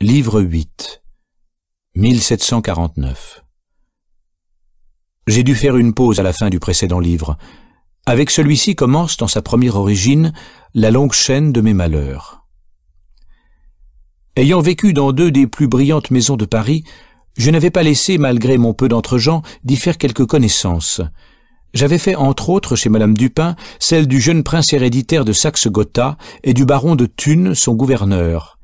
Livre 8, 1749. J'ai dû faire une pause à la fin du précédent livre. Avec celui-ci commence, dans sa première origine, la longue chaîne de mes malheurs. Ayant vécu dans deux des plus brillantes maisons de Paris, je n'avais pas laissé, malgré mon peu d'entre-gens, d'y faire quelques connaissances. J'avais fait entre autres chez Madame Dupin celle du jeune prince héréditaire de Saxe-Gotha et du baron de Thunes, son gouverneur.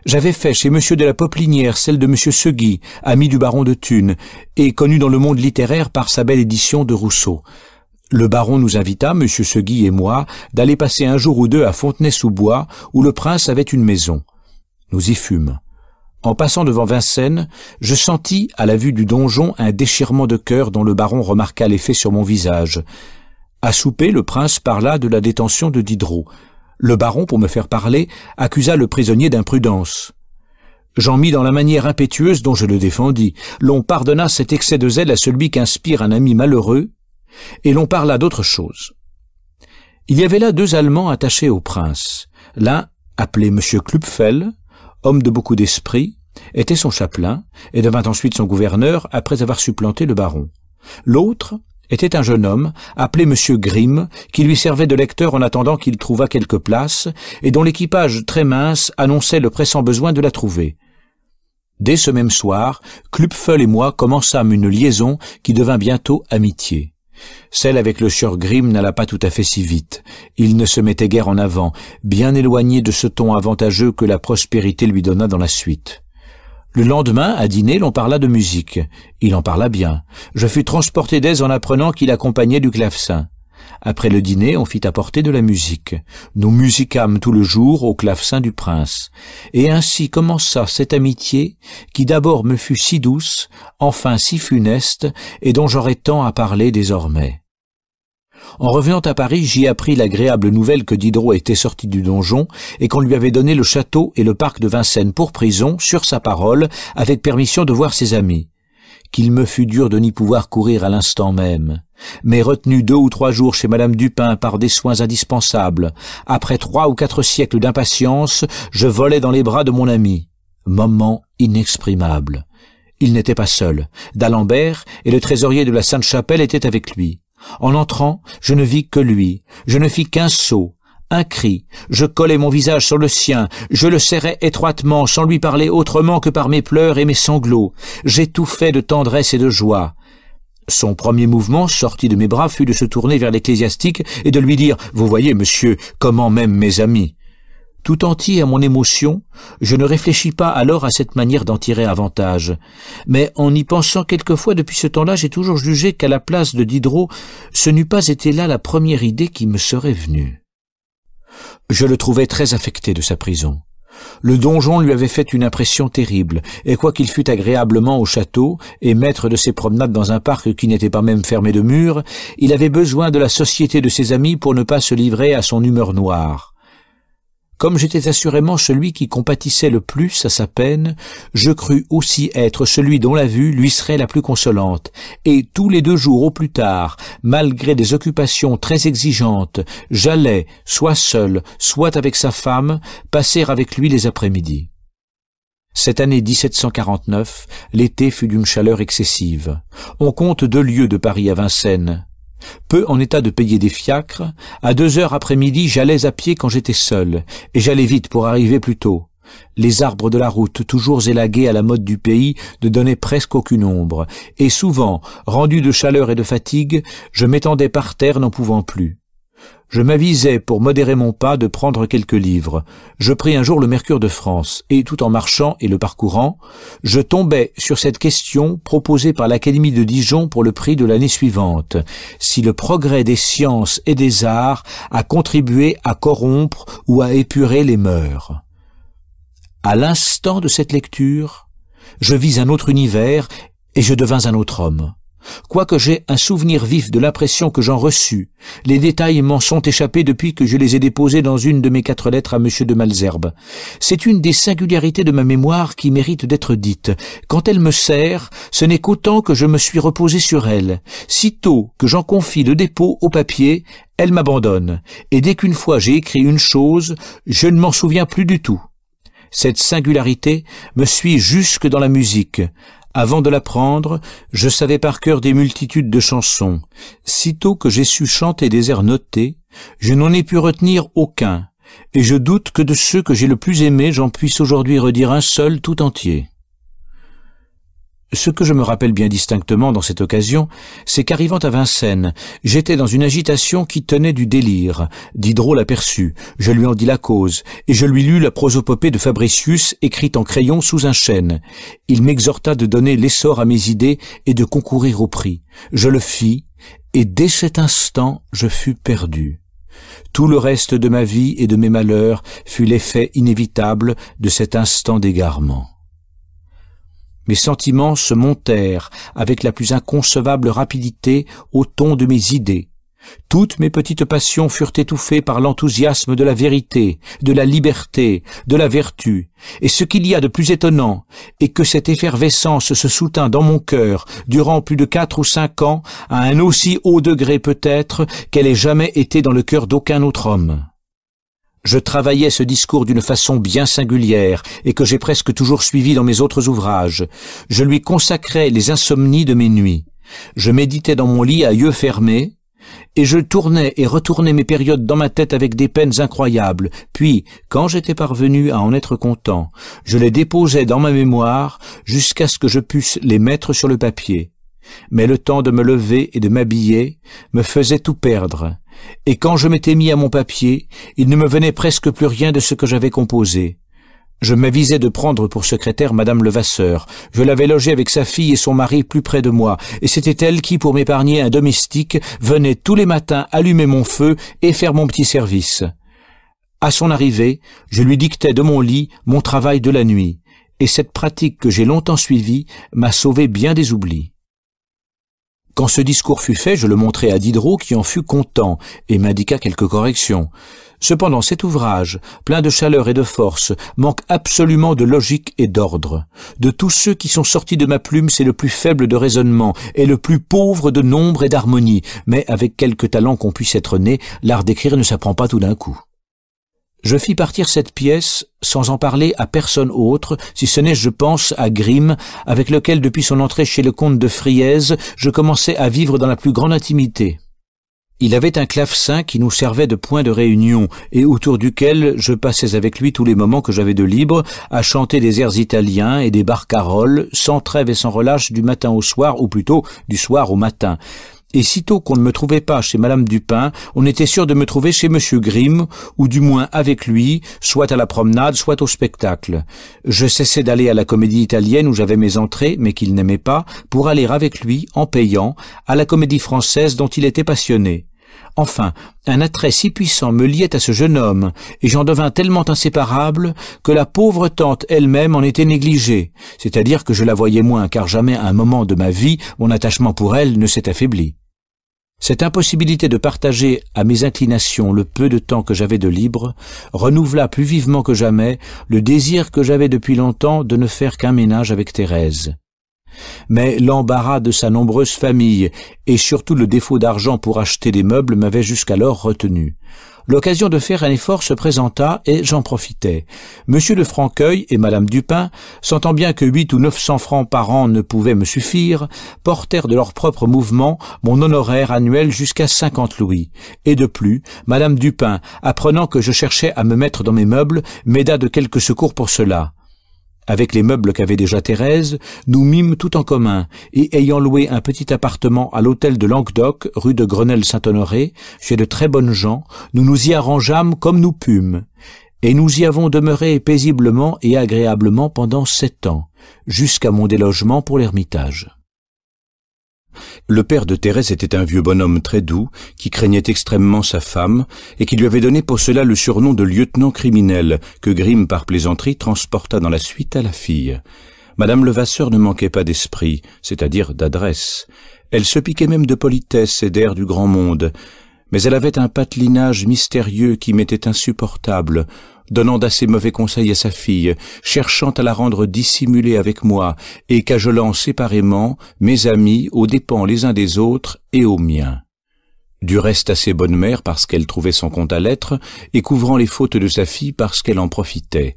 J'avais fait chez Monsieur de la Poplinière celle de Monsieur Segui, ami du baron de Thunes, et connu dans le monde littéraire par sa belle édition de Rousseau. Le baron nous invita, Monsieur Segui et moi, d'aller passer un jour ou deux à Fontenay-sous-Bois, où le prince avait une maison. Nous y fûmes. En passant devant Vincennes, je sentis, à la vue du donjon, un déchirement de cœur dont le baron remarqua l'effet sur mon visage. À souper, le prince parla de la détention de Diderot. Le baron, pour me faire parler, accusa le prisonnier d'imprudence. J'en mis dans la manière impétueuse dont je le défendis. L'on pardonna cet excès de zèle à celui qu'inspire un ami malheureux, et l'on parla d'autre chose. Il y avait là deux Allemands attachés au prince. L'un, appelé M. Klüpfel, homme de beaucoup d'esprit, était son chapelain, et devint ensuite son gouverneur après avoir supplanté le baron. L'autre était un jeune homme, appelé M. Grimm, qui lui servait de lecteur en attendant qu'il trouvât quelque place, et dont l'équipage très mince annonçait le pressant besoin de la trouver. Dès ce même soir, Klüpfel et moi commençâmes une liaison qui devint bientôt amitié. Celle avec le sieur Grimm n'alla pas tout à fait si vite. Il ne se mettait guère en avant, bien éloigné de ce ton avantageux que la prospérité lui donna dans la suite. Le lendemain, à dîner, l'on parla de musique. Il en parla bien. Je fus transporté d'aise en apprenant qu'il accompagnait du clavecin. Après le dîner, on fit apporter de la musique. Nous musiquâmes tout le jour au clavecin du prince. Et ainsi commença cette amitié qui d'abord me fut si douce, enfin si funeste, et dont j'aurais tant à parler désormais. En revenant à Paris, j'y appris l'agréable nouvelle que Diderot était sorti du donjon et qu'on lui avait donné le château et le parc de Vincennes pour prison, sur sa parole, avec permission de voir ses amis. Qu'il me fut dur de n'y pouvoir courir à l'instant même. Mais retenu 2 ou 3 jours chez Madame Dupin par des soins indispensables, après 3 ou 4 siècles d'impatience, je volais dans les bras de mon ami. Moment inexprimable. Il n'était pas seul. D'Alembert et le trésorier de la Sainte-Chapelle étaient avec lui. En entrant, je ne vis que lui. Je ne fis qu'un saut, un cri. Je collai mon visage sur le sien. Je le serrai étroitement, sans lui parler autrement que par mes pleurs et mes sanglots. J'étouffais de tendresse et de joie. Son premier mouvement, sorti de mes bras, fut de se tourner vers l'ecclésiastique et de lui dire « Vous voyez, monsieur, comment m'aiment mes amis ?» Tout entier à mon émotion, je ne réfléchis pas alors à cette manière d'en tirer avantage. Mais en y pensant quelquefois depuis ce temps-là, j'ai toujours jugé qu'à la place de Diderot, ce n'eût pas été là la première idée qui me serait venue. Je le trouvais très affecté de sa prison. Le donjon lui avait fait une impression terrible, et quoiqu'il fût agréablement au château et maître de ses promenades dans un parc qui n'était pas même fermé de murs, il avait besoin de la société de ses amis pour ne pas se livrer à son humeur noire. Comme j'étais assurément celui qui compatissait le plus à sa peine, je crus aussi être celui dont la vue lui serait la plus consolante, et tous les 2 jours au plus tard, malgré des occupations très exigeantes, j'allais, soit seul, soit avec sa femme, passer avec lui les après-midi. Cette année 1749, l'été fut d'une chaleur excessive. On compte 2 lieues de Paris à Vincennes. Peu en état de payer des fiacres, à 2 heures après-midi j'allais à pied quand j'étais seul, et j'allais vite pour arriver plus tôt. Les arbres de la route, toujours élagués à la mode du pays, ne donnaient presque aucune ombre, et souvent, rendu de chaleur et de fatigue, je m'étendais par terre n'en pouvant plus. Je m'avisai, pour modérer mon pas, de prendre quelques livres. Je pris un jour le Mercure de France, et tout en marchant et le parcourant, je tombai sur cette question proposée par l'Académie de Dijon pour le prix de l'année suivante, si le progrès des sciences et des arts a contribué à corrompre ou à épurer les mœurs. À l'instant de cette lecture, je vis un autre univers et je devins un autre homme. Quoique j'aie un souvenir vif de l'impression que j'en reçus, les détails m'en sont échappés depuis que je les ai déposés dans une de mes 4 lettres à M. de Malesherbes. C'est une des singularités de ma mémoire qui mérite d'être dite. Quand elle me sert, ce n'est qu'autant que je me suis reposé sur elle. Sitôt que j'en confie le dépôt au papier, elle m'abandonne, et dès qu'une fois j'ai écrit une chose, je ne m'en souviens plus du tout. Cette singularité me suit jusque dans la musique. Avant de l'apprendre, je savais par cœur des multitudes de chansons. Sitôt que j'ai su chanter des airs notés, je n'en ai pu retenir aucun, et je doute que de ceux que j'ai le plus aimés, j'en puisse aujourd'hui redire un seul tout entier. Ce que je me rappelle bien distinctement dans cette occasion, c'est qu'arrivant à Vincennes, j'étais dans une agitation qui tenait du délire. Diderot l'aperçut, je lui en dis la cause, et je lui lus la prosopopée de Fabricius écrite en crayon sous un chêne. Il m'exhorta de donner l'essor à mes idées et de concourir au prix. Je le fis, et dès cet instant, je fus perdu. Tout le reste de ma vie et de mes malheurs fut l'effet inévitable de cet instant d'égarement. Mes sentiments se montèrent avec la plus inconcevable rapidité au ton de mes idées. Toutes mes petites passions furent étouffées par l'enthousiasme de la vérité, de la liberté, de la vertu. Et ce qu'il y a de plus étonnant est que cette effervescence se soutint dans mon cœur durant plus de 4 ou 5 ans à un aussi haut degré peut-être qu'elle ait jamais été dans le cœur d'aucun autre homme. Je travaillais ce discours d'une façon bien singulière et que j'ai presque toujours suivi dans mes autres ouvrages. Je lui consacrais les insomnies de mes nuits. Je méditais dans mon lit à yeux fermés et je tournais et retournais mes périodes dans ma tête avec des peines incroyables. Puis, quand j'étais parvenu à en être content, je les déposais dans ma mémoire jusqu'à ce que je pusse les mettre sur le papier. Mais le temps de me lever et de m'habiller me faisait tout perdre. Et quand je m'étais mis à mon papier, il ne me venait presque plus rien de ce que j'avais composé. Je m'avisais de prendre pour secrétaire Madame Levasseur. Je l'avais logée avec sa fille et son mari plus près de moi, et c'était elle qui, pour m'épargner un domestique, venait tous les matins allumer mon feu et faire mon petit service. À son arrivée, je lui dictais de mon lit mon travail de la nuit, et cette pratique que j'ai longtemps suivie m'a sauvé bien des oublis. Quand ce discours fut fait, je le montrai à Diderot qui en fut content et m'indiqua quelques corrections. Cependant, cet ouvrage, plein de chaleur et de force, manque absolument de logique et d'ordre. De tous ceux qui sont sortis de ma plume, c'est le plus faible de raisonnement et le plus pauvre de nombre et d'harmonie. Mais avec quelque talent qu'on puisse être né, l'art d'écrire ne s'apprend pas tout d'un coup. Je fis partir cette pièce sans en parler à personne autre, si ce n'est, je pense, à Grimm, avec lequel, depuis son entrée chez le comte de Frièze, je commençais à vivre dans la plus grande intimité. Il avait un clavecin qui nous servait de point de réunion et autour duquel je passais avec lui tous les moments que j'avais de libre à chanter des airs italiens et des barcaroles, sans trêve et sans relâche du matin au soir, ou plutôt du soir au matin. Et sitôt qu'on ne me trouvait pas chez Madame Dupin, on était sûr de me trouver chez Monsieur Grimm, ou du moins avec lui, soit à la promenade, soit au spectacle. Je cessais d'aller à la Comédie Italienne où j'avais mes entrées, mais qu'il n'aimait pas, pour aller avec lui, en payant, à la Comédie Française dont il était passionné. Enfin, un attrait si puissant me liait à ce jeune homme, et j'en devins tellement inséparable que la pauvre tante elle-même en était négligée, c'est-à-dire que je la voyais moins, car jamais à un moment de ma vie mon attachement pour elle ne s'est affaibli. Cette impossibilité de partager à mes inclinations le peu de temps que j'avais de libre renouvela plus vivement que jamais le désir que j'avais depuis longtemps de ne faire qu'un ménage avec Thérèse. Mais l'embarras de sa nombreuse famille et surtout le défaut d'argent pour acheter des meubles m'avaient jusqu'alors retenu. L'occasion de faire un effort se présenta et j'en profitai. Monsieur de Franqueuil et Madame Dupin, sentant bien que 800 ou 900 francs par an ne pouvaient me suffire, portèrent de leur propre mouvement mon honoraire annuel jusqu'à 50 louis. Et de plus, Madame Dupin, apprenant que je cherchais à me mettre dans mes meubles, m'aida de quelques secours pour cela. Avec les meubles qu'avait déjà Thérèse, nous mîmes tout en commun, et ayant loué un petit appartement à l'hôtel de Languedoc, rue de Grenelle-Saint-Honoré, chez de très bonnes gens, nous nous y arrangeâmes comme nous pûmes, et nous y avons demeuré paisiblement et agréablement pendant 7 ans, jusqu'à mon délogement pour l'Ermitage. Le père de Thérèse était un vieux bonhomme très doux, qui craignait extrêmement sa femme, et qui lui avait donné pour cela le surnom de lieutenant criminel, que Grimm, par plaisanterie, transporta dans la suite à la fille. Madame Levasseur ne manquait pas d'esprit, c'est-à-dire d'adresse. Elle se piquait même de politesse et d'air du grand monde, mais elle avait un patelinage mystérieux qui m'était insupportable, donnant d'assez mauvais conseils à sa fille, cherchant à la rendre dissimulée avec moi, et cajolant séparément mes amis aux dépens les uns des autres et aux miens. Du reste assez bonne mère parce qu'elle trouvait son compte à l'être, et couvrant les fautes de sa fille parce qu'elle en profitait.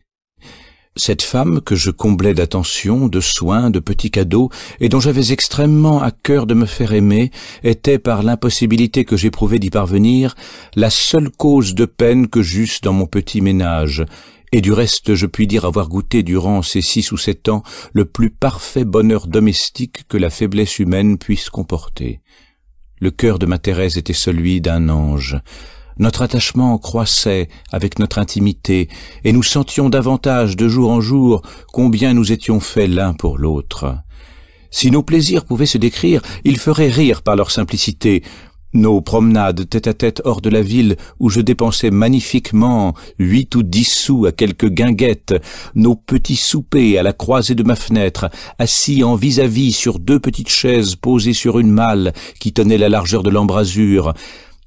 Cette femme que je comblais d'attention, de soins, de petits cadeaux, et dont j'avais extrêmement à cœur de me faire aimer, était, par l'impossibilité que j'éprouvais d'y parvenir, la seule cause de peine que j'eusse dans mon petit ménage, et du reste je puis dire avoir goûté durant ces 6 ou 7 ans le plus parfait bonheur domestique que la faiblesse humaine puisse comporter. Le cœur de ma Thérèse était celui d'un ange. Notre attachement croissait avec notre intimité, et nous sentions davantage de jour en jour combien nous étions faits l'un pour l'autre. Si nos plaisirs pouvaient se décrire, ils feraient rire par leur simplicité. Nos promenades tête-à-tête hors de la ville, où je dépensais magnifiquement 8 ou 10 sous à quelques guinguettes, nos petits soupers à la croisée de ma fenêtre, assis en vis-à-vis sur 2 petites chaises posées sur une malle qui tenait la largeur de l'embrasure.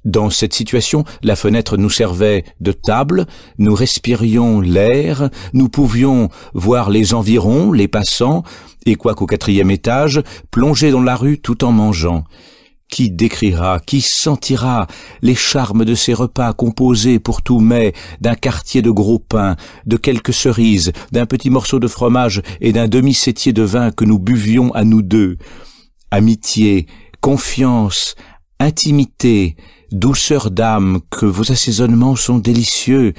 Dans cette situation, la fenêtre nous servait de table, nous respirions l'air, nous pouvions voir les environs, les passants, et quoiqu'au 4e étage, plonger dans la rue tout en mangeant. Qui décrira, qui sentira les charmes de ces repas composés pour tout mets d'un quartier de gros pain, de quelques cerises, d'un petit morceau de fromage et d'un demi-sétier de vin que nous buvions à nous deux. Amitié, confiance, intimité, douceur d'âme, que vos assaisonnements sont délicieux.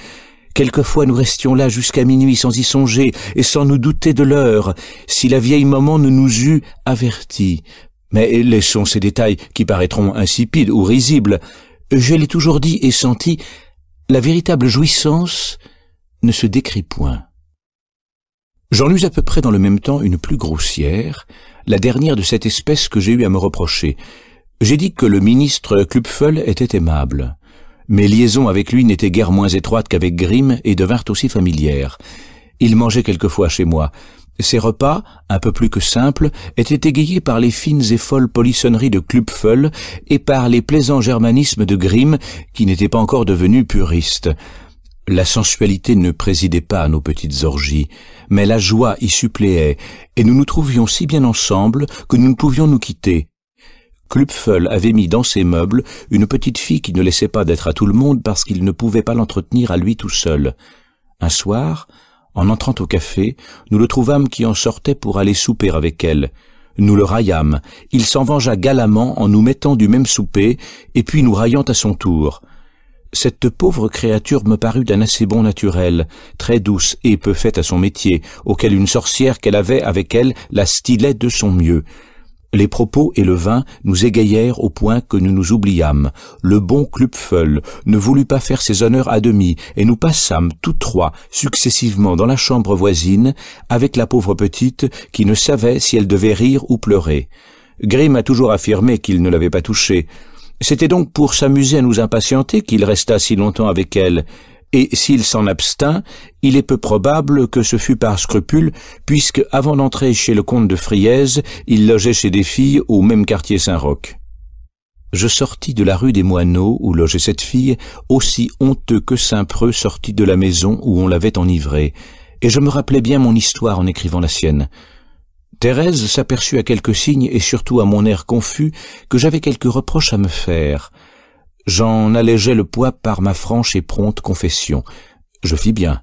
Quelquefois nous restions là jusqu'à minuit sans y songer et sans nous douter de l'heure, si la vieille maman ne nous eût avertis. Mais laissons ces détails qui paraîtront insipides ou risibles. Je l'ai toujours dit et senti, la véritable jouissance ne se décrit point. J'en eus à peu près dans le même temps une plus grossière, la dernière de cette espèce que j'ai eu à me reprocher. J'ai dit que le ministre Klüpfel était aimable. Mes liaisons avec lui n'étaient guère moins étroites qu'avec Grimm et devinrent aussi familières. Il mangeait quelquefois chez moi. Ses repas, un peu plus que simples, étaient égayés par les fines et folles polissonneries de Klüpfel et par les plaisants germanismes de Grimm, qui n'étaient pas encore devenus puristes. La sensualité ne présidait pas à nos petites orgies, mais la joie y suppléait, et nous nous trouvions si bien ensemble que nous ne pouvions nous quitter. Klüpfel avait mis dans ses meubles une petite fille qui ne laissait pas d'être à tout le monde parce qu'il ne pouvait pas l'entretenir à lui tout seul. Un soir, en entrant au café, nous le trouvâmes qui en sortait pour aller souper avec elle. Nous le raillâmes. Il s'en vengea galamment en nous mettant du même souper, et puis nous raillant à son tour. Cette pauvre créature me parut d'un assez bon naturel, très douce et peu faite à son métier, auquel une sorcière qu'elle avait avec elle la stylait de son mieux. Les propos et le vin nous égayèrent au point que nous nous oubliâmes. Le bon Klüpfel ne voulut pas faire ses honneurs à demi, et nous passâmes tous 3 successivement dans la chambre voisine, avec la pauvre petite qui ne savait si elle devait rire ou pleurer. Grimm a toujours affirmé qu'il ne l'avait pas touchée. C'était donc pour s'amuser à nous impatienter qu'il resta si longtemps avec elle, et s'il s'en abstint, il est peu probable que ce fût par scrupule, puisque avant d'entrer chez le comte de Friez, il logeait chez des filles au même quartier Saint-Roch. Je sortis de la rue des Moineaux, où logeait cette fille, aussi honteux que Saint-Preux sortit de la maison où on l'avait enivré, et je me rappelais bien mon histoire en écrivant la sienne. Thérèse s'aperçut à quelques signes, et surtout à mon air confus, que j'avais quelques reproches à me faire. J'en allégeais le poids par ma franche et prompte confession. Je fis bien.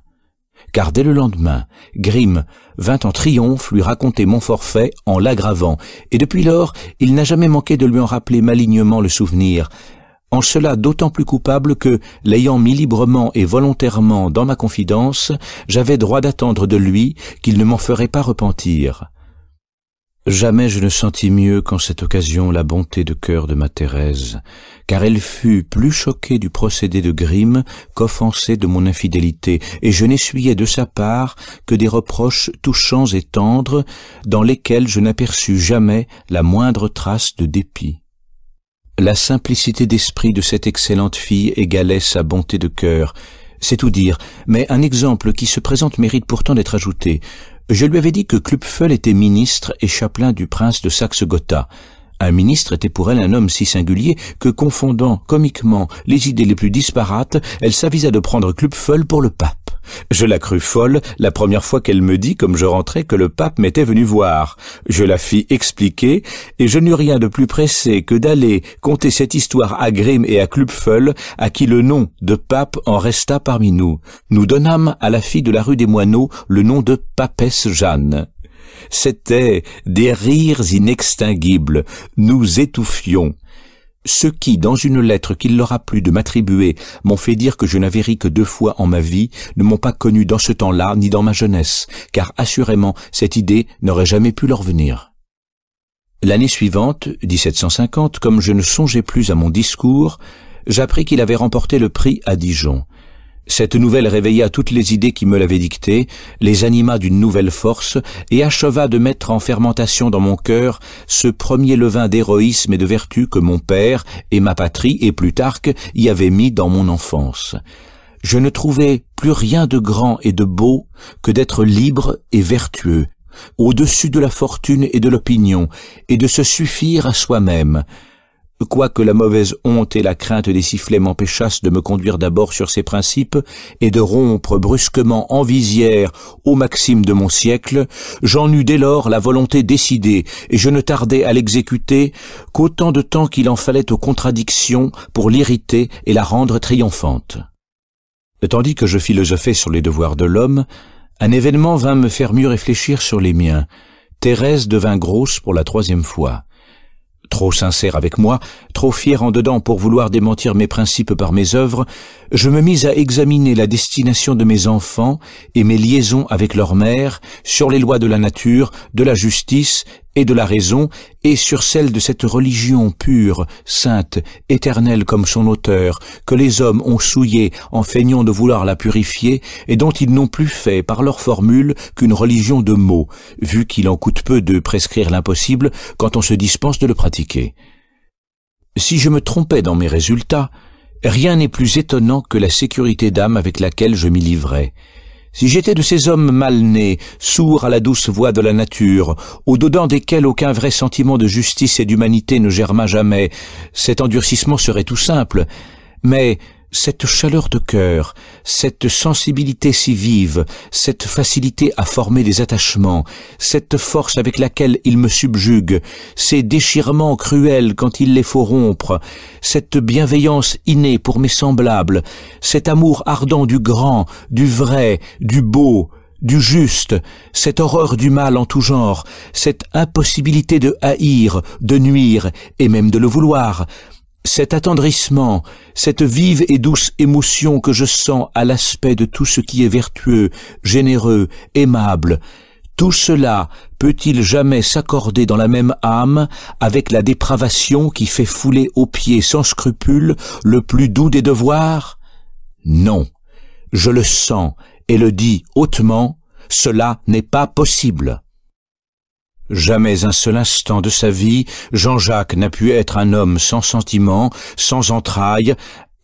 Car dès le lendemain, Grimm vint en triomphe lui raconter mon forfait en l'aggravant, et depuis lors, il n'a jamais manqué de lui en rappeler malignement le souvenir, en cela d'autant plus coupable que, l'ayant mis librement et volontairement dans ma confidence, j'avais droit d'attendre de lui qu'il ne m'en ferait pas repentir. Jamais je ne sentis mieux qu'en cette occasion la bonté de cœur de ma Thérèse, car elle fut plus choquée du procédé de Grimm qu'offensée de mon infidélité, et je n'essuyais de sa part que des reproches touchants et tendres, dans lesquels je n'aperçus jamais la moindre trace de dépit. La simplicité d'esprit de cette excellente fille égalait sa bonté de cœur, c'est tout dire, mais un exemple qui se présente mérite pourtant d'être ajouté. Je lui avais dit que Klüpfel était ministre et chapelain du prince de Saxe-Gotha. Un ministre était pour elle un homme si singulier que, confondant comiquement les idées les plus disparates, elle s'avisa de prendre Klüpfel pour le pape. Je la crus folle la première fois qu'elle me dit, comme je rentrais, que le pape m'était venu voir. Je la fis expliquer, et je n'eus rien de plus pressé que d'aller conter cette histoire à Grimm et à Klüpfel, à qui le nom de pape en resta parmi nous. Nous donnâmes à la fille de la rue des Moineaux le nom de Papesse Jeanne. C'étaient des rires inextinguibles. Nous étouffions. Ceux qui, dans une lettre qu'il leur a plu de m'attribuer, m'ont fait dire que je n'avais ri que 2 fois en ma vie, ne m'ont pas connu dans ce temps-là, ni dans ma jeunesse, car assurément cette idée n'aurait jamais pu leur venir. L'année suivante, 1750, comme je ne songeais plus à mon discours, j'appris qu'il avait remporté le prix à Dijon. Cette nouvelle réveilla toutes les idées qui me l'avaient dictée, les anima d'une nouvelle force, et acheva de mettre en fermentation dans mon cœur ce premier levain d'héroïsme et de vertu que mon père et ma patrie et Plutarque y avaient mis dans mon enfance. Je ne trouvais plus rien de grand et de beau que d'être libre et vertueux, au-dessus de la fortune et de l'opinion, et de se suffire à soi-même. Quoique la mauvaise honte et la crainte des sifflets m'empêchassent de me conduire d'abord sur ces principes et de rompre brusquement en visière aux maximes de mon siècle, j'en eus dès lors la volonté décidée et je ne tardai à l'exécuter qu'autant de temps qu'il en fallait aux contradictions pour l'irriter et la rendre triomphante. Tandis que je philosophais sur les devoirs de l'homme, un événement vint me faire mieux réfléchir sur les miens. Thérèse devint grosse pour la 3e fois. Trop sincère avec moi, trop fier en dedans pour vouloir démentir mes principes par mes œuvres, je me mis à examiner la destination de mes enfants et mes liaisons avec leur mère sur les lois de la nature, de la justice et de la raison, et sur celle de cette religion pure, sainte, éternelle comme son auteur, que les hommes ont souillée en feignant de vouloir la purifier, et dont ils n'ont plus fait, par leur formule, qu'une religion de mots, vu qu'il en coûte peu de prescrire l'impossible quand on se dispense de le pratiquer. Si je me trompais dans mes résultats, rien n'est plus étonnant que la sécurité d'âme avec laquelle je m'y livrais. Si j'étais de ces hommes mal nés, sourds à la douce voix de la nature, au-dedans desquels aucun vrai sentiment de justice et d'humanité ne germa jamais, cet endurcissement serait tout simple. Mais cette chaleur de cœur, cette sensibilité si vive, cette facilité à former des attachements, cette force avec laquelle il me subjugue, ces déchirements cruels quand il les faut rompre, cette bienveillance innée pour mes semblables, cet amour ardent du grand, du vrai, du beau, du juste, cette horreur du mal en tout genre, cette impossibilité de haïr, de nuire et même de le vouloir, cet attendrissement, cette vive et douce émotion que je sens à l'aspect de tout ce qui est vertueux, généreux, aimable, tout cela peut-il jamais s'accorder dans la même âme avec la dépravation qui fait fouler aux pieds sans scrupule le plus doux des devoirs? Non, je le sens et le dis hautement, cela n'est pas possible. Jamais un seul instant de sa vie, Jean-Jacques n'a pu être un homme sans sentiment, sans entrailles,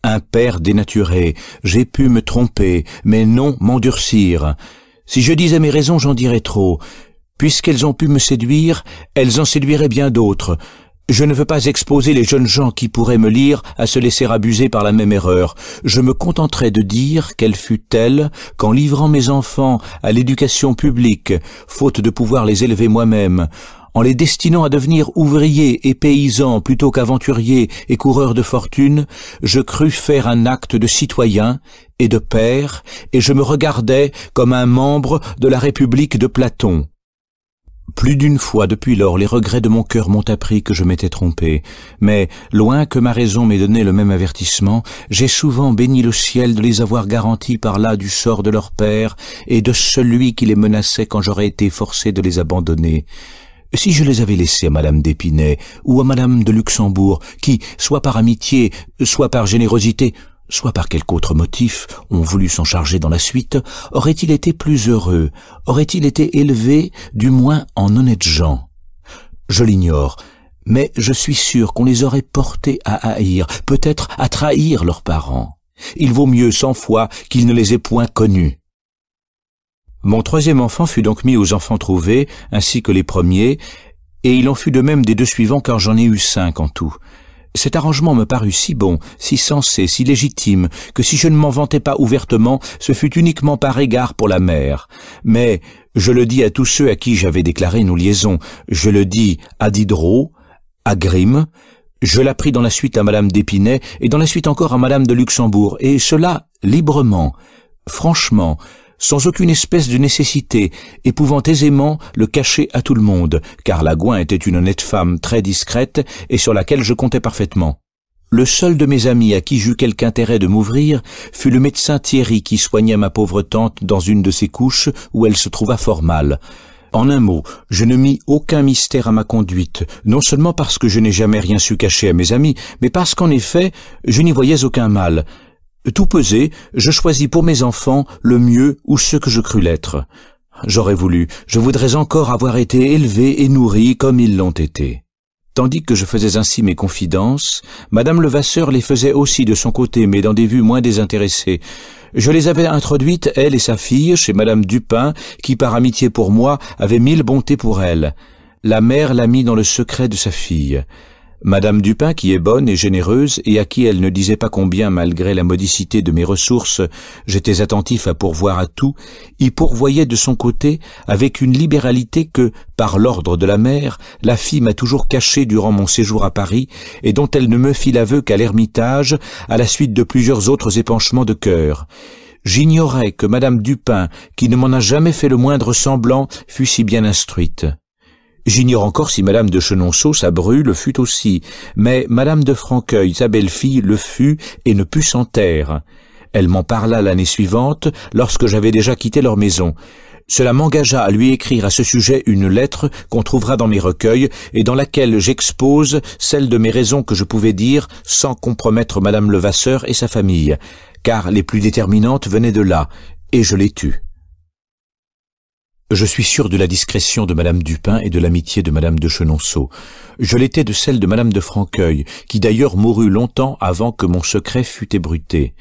un père dénaturé. J'ai pu me tromper, mais non m'endurcir. Si je disais mes raisons, j'en dirais trop. Puisqu'elles ont pu me séduire, elles en séduiraient bien d'autres. Je ne veux pas exposer les jeunes gens qui pourraient me lire à se laisser abuser par la même erreur. Je me contenterai de dire qu'elle fut telle qu'en livrant mes enfants à l'éducation publique, faute de pouvoir les élever moi-même, en les destinant à devenir ouvriers et paysans plutôt qu'aventuriers et coureurs de fortune, je crus faire un acte de citoyen et de père, et je me regardais comme un membre de la République de Platon. Plus d'une fois depuis lors, les regrets de mon cœur m'ont appris que je m'étais trompé, mais, loin que ma raison m'ait donné le même avertissement, j'ai souvent béni le ciel de les avoir garantis par là du sort de leur père et de celui qui les menaçait quand j'aurais été forcé de les abandonner. Si je les avais laissés à Madame d'Épinay ou à Madame de Luxembourg, qui, soit par amitié, soit par générosité, soit par quelque autre motif, ont voulu s'en charger dans la suite, aurait-il été plus heureux, aurait-il été élevé, du moins en honnêtes gens? Je l'ignore, mais je suis sûr qu'on les aurait portés à haïr, peut-être à trahir leurs parents. Il vaut mieux 100 fois qu'ils ne les aient point connus. Mon 3e enfant fut donc mis aux enfants trouvés, ainsi que les premiers, et il en fut de même des 2 suivants car j'en ai eu 5 en tout. Cet arrangement me parut si bon, si sensé, si légitime, que si je ne m'en vantais pas ouvertement, ce fut uniquement par égard pour la mère. Mais je le dis à tous ceux à qui j'avais déclaré nos liaisons, je le dis à Diderot, à Grimm, je l'appris dans la suite à Madame d'Épinay et dans la suite encore à Madame de Luxembourg, et cela librement, franchement, sans aucune espèce de nécessité, et pouvant aisément le cacher à tout le monde, car la Gouin était une honnête femme très discrète et sur laquelle je comptais parfaitement. Le seul de mes amis à qui j'eus quelque intérêt de m'ouvrir fut le médecin Thierry qui soigna ma pauvre tante dans une de ses couches où elle se trouva fort mal. En un mot, je ne mis aucun mystère à ma conduite, non seulement parce que je n'ai jamais rien su cacher à mes amis, mais parce qu'en effet, je n'y voyais aucun mal. Tout pesé, je choisis pour mes enfants le mieux ou ce que je crus l'être. Je voudrais encore avoir été élevé et nourri comme ils l'ont été. Tandis que je faisais ainsi mes confidences, Madame Levasseur les faisait aussi de son côté, mais dans des vues moins désintéressées. Je les avais introduites, elle et sa fille, chez Madame Dupin, qui par amitié pour moi avait mille bontés pour elle. La mère l'a mis dans le secret de sa fille. Madame Dupin, qui est bonne et généreuse, et à qui elle ne disait pas combien, malgré la modicité de mes ressources, j'étais attentif à pourvoir à tout, y pourvoyait de son côté avec une libéralité que, par l'ordre de la mère, la fille m'a toujours cachée durant mon séjour à Paris, et dont elle ne me fit l'aveu qu'à l'Ermitage, à la suite de plusieurs autres épanchements de cœur. J'ignorais que Madame Dupin, qui ne m'en a jamais fait le moindre semblant, fût si bien instruite. J'ignore encore si Madame de Chenonceau, sa bru, le fut aussi, mais Madame de Franqueuil, sa belle-fille, le fut et ne put s'en taire. Elle m'en parla l'année suivante, lorsque j'avais déjà quitté leur maison. Cela m'engagea à lui écrire à ce sujet une lettre qu'on trouvera dans mes recueils et dans laquelle j'expose celle de mes raisons que je pouvais dire sans compromettre Madame Levasseur et sa famille, car les plus déterminantes venaient de là, et je les tue. Je suis sûr de la discrétion de Madame Dupin et de l'amitié de Madame de Chenonceau. Je l'étais de celle de Madame de Franqueuil, qui d'ailleurs mourut longtemps avant que mon secret fût ébruité.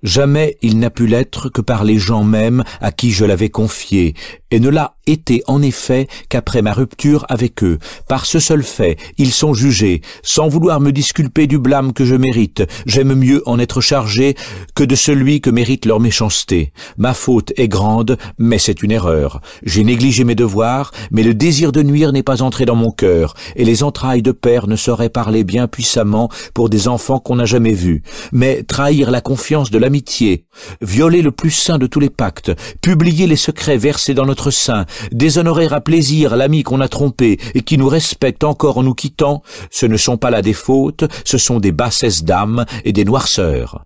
Jamais il n'a pu l'être que par les gens mêmes à qui je l'avais confié, et ne l'a été en effet qu'après ma rupture avec eux. Par ce seul fait, ils sont jugés, sans vouloir me disculper du blâme que je mérite. J'aime mieux en être chargé que de celui que mérite leur méchanceté. Ma faute est grande, mais c'est une erreur. J'ai négligé mes devoirs, mais le désir de nuire n'est pas entré dans mon cœur, et les entrailles de père ne sauraient parler bien puissamment pour des enfants qu'on n'a jamais vus. Mais trahir la confiance de l'amitié, violer le plus saint de tous les pactes, publier les secrets versés dans notre sein, déshonorer à plaisir l'ami qu'on a trompé et qui nous respecte encore en nous quittant, ce ne sont pas là des fautes, ce sont des bassesses d'âme et des noirceurs.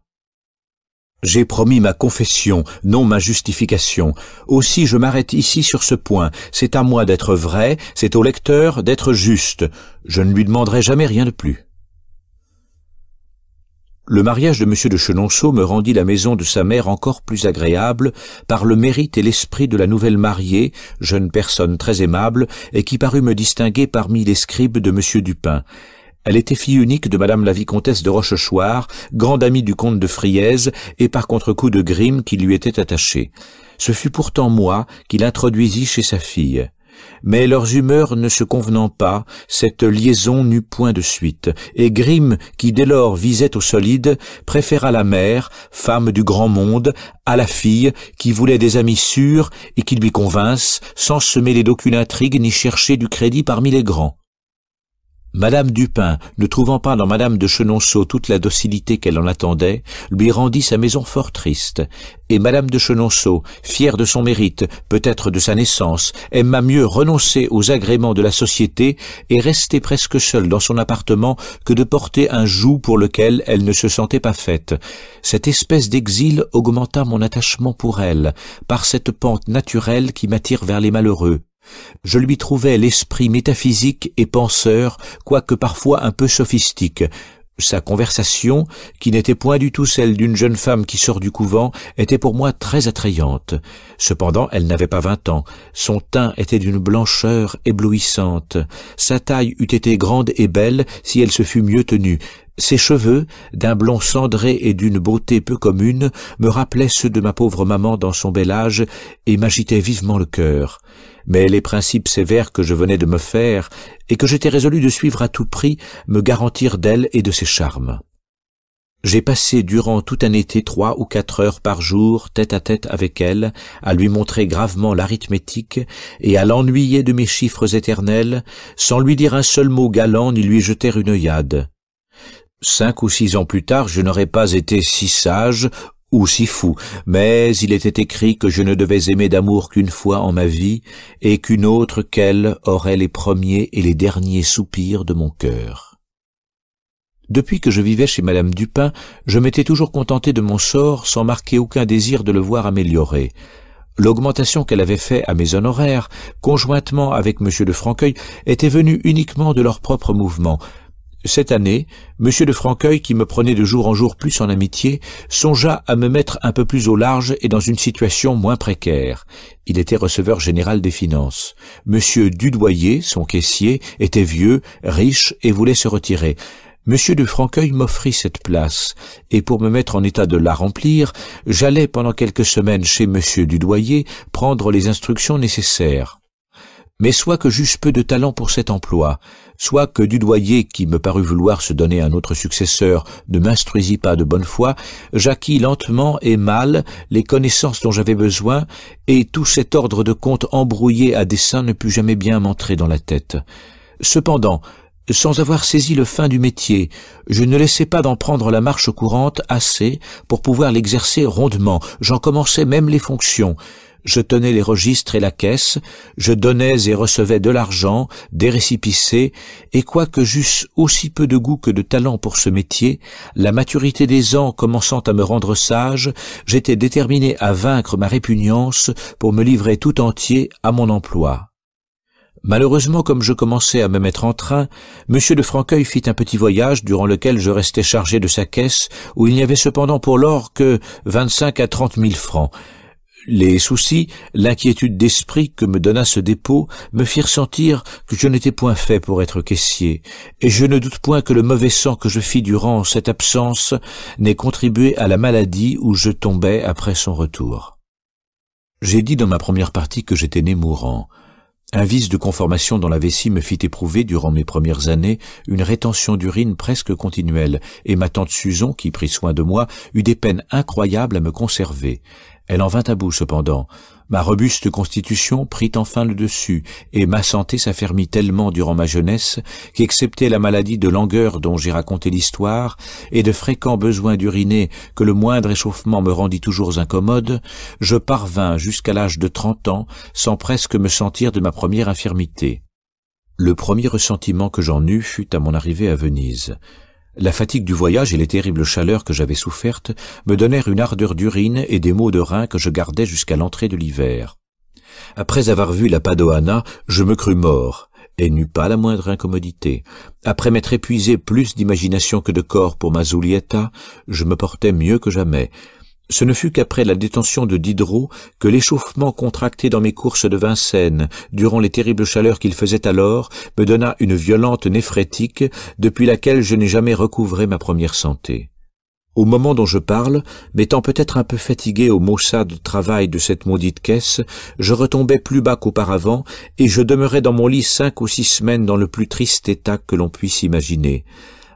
J'ai promis ma confession, non ma justification. Aussi je m'arrête ici sur ce point. C'est à moi d'être vrai, c'est au lecteur d'être juste. Je ne lui demanderai jamais rien de plus. Le mariage de M. de Chenonceau me rendit la maison de sa mère encore plus agréable par le mérite et l'esprit de la nouvelle mariée, jeune personne très aimable, et qui parut me distinguer parmi les scribes de M. Dupin. Elle était fille unique de Madame la vicomtesse de Rochechouart, grande amie du comte de Frièze, et par contre-coup de Grimm qui lui était attaché. Ce fut pourtant moi qui l'introduisis chez sa fille. Mais leurs humeurs ne se convenant pas, cette liaison n'eut point de suite, et Grimm, qui dès lors visait au solide, préféra la mère, femme du grand monde, à la fille, qui voulait des amis sûrs et qui lui convinssent, sans se mêler d'aucune intrigue ni chercher du crédit parmi les grands. Madame Dupin, ne trouvant pas dans Madame de Chenonceau toute la docilité qu'elle en attendait, lui rendit sa maison fort triste. Et Madame de Chenonceau, fière de son mérite, peut-être de sa naissance, aima mieux renoncer aux agréments de la société et rester presque seule dans son appartement que de porter un joug pour lequel elle ne se sentait pas faite. Cette espèce d'exil augmenta mon attachement pour elle, par cette pente naturelle qui m'attire vers les malheureux. Je lui trouvais l'esprit métaphysique et penseur, quoique parfois un peu sophistique. Sa conversation, qui n'était point du tout celle d'une jeune femme qui sort du couvent, était pour moi très attrayante. Cependant, elle n'avait pas 20 ans. Son teint était d'une blancheur éblouissante. Sa taille eût été grande et belle si elle se fût mieux tenue. Ses cheveux, d'un blond cendré et d'une beauté peu commune, me rappelaient ceux de ma pauvre maman dans son bel âge et m'agitaient vivement le cœur. mais les principes sévères que je venais de me faire et que j'étais résolu de suivre à tout prix me garantirent d'elle et de ses charmes. J'ai passé durant tout un été 3 ou 4 heures par jour tête à tête avec elle, à lui montrer gravement l'arithmétique et à l'ennuyer de mes chiffres éternels, sans lui dire un seul mot galant ni lui jeter une œillade. 5 ou 6 ans plus tard, je n'aurais pas été si sage ou si fou, mais il était écrit que je ne devais aimer d'amour qu'une fois en ma vie, et qu'une autre qu'elle aurait les premiers et les derniers soupirs de mon cœur. Depuis que je vivais chez Madame Dupin, je m'étais toujours contenté de mon sort sans marquer aucun désir de le voir amélioré. L'augmentation qu'elle avait faite à mes honoraires, conjointement avec M. de Francueil, était venue uniquement de leur propre mouvement. Cette année, M. de Francueil, qui me prenait de jour en jour plus en amitié, songea à me mettre un peu plus au large et dans une situation moins précaire. Il était receveur général des finances. M. Dudoyer, son caissier, était vieux, riche et voulait se retirer. Monsieur de Francueil m'offrit cette place, et pour me mettre en état de la remplir, j'allais pendant quelques semaines chez Monsieur Dudoyer prendre les instructions nécessaires. Mais soit que j'eusse peu de talent pour cet emploi, soit que Dudoyer, qui me parut vouloir se donner un autre successeur, ne m'instruisit pas de bonne foi, j'acquis lentement et mal les connaissances dont j'avais besoin, et tout cet ordre de compte embrouillé à dessein ne put jamais bien m'entrer dans la tête. Cependant, sans avoir saisi le fin du métier, je ne laissais pas d'en prendre la marche courante assez pour pouvoir l'exercer rondement. J'en commençais même les fonctions. Je tenais les registres et la caisse, je donnais et recevais de l'argent, des récépissés, et quoique j'eusse aussi peu de goût que de talent pour ce métier, la maturité des ans commençant à me rendre sage, j'étais déterminé à vaincre ma répugnance pour me livrer tout entier à mon emploi. Malheureusement, comme je commençais à me mettre en train, M. de Francueil fit un petit voyage durant lequel je restais chargé de sa caisse, où il n'y avait cependant pour l'or que 25 à 30 000 francs. Les soucis, l'inquiétude d'esprit que me donna ce dépôt me firent sentir que je n'étais point fait pour être caissier, et je ne doute point que le mauvais sang que je fis durant cette absence n'ait contribué à la maladie où je tombai après son retour. J'ai dit dans ma première partie que j'étais né mourant. Un vice de conformation dans la vessie me fit éprouver, durant mes premières années, une rétention d'urine presque continuelle, et ma tante Suzon, qui prit soin de moi, eut des peines incroyables à me conserver. Elle en vint à bout, cependant. Ma robuste constitution prit enfin le dessus, et ma santé s'affermit tellement durant ma jeunesse qu'excepté la maladie de langueur dont j'ai raconté l'histoire, et de fréquents besoins d'uriner que le moindre échauffement me rendit toujours incommode, je parvins jusqu'à l'âge de 30 ans sans presque me sentir de ma première infirmité. Le premier ressentiment que j'en eus fut à mon arrivée à Venise. La fatigue du voyage et les terribles chaleurs que j'avais souffertes me donnèrent une ardeur d'urine et des maux de reins que je gardais jusqu'à l'entrée de l'hiver. Après avoir vu la Padoana, je me crus mort, et n'eus pas la moindre incommodité. Après m'être épuisé plus d'imagination que de corps pour ma Zulietta, je me portais mieux que jamais. Ce ne fut qu'après la détention de Diderot que l'échauffement contracté dans mes courses de Vincennes, durant les terribles chaleurs qu'il faisait alors, me donna une violente néphrétique, depuis laquelle je n'ai jamais recouvré ma première santé. Au moment dont je parle, m'étant peut-être un peu fatigué au maussade travail de cette maudite caisse, je retombais plus bas qu'auparavant, et je demeurais dans mon lit 5 ou 6 semaines dans le plus triste état que l'on puisse imaginer.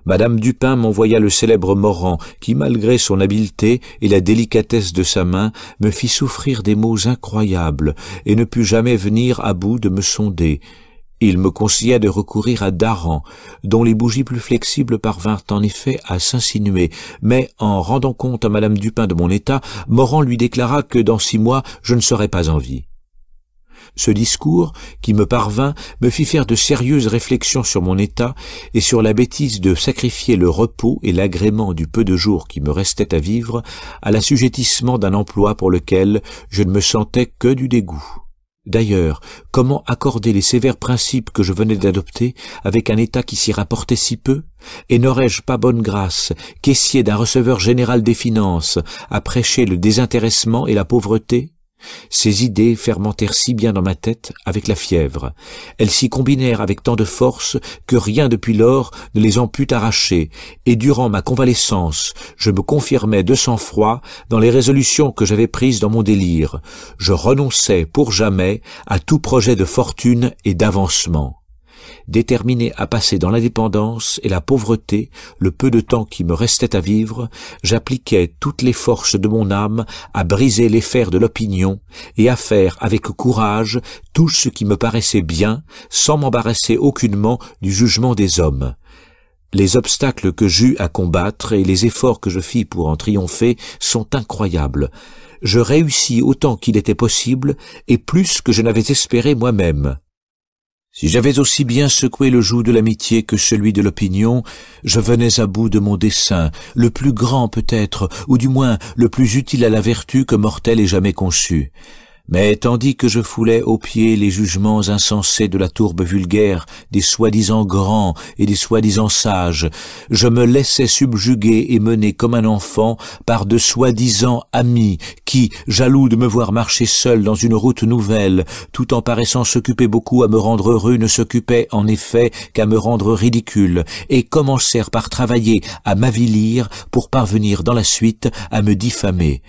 Madame Dupin m'envoya le célèbre Morand, qui, malgré son habileté et la délicatesse de sa main, me fit souffrir des maux incroyables et ne put jamais venir à bout de me sonder. Il me conseilla de recourir à Daran, dont les bougies plus flexibles parvinrent en effet à s'insinuer, mais en rendant compte à Madame Dupin de mon état, Morand lui déclara que dans 6 mois je ne serais pas en vie. Ce discours, qui me parvint, me fit faire de sérieuses réflexions sur mon état et sur la bêtise de sacrifier le repos et l'agrément du peu de jours qui me restait à vivre à l'assujettissement d'un emploi pour lequel je ne me sentais que du dégoût. D'ailleurs, comment accorder les sévères principes que je venais d'adopter avec un état qui s'y rapportait si peu? Et n'aurais-je pas bonne grâce, caissier d'un receveur général des finances, à prêcher le désintéressement et la pauvreté? Ces idées fermentèrent si bien dans ma tête avec la fièvre. Elles s'y combinèrent avec tant de force que rien depuis lors ne les en put arracher, et durant ma convalescence, je me confirmais de sang-froid dans les résolutions que j'avais prises dans mon délire. Je renonçais pour jamais à tout projet de fortune et d'avancement. Déterminé à passer dans l'indépendance et la pauvreté le peu de temps qui me restait à vivre, j'appliquais toutes les forces de mon âme à briser les fers de l'opinion et à faire avec courage tout ce qui me paraissait bien, sans m'embarrasser aucunement du jugement des hommes. Les obstacles que j'eus à combattre et les efforts que je fis pour en triompher sont incroyables. Je réussis autant qu'il était possible et plus que je n'avais espéré moi-même. Si j'avais aussi bien secoué le joug de l'amitié que celui de l'opinion, je venais à bout de mon dessein, le plus grand peut-être, ou du moins le plus utile à la vertu que mortel ait jamais conçu. Mais tandis que je foulais aux pieds les jugements insensés de la tourbe vulgaire, des soi-disant grands et des soi-disant sages, je me laissais subjuguer et mener comme un enfant par de soi-disant amis qui, jaloux de me voir marcher seul dans une route nouvelle, tout en paraissant s'occuper beaucoup à me rendre heureux, ne s'occupaient en effet qu'à me rendre ridicule, et commencèrent par travailler à m'avilir pour parvenir dans la suite à me diffamer.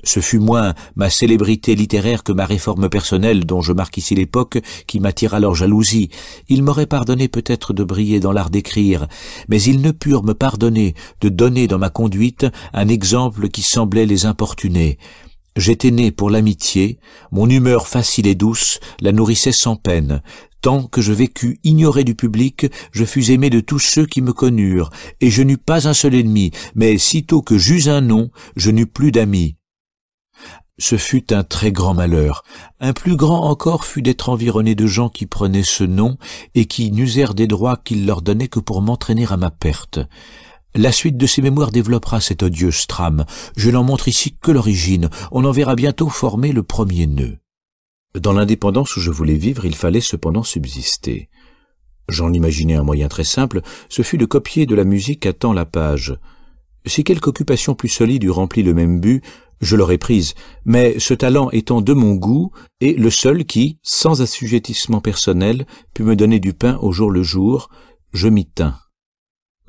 Ce fut moins ma célébrité littéraire que ma réforme personnelle, dont je marque ici l'époque, qui m'attira leur jalousie. Ils m'auraient pardonné peut-être de briller dans l'art d'écrire, mais ils ne purent me pardonner de donner dans ma conduite un exemple qui semblait les importuner. J'étais né pour l'amitié, mon humeur facile et douce la nourrissait sans peine. Tant que je vécus ignoré du public, je fus aimé de tous ceux qui me connurent, et je n'eus pas un seul ennemi, mais sitôt que j'eus un nom, je n'eus plus d'amis. Ce fut un très grand malheur. Un plus grand encore fut d'être environné de gens qui prenaient ce nom et qui n'usèrent des droits qu'il leur donnait que pour m'entraîner à ma perte. La suite de ces mémoires développera cette odieuse trame. Je n'en montre ici que l'origine. On en verra bientôt former le premier nœud. Dans l'indépendance où je voulais vivre, il fallait cependant subsister. J'en imaginais un moyen très simple, ce fut de copier de la musique à temps la page. Si quelque occupation plus solide eût rempli le même but, je l'aurais prise, mais ce talent étant de mon goût, est le seul qui, sans assujettissement personnel, put me donner du pain au jour le jour, je m'y tins.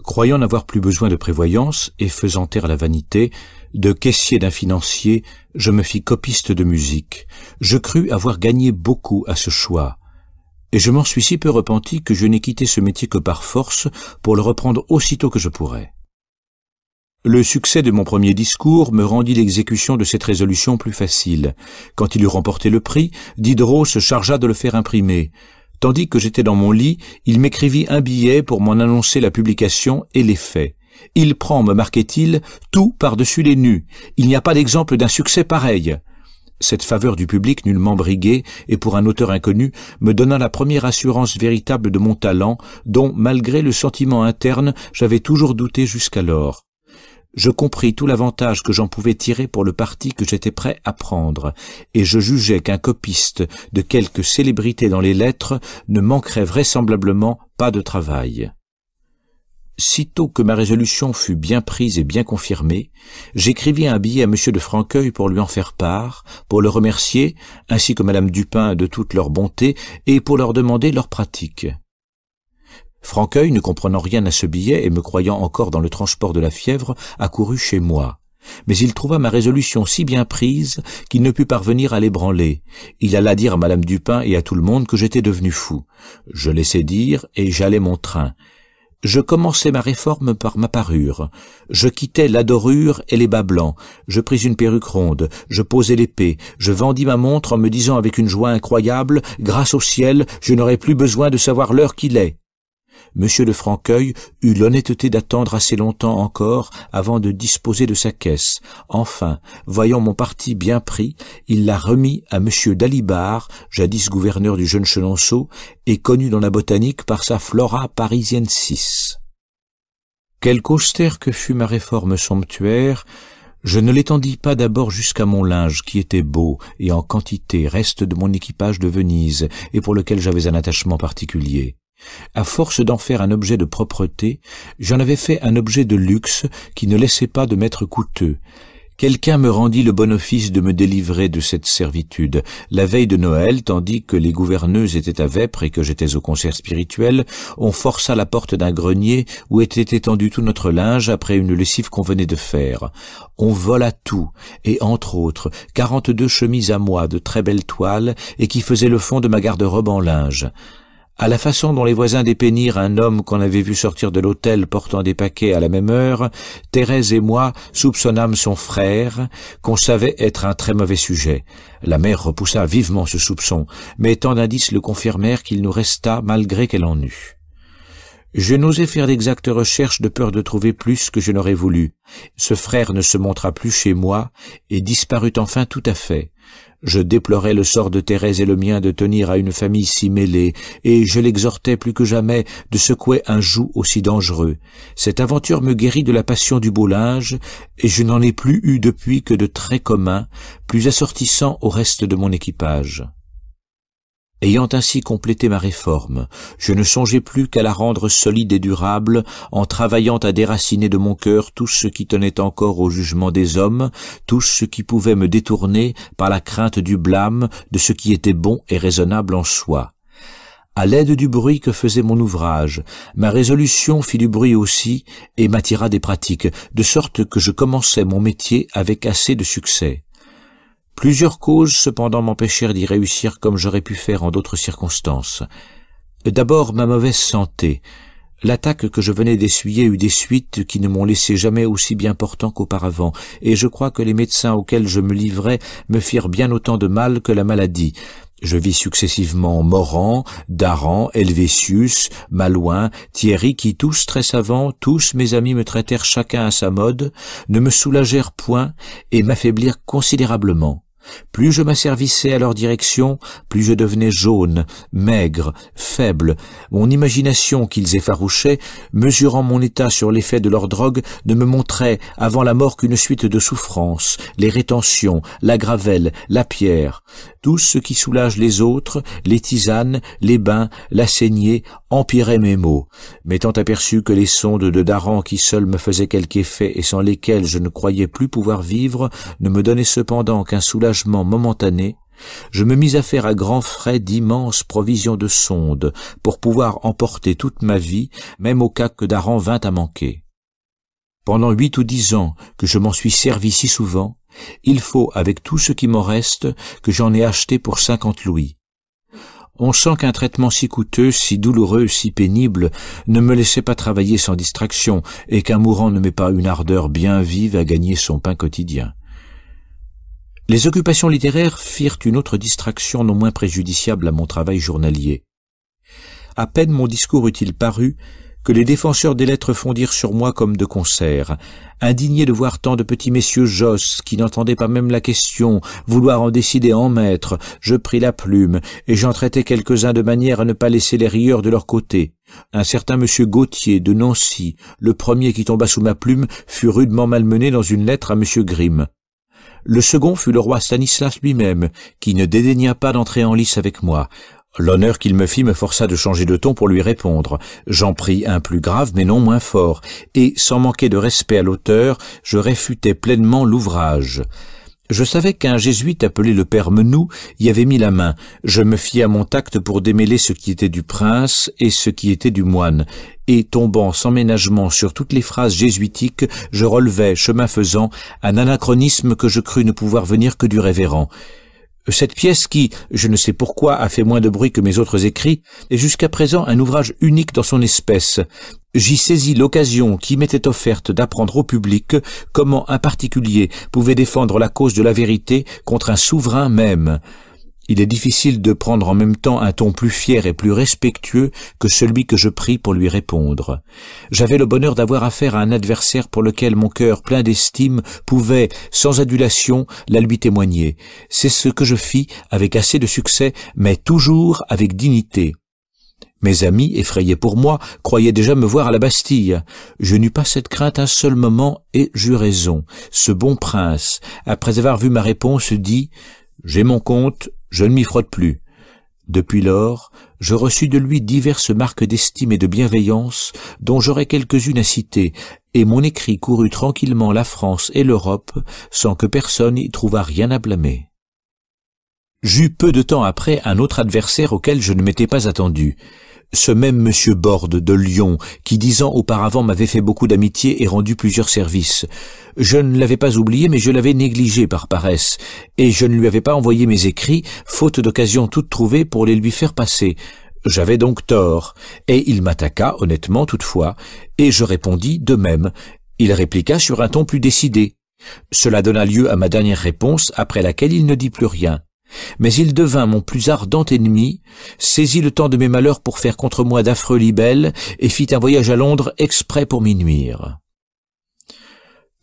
Croyant n'avoir plus besoin de prévoyance, et faisant taire la vanité, de caissier d'un financier, je me fis copiste de musique. Je crus avoir gagné beaucoup à ce choix. Et je m'en suis si peu repenti que je n'ai quitté ce métier que par force, pour le reprendre aussitôt que je pourrais. Le succès de mon premier discours me rendit l'exécution de cette résolution plus facile. Quand il eut remporté le prix, Diderot se chargea de le faire imprimer. Tandis que j'étais dans mon lit, il m'écrivit un billet pour m'en annoncer la publication et l'effet. « Il prend, me marquait-il, tout par-dessus les nus. Il n'y a pas d'exemple d'un succès pareil. » Cette faveur du public nullement briguée, et pour un auteur inconnu, me donna la première assurance véritable de mon talent, dont, malgré le sentiment interne, j'avais toujours douté jusqu'alors. Je compris tout l'avantage que j'en pouvais tirer pour le parti que j'étais prêt à prendre, et je jugeais qu'un copiste de quelque célébrité dans les lettres ne manquerait vraisemblablement pas de travail. Sitôt que ma résolution fut bien prise et bien confirmée, j'écrivis un billet à M. de Franqueuil pour lui en faire part, pour le remercier, ainsi que Mme Dupin de toute leur bonté, et pour leur demander leur pratique. Franqueuil, ne comprenant rien à ce billet et me croyant encore dans le transport de la fièvre, accourut chez moi. Mais il trouva ma résolution si bien prise qu'il ne put parvenir à l'ébranler. Il alla dire à Madame Dupin et à tout le monde que j'étais devenu fou. Je laissai dire et j'allai mon train. Je commençai ma réforme par ma parure. Je quittai la dorure et les bas blancs. Je pris une perruque ronde. Je posai l'épée. Je vendis ma montre en me disant avec une joie incroyable, grâce au ciel, je n'aurai plus besoin de savoir l'heure qu'il est. Monsieur de Franqueuil eut l'honnêteté d'attendre assez longtemps encore avant de disposer de sa caisse. Enfin, voyant mon parti bien pris, il la remit à monsieur d'Alibard, jadis gouverneur du jeune Chenonceau, et connu dans la botanique par sa Flora parisiensis. Quelque austère que fût ma réforme somptuaire, je ne l'étendis pas d'abord jusqu'à mon linge, qui était beau et en quantité, reste de mon équipage de Venise, et pour lequel j'avais un attachement particulier. À force d'en faire un objet de propreté, j'en avais fait un objet de luxe qui ne laissait pas de m'être coûteux. Quelqu'un me rendit le bon office de me délivrer de cette servitude. La veille de Noël, tandis que les gouverneuses étaient à Vêpres et que j'étais au concert spirituel, on força la porte d'un grenier où était étendu tout notre linge après une lessive qu'on venait de faire. On vola tout, et entre autres, 42 chemises à moi de très belle toile et qui faisaient le fond de ma garde-robe en linge. À la façon dont les voisins dépeignirent un homme qu'on avait vu sortir de l'hôtel portant des paquets à la même heure, Thérèse et moi soupçonnâmes son frère, qu'on savait être un très mauvais sujet. La mère repoussa vivement ce soupçon, mais tant d'indices le confirmèrent qu'il nous resta malgré qu'elle en eût. Je n'osais faire d'exactes recherches de peur de trouver plus que je n'aurais voulu. Ce frère ne se montra plus chez moi et disparut enfin tout à fait. Je déplorais le sort de Thérèse et le mien de tenir à une famille si mêlée, et je l'exhortais plus que jamais de secouer un joug aussi dangereux. Cette aventure me guérit de la passion du beau linge, et je n'en ai plus eu depuis que de traits communs, plus assortissants au reste de mon équipage. Ayant ainsi complété ma réforme, je ne songeais plus qu'à la rendre solide et durable en travaillant à déraciner de mon cœur tout ce qui tenait encore au jugement des hommes, tout ce qui pouvait me détourner par la crainte du blâme de ce qui était bon et raisonnable en soi. À l'aide du bruit que faisait mon ouvrage, ma résolution fit du bruit aussi et m'attira des pratiques, de sorte que je commençai mon métier avec assez de succès. Plusieurs causes cependant m'empêchèrent d'y réussir comme j'aurais pu faire en d'autres circonstances. D'abord ma mauvaise santé. L'attaque que je venais d'essuyer eut des suites qui ne m'ont laissé jamais aussi bien portant qu'auparavant, et je crois que les médecins auxquels je me livrais me firent bien autant de mal que la maladie. Je vis successivement Morand, Daran, Helvétius, Malouin, Thierry, qui tous très savants, tous mes amis me traitèrent chacun à sa mode, ne me soulagèrent point et m'affaiblirent considérablement. Plus je m'asservissais à leur direction, plus je devenais jaune, maigre, faible. Mon imagination, qu'ils effarouchaient, mesurant mon état sur l'effet de leur drogue, ne me montrait avant la mort qu'une suite de souffrances, les rétentions, la gravelle, la pierre. Tout ce qui soulage les autres, les tisanes, les bains, la saignée, empirait mes maux. M'étant aperçu que les sondes de Daran qui seules me faisaient quelque effet et sans lesquelles je ne croyais plus pouvoir vivre, ne me donnaient cependant qu'un soulagement momentané, je me mis à faire à grands frais d'immenses provisions de sondes pour pouvoir emporter toute ma vie, même au cas que Daran vînt à manquer. Pendant 8 ou 10 ans que je m'en suis servi si souvent, il faut, avec tout ce qui m'en reste, que j'en ai acheté pour 50 louis. On sent qu'un traitement si coûteux, si douloureux, si pénible ne me laissait pas travailler sans distraction et qu'un mourant ne met pas une ardeur bien vive à gagner son pain quotidien. Les occupations littéraires firent une autre distraction non moins préjudiciable à mon travail journalier. À peine mon discours eut-il paru que les défenseurs des lettres fondirent sur moi comme de concert. Indignés de voir tant de petits messieurs josses qui n'entendaient pas même la question, vouloir en décider en maître, je pris la plume et j'en traitai quelques-uns de manière à ne pas laisser les rieurs de leur côté. Un certain monsieur Gautier de Nancy, le premier qui tomba sous ma plume, fut rudement malmené dans une lettre à monsieur Grimm. Le second fut le roi Stanislas lui-même, qui ne dédaigna pas d'entrer en lice avec moi. L'honneur qu'il me fit me força de changer de ton pour lui répondre. J'en pris un plus grave mais non moins fort, et, sans manquer de respect à l'auteur, je réfutai pleinement l'ouvrage. Je savais qu'un jésuite appelé le père Menou y avait mis la main. Je me fiai à mon tact pour démêler ce qui était du prince et ce qui était du moine, et tombant sans ménagement sur toutes les phrases jésuitiques, je relevai, chemin faisant, un anachronisme que je crus ne pouvoir venir que du révérend. Cette pièce qui, je ne sais pourquoi, a fait moins de bruit que mes autres écrits, est jusqu'à présent un ouvrage unique dans son espèce. J'y saisis l'occasion qui m'était offerte d'apprendre au public comment un particulier pouvait défendre la cause de la vérité contre un souverain même. Il est difficile de prendre en même temps un ton plus fier et plus respectueux que celui que je pris pour lui répondre. J'avais le bonheur d'avoir affaire à un adversaire pour lequel mon cœur plein d'estime pouvait, sans adulation, la lui témoigner. C'est ce que je fis avec assez de succès, mais toujours avec dignité. Mes amis, effrayés pour moi, croyaient déjà me voir à la Bastille. Je n'eus pas cette crainte un seul moment, et j'eus raison. Ce bon prince, après avoir vu ma réponse, dit « J'ai mon compte, je ne m'y frotte plus. » Depuis lors, je reçus de lui diverses marques d'estime et de bienveillance, dont j'aurais quelques-unes à citer, et mon écrit courut tranquillement la France et l'Europe, sans que personne y trouvât rien à blâmer. J'eus peu de temps après un autre adversaire auquel je ne m'étais pas attendu. Ce même monsieur Borde de Lyon, qui 10 ans auparavant m'avait fait beaucoup d'amitié et rendu plusieurs services. Je ne l'avais pas oublié, mais je l'avais négligé par paresse, et je ne lui avais pas envoyé mes écrits, faute d'occasion toute trouvée pour les lui faire passer. J'avais donc tort, et il m'attaqua honnêtement toutefois, et je répondis de même. Il répliqua sur un ton plus décidé. Cela donna lieu à ma dernière réponse, après laquelle il ne dit plus rien. Mais il devint mon plus ardent ennemi, saisit le temps de mes malheurs pour faire contre moi d'affreux libelles, et fit un voyage à Londres exprès pour m'y nuire.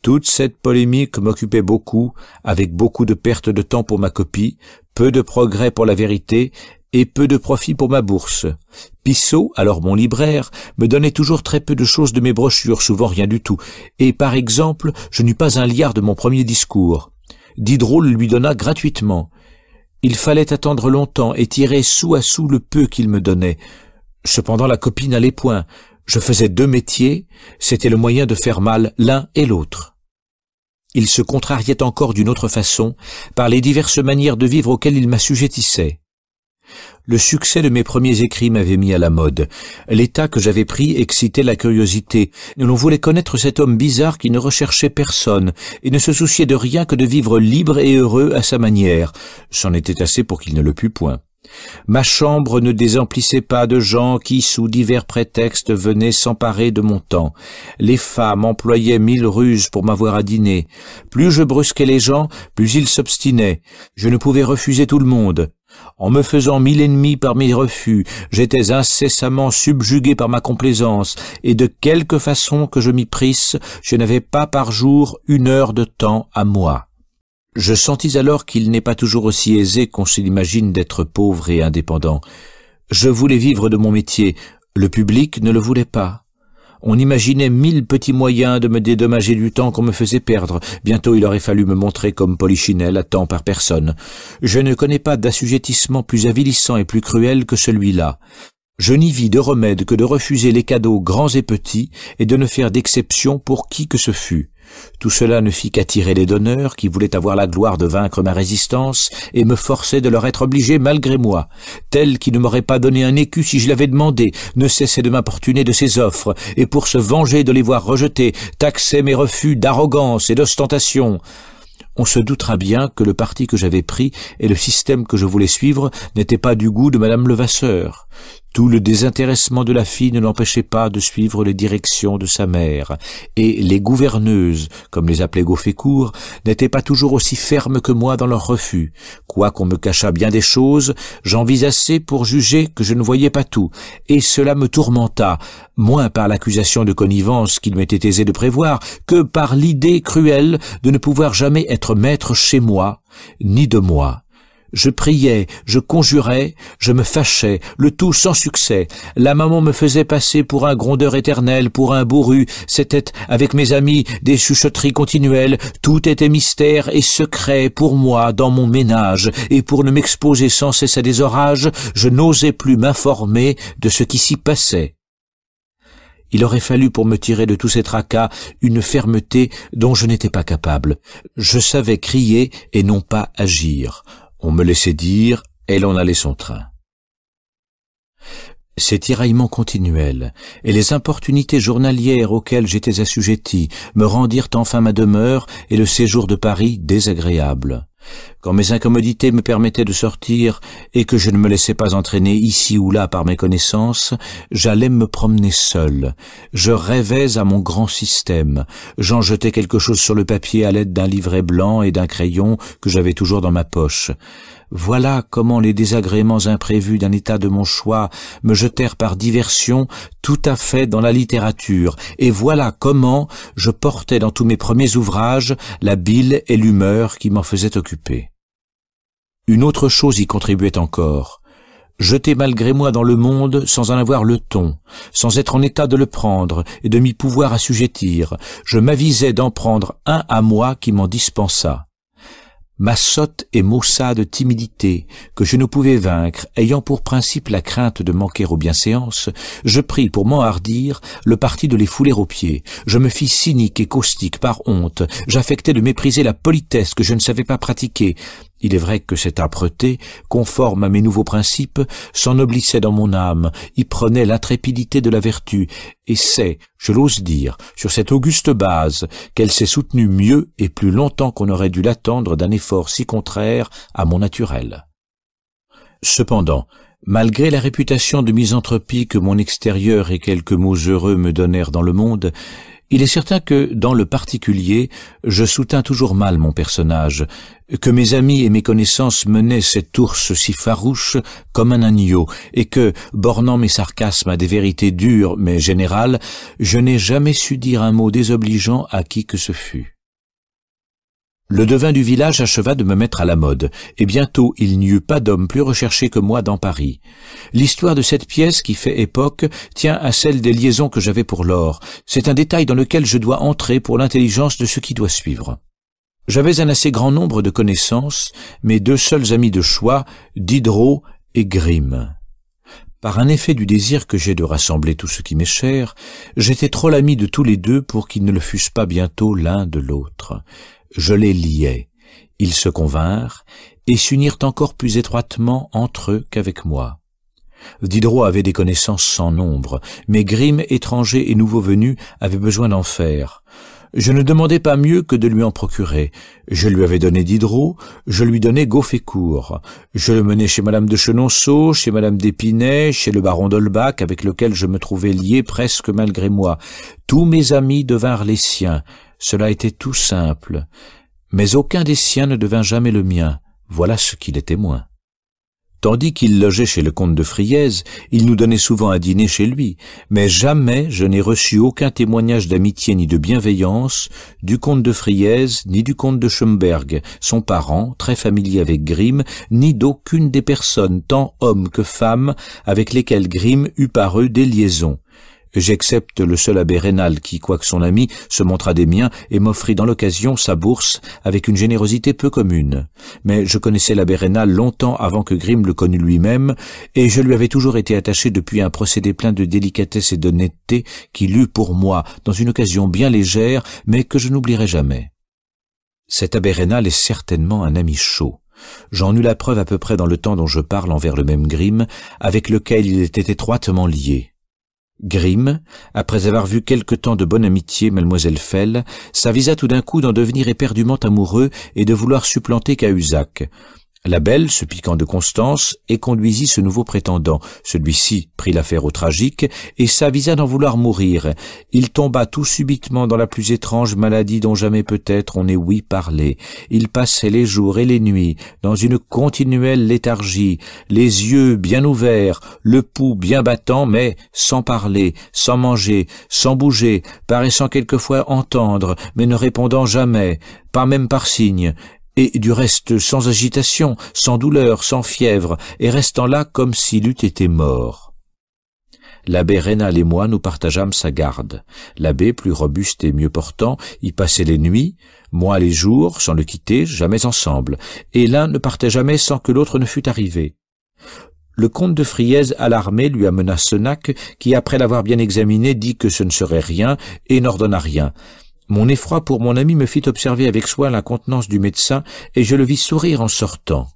Toute cette polémique m'occupait beaucoup, avec beaucoup de perte de temps pour ma copie, peu de progrès pour la vérité, et peu de profit pour ma bourse. Pissot, alors mon libraire, me donnait toujours très peu de choses de mes brochures, souvent rien du tout, et par exemple, je n'eus pas un liard de mon premier discours. Diderot le lui donna gratuitement. Il fallait attendre longtemps et tirer sou à sou le peu qu'il me donnait. Cependant la copie n'allait point. Je faisais 2 métiers, c'était le moyen de faire mal l'un et l'autre. Il se contrariait encore d'une autre façon, par les diverses manières de vivre auxquelles il m'assujettissait. Le succès de mes premiers écrits m'avait mis à la mode. L'état que j'avais pris excitait la curiosité. L'on voulait connaître cet homme bizarre qui ne recherchait personne et ne se souciait de rien que de vivre libre et heureux à sa manière. C'en était assez pour qu'il ne le pût point. Ma chambre ne désemplissait pas de gens qui, sous divers prétextes, venaient s'emparer de mon temps. Les femmes employaient 1000 ruses pour m'avoir à dîner. Plus je brusquais les gens, plus ils s'obstinaient. Je ne pouvais refuser tout le monde. En me faisant 1000 ennemis par mes refus, j'étais incessamment subjugué par ma complaisance, et de quelque façon que je m'y prisse, je n'avais pas par jour 1 heure de temps à moi. Je sentis alors qu'il n'est pas toujours aussi aisé qu'on se l'imagine d'être pauvre et indépendant. Je voulais vivre de mon métier, le public ne le voulait pas. On imaginait 1000 petits moyens de me dédommager du temps qu'on me faisait perdre. Bientôt il aurait fallu me montrer comme Polichinelle à temps par personne. Je ne connais pas d'assujettissement plus avilissant et plus cruel que celui-là. Je n'y vis de remède que de refuser les cadeaux grands et petits et de ne faire d'exception pour qui que ce fût. Tout cela ne fit qu'attirer les donneurs qui voulaient avoir la gloire de vaincre ma résistance et me forçaient de leur être obligé malgré moi. Tel qui ne m'aurait pas donné un écu si je l'avais demandé, ne cessait de m'importuner de ses offres, et pour se venger de les voir rejeter, taxait mes refus d'arrogance et d'ostentation. On se doutera bien que le parti que j'avais pris et le système que je voulais suivre n'étaient pas du goût de madame Levasseur. Tout le désintéressement de la fille ne l'empêchait pas de suivre les directions de sa mère, et les gouverneuses, comme les appelait Gauffécourt, n'étaient pas toujours aussi fermes que moi dans leurs refus. Quoiqu'on me cachât bien des choses, j'en vis assez pour juger que je ne voyais pas tout, et cela me tourmenta, moins par l'accusation de connivence qu'il m'était aisé de prévoir, que par l'idée cruelle de ne pouvoir jamais être maître chez moi, ni de moi. Je priais, je conjurais, je me fâchais, le tout sans succès. La maman me faisait passer pour un grondeur éternel, pour un bourru. C'était, avec mes amis, des chuchotteries continuelles. Tout était mystère et secret pour moi dans mon ménage, et pour ne m'exposer sans cesse à des orages, je n'osais plus m'informer de ce qui s'y passait. Il aurait fallu pour me tirer de tous ces tracas une fermeté dont je n'étais pas capable. Je savais crier et non pas agir. On me laissait dire, et l'on allait son train. Ces tiraillements continuels et les importunités journalières auxquelles j'étais assujetti me rendirent enfin ma demeure et le séjour de Paris désagréable. Quand mes incommodités me permettaient de sortir et que je ne me laissais pas entraîner ici ou là par mes connaissances, j'allais me promener seul. Je rêvais à mon grand système. J'en jetais quelque chose sur le papier à l'aide d'un livret blanc et d'un crayon que j'avais toujours dans ma poche. Voilà comment les désagréments imprévus d'un état de mon choix me jetèrent par diversion tout à fait dans la littérature, et voilà comment je portais dans tous mes premiers ouvrages la bile et l'humeur qui m'en faisaient occuper. Une autre chose y contribuait encore. Jeter malgré moi dans le monde sans en avoir le ton, sans être en état de le prendre et de m'y pouvoir assujettir, je m'avisais d'en prendre un à moi qui m'en dispensât. Ma sotte et maussade timidité, que je ne pouvais vaincre, ayant pour principe la crainte de manquer aux bienséances, je pris pour m'enhardir le parti de les fouler aux pieds. Je me fis cynique et caustique par honte, j'affectais de mépriser la politesse que je ne savais pas pratiquer. Il est vrai que cette âpreté, conforme à mes nouveaux principes, s'ennoblissait dans mon âme, y prenait l'intrépidité de la vertu, et c'est, je l'ose dire, sur cette auguste base qu'elle s'est soutenue mieux et plus longtemps qu'on aurait dû l'attendre d'un effort si contraire à mon naturel. Cependant, malgré la réputation de misanthropie que mon extérieur et quelques mots heureux me donnèrent dans le monde, il est certain que, dans le particulier, je soutins toujours mal mon personnage, que mes amis et mes connaissances menaient cet ours si farouche comme un agneau, et que, bornant mes sarcasmes à des vérités dures mais générales, je n'ai jamais su dire un mot désobligeant à qui que ce fût. Le devin du village acheva de me mettre à la mode, et bientôt il n'y eut pas d'homme plus recherché que moi dans Paris. L'histoire de cette pièce qui fait époque tient à celle des liaisons que j'avais pour l'or. C'est un détail dans lequel je dois entrer pour l'intelligence de ce qui doit suivre. J'avais un assez grand nombre de connaissances, mes deux seuls amis de choix, Diderot et Grimm. Par un effet du désir que j'ai de rassembler tout ce qui m'est cher, j'étais trop l'ami de tous les deux pour qu'ils ne le fussent pas bientôt l'un de l'autre. Je les liais, ils se convinrent et s'unirent encore plus étroitement entre eux qu'avec moi. Diderot avait des connaissances sans nombre, mais Grimm, étranger et nouveau venu, avait besoin d'en faire. Je ne demandais pas mieux que de lui en procurer. Je lui avais donné Diderot, je lui donnais Gauffécourt. Je le menai chez madame de Chenonceau, chez madame d'Épinay, chez le baron d'Holbach, avec lequel je me trouvais lié presque malgré moi. Tous mes amis devinrent les siens. Cela était tout simple. Mais aucun des siens ne devint jamais le mien. Voilà ce qu'il était moins. Tandis qu'il logeait chez le comte de Frièze, il nous donnait souvent à dîner chez lui, mais jamais je n'ai reçu aucun témoignage d'amitié ni de bienveillance du comte de Frièze ni du comte de Schomberg, son parent, très familier avec Grimm, ni d'aucune des personnes, tant hommes que femmes, avec lesquelles Grimm eut par eux des liaisons. J'excepte le seul abbé Raynal qui, quoique son ami, se montra des miens et m'offrit dans l'occasion sa bourse avec une générosité peu commune. Mais je connaissais l'abbé Raynal longtemps avant que Grimm le connût lui-même, et je lui avais toujours été attaché depuis un procédé plein de délicatesse et d'honnêteté qu'il eut pour moi dans une occasion bien légère, mais que je n'oublierai jamais. Cet abbé Raynal est certainement un ami chaud. J'en eus la preuve à peu près dans le temps dont je parle envers le même Grimm, avec lequel il était étroitement lié. Grimm, après avoir vu quelque temps de bonne amitié mademoiselle Fell, s'avisa tout d'un coup d'en devenir éperdument amoureux et de vouloir supplanter Cahuzac. La belle se piquant de Constance et conduisit ce nouveau prétendant. Celui-ci prit l'affaire au tragique et s'avisa d'en vouloir mourir. Il tomba tout subitement dans la plus étrange maladie dont jamais peut-être on ait ouï parler. Il passait les jours et les nuits dans une continuelle léthargie, les yeux bien ouverts, le pouls bien battant, mais sans parler, sans manger, sans bouger, paraissant quelquefois entendre, mais ne répondant jamais, pas même par signe, et du reste sans agitation, sans douleur, sans fièvre, et restant là comme s'il eût été mort. L'abbé Raynal et moi nous partageâmes sa garde. L'abbé, plus robuste et mieux portant, y passait les nuits, moi les jours, sans le quitter, jamais ensemble, et l'un ne partait jamais sans que l'autre ne fût arrivé. Le comte de Frièze, alarmé, lui amena Senac, qui, après l'avoir bien examiné, dit que ce ne serait rien, et n'ordonna rien. Mon effroi pour mon ami me fit observer avec soin la contenance du médecin, et je le vis sourire en sortant.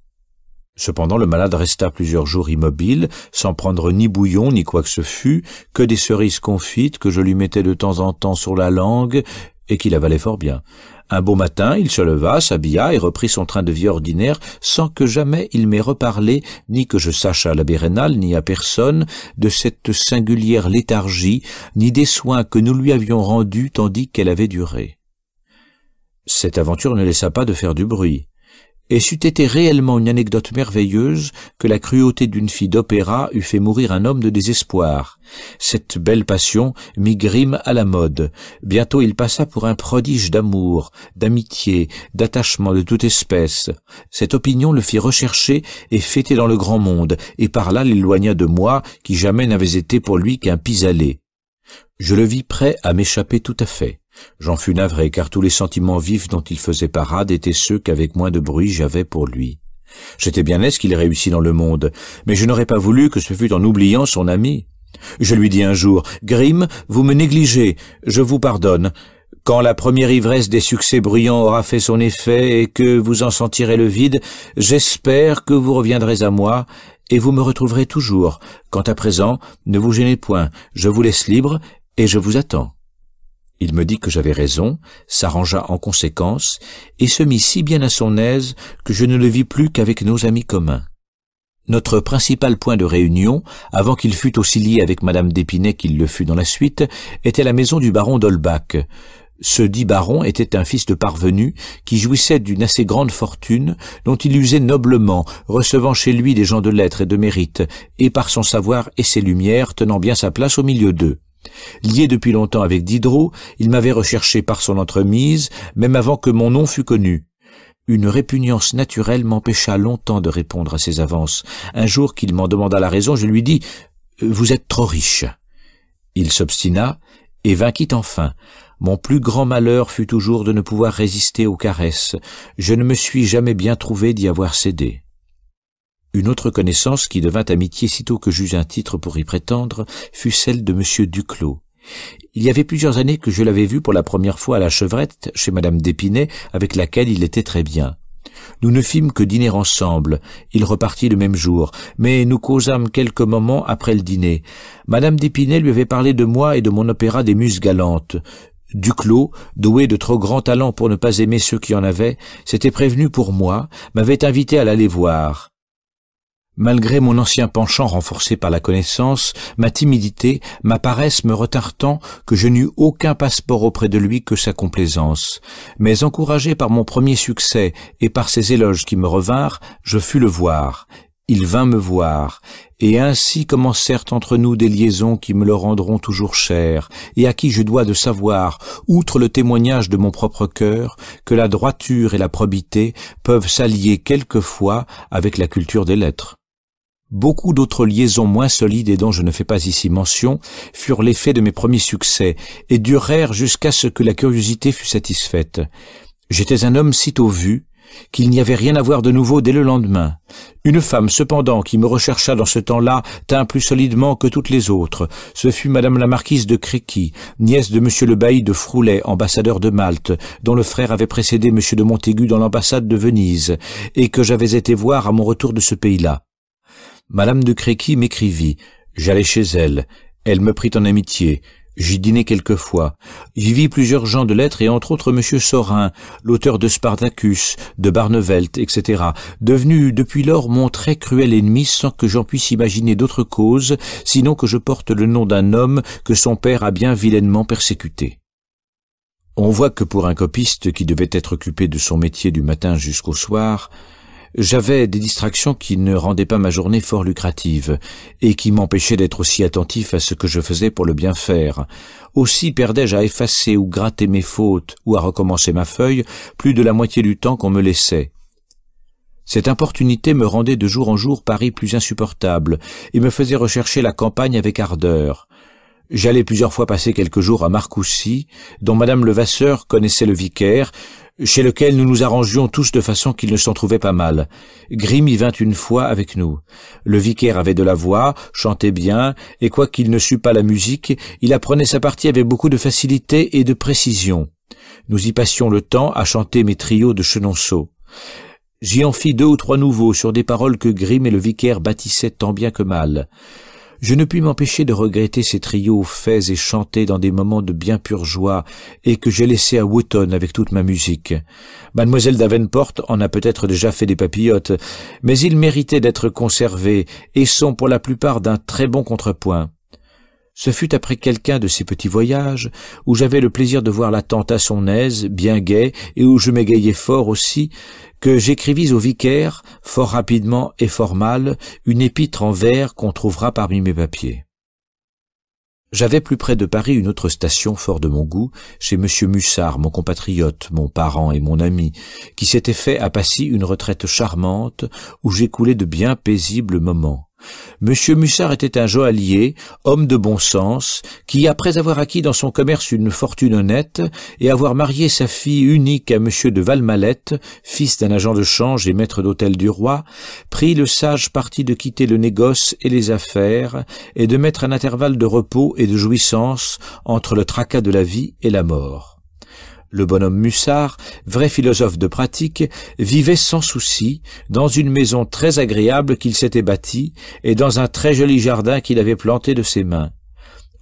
Cependant, le malade resta plusieurs jours immobile, sans prendre ni bouillon, ni quoi que ce fût, que des cerises confites que je lui mettais de temps en temps sur la langue, et qu'il avalait fort bien. Un beau matin, il se leva, s'habilla et reprit son train de vie ordinaire, sans que jamais il m'ait reparlé, ni que je sache à l'abbé Raynal, ni à personne, de cette singulière léthargie, ni des soins que nous lui avions rendus tandis qu'elle avait duré. Cette aventure ne laissa pas de faire du bruit. Et c'eût été réellement une anecdote merveilleuse que la cruauté d'une fille d'opéra eût fait mourir un homme de désespoir. Cette belle passion mit Grimm à la mode. Bientôt il passa pour un prodige d'amour, d'amitié, d'attachement de toute espèce. Cette opinion le fit rechercher et fêter dans le grand monde, et par là l'éloigna de moi, qui jamais n'avais été pour lui qu'un pis-aller. Je le vis prêt à m'échapper tout à fait. J'en fus navré, car tous les sentiments vifs dont il faisait parade étaient ceux qu'avec moins de bruit j'avais pour lui. J'étais bien aise qu'il réussit dans le monde, mais je n'aurais pas voulu que ce fût en oubliant son ami. Je lui dis un jour, « Grimm, vous me négligez, je vous pardonne. Quand la première ivresse des succès bruyants aura fait son effet et que vous en sentirez le vide, j'espère que vous reviendrez à moi et vous me retrouverez toujours. Quant à présent, ne vous gênez point, je vous laisse libre et je vous attends. » Il me dit que j'avais raison, s'arrangea en conséquence, et se mit si bien à son aise que je ne le vis plus qu'avec nos amis communs. Notre principal point de réunion, avant qu'il fût aussi lié avec madame d'Épinay qu'il le fut dans la suite, était la maison du baron d'Holbach. Ce dit baron était un fils de parvenu qui jouissait d'une assez grande fortune dont il usait noblement, recevant chez lui des gens de lettres et de mérite, et par son savoir et ses lumières tenant bien sa place au milieu d'eux. Lié depuis longtemps avec Diderot, il m'avait recherché par son entremise, même avant que mon nom fût connu. Une répugnance naturelle m'empêcha longtemps de répondre à ses avances. Un jour qu'il m'en demanda la raison, je lui dis « Vous êtes trop riche ». Il s'obstina et vainquit enfin. Mon plus grand malheur fut toujours de ne pouvoir résister aux caresses. Je ne me suis jamais bien trouvé d'y avoir cédé. Une autre connaissance qui devint amitié sitôt que j'eus un titre pour y prétendre fut celle de M. Duclos. Il y avait plusieurs années que je l'avais vu pour la première fois à la Chevrette, chez madame d'Épinay, avec laquelle il était très bien. Nous ne fîmes que dîner ensemble. Il repartit le même jour, mais nous causâmes quelques moments après le dîner. Madame d'Épinay lui avait parlé de moi et de mon opéra des Muses galantes. Duclos, doué de trop grand talent pour ne pas aimer ceux qui en avaient, s'était prévenu pour moi, m'avait invité à l'aller voir. Malgré mon ancien penchant renforcé par la connaissance, ma timidité, ma paresse me retinrent tant que je n'eus aucun passeport auprès de lui que sa complaisance. Mais encouragé par mon premier succès et par ses éloges qui me revinrent, je fus le voir. Il vint me voir, et ainsi commencèrent entre nous des liaisons qui me le rendront toujours cher, et à qui je dois de savoir, outre le témoignage de mon propre cœur, que la droiture et la probité peuvent s'allier quelquefois avec la culture des lettres. Beaucoup d'autres liaisons moins solides et dont je ne fais pas ici mention furent l'effet de mes premiers succès et durèrent jusqu'à ce que la curiosité fût satisfaite. J'étais un homme sitôt vu qu'il n'y avait rien à voir de nouveau dès le lendemain. Une femme, cependant, qui me rechercha dans ce temps-là, tint plus solidement que toutes les autres. Ce fut madame la marquise de Créqui, nièce de monsieur le bailli de Froulet, ambassadeur de Malte, dont le frère avait précédé monsieur de Montaigu dans l'ambassade de Venise, et que j'avais été voir à mon retour de ce pays-là. Madame de Créqui m'écrivit. J'allai chez elle. Elle me prit en amitié. J'y dînai quelquefois. J'y vis plusieurs gens de lettres et entre autres monsieur Saurin, l'auteur de Spartacus, de Barnevelt, etc., devenu depuis lors mon très cruel ennemi sans que j'en puisse imaginer d'autre cause, sinon que je porte le nom d'un homme que son père a bien vilainement persécuté. On voit que pour un copiste qui devait être occupé de son métier du matin jusqu'au soir, j'avais des distractions qui ne rendaient pas ma journée fort lucrative et qui m'empêchaient d'être aussi attentif à ce que je faisais pour le bien faire. Aussi perdais-je à effacer ou gratter mes fautes ou à recommencer ma feuille plus de la moitié du temps qu'on me laissait. Cette importunité me rendait de jour en jour Paris plus insupportable et me faisait rechercher la campagne avec ardeur. J'allais plusieurs fois passer quelques jours à Marcoussis, dont madame Levasseur connaissait le vicaire, chez lequel nous nous arrangions tous de façon qu'il ne s'en trouvait pas mal. Grimm y vint une fois avec nous. Le vicaire avait de la voix, chantait bien, et quoiqu'il ne sût pas la musique, il apprenait sa partie avec beaucoup de facilité et de précision. Nous y passions le temps à chanter mes trios de Chenonceau. J'y en fis 2 ou 3 nouveaux sur des paroles que Grimm et le vicaire bâtissaient tant bien que mal. Je ne puis m'empêcher de regretter ces trios faits et chantés dans des moments de bien pure joie et que j'ai laissés à Wotton avec toute ma musique. Mademoiselle Davenport en a peut-être déjà fait des papillotes, mais ils méritaient d'être conservés et sont pour la plupart d'un très bon contrepoint. Ce fut après quelqu'un de ces petits voyages, où j'avais le plaisir de voir la tante à son aise, bien gaie, et où je m'égayais fort aussi, que j'écrivis au vicaire, fort rapidement et fort mal, une épître en vers qu'on trouvera parmi mes papiers. J'avais plus près de Paris une autre station fort de mon goût, chez monsieur Mussard, mon compatriote, mon parent et mon ami, qui s'était fait à Passy une retraite charmante, où j'écoulai de bien paisibles moments. Monsieur Mussard était un joaillier, homme de bon sens, qui, après avoir acquis dans son commerce une fortune honnête et avoir marié sa fille unique à monsieur de Valmalette, fils d'un agent de change et maître d'hôtel du roi, prit le sage parti de quitter le négoce et les affaires et de mettre un intervalle de repos et de jouissance entre le tracas de la vie et la mort. Le bonhomme Mussard, vrai philosophe de pratique, vivait sans souci, dans une maison très agréable qu'il s'était bâtie, et dans un très joli jardin qu'il avait planté de ses mains.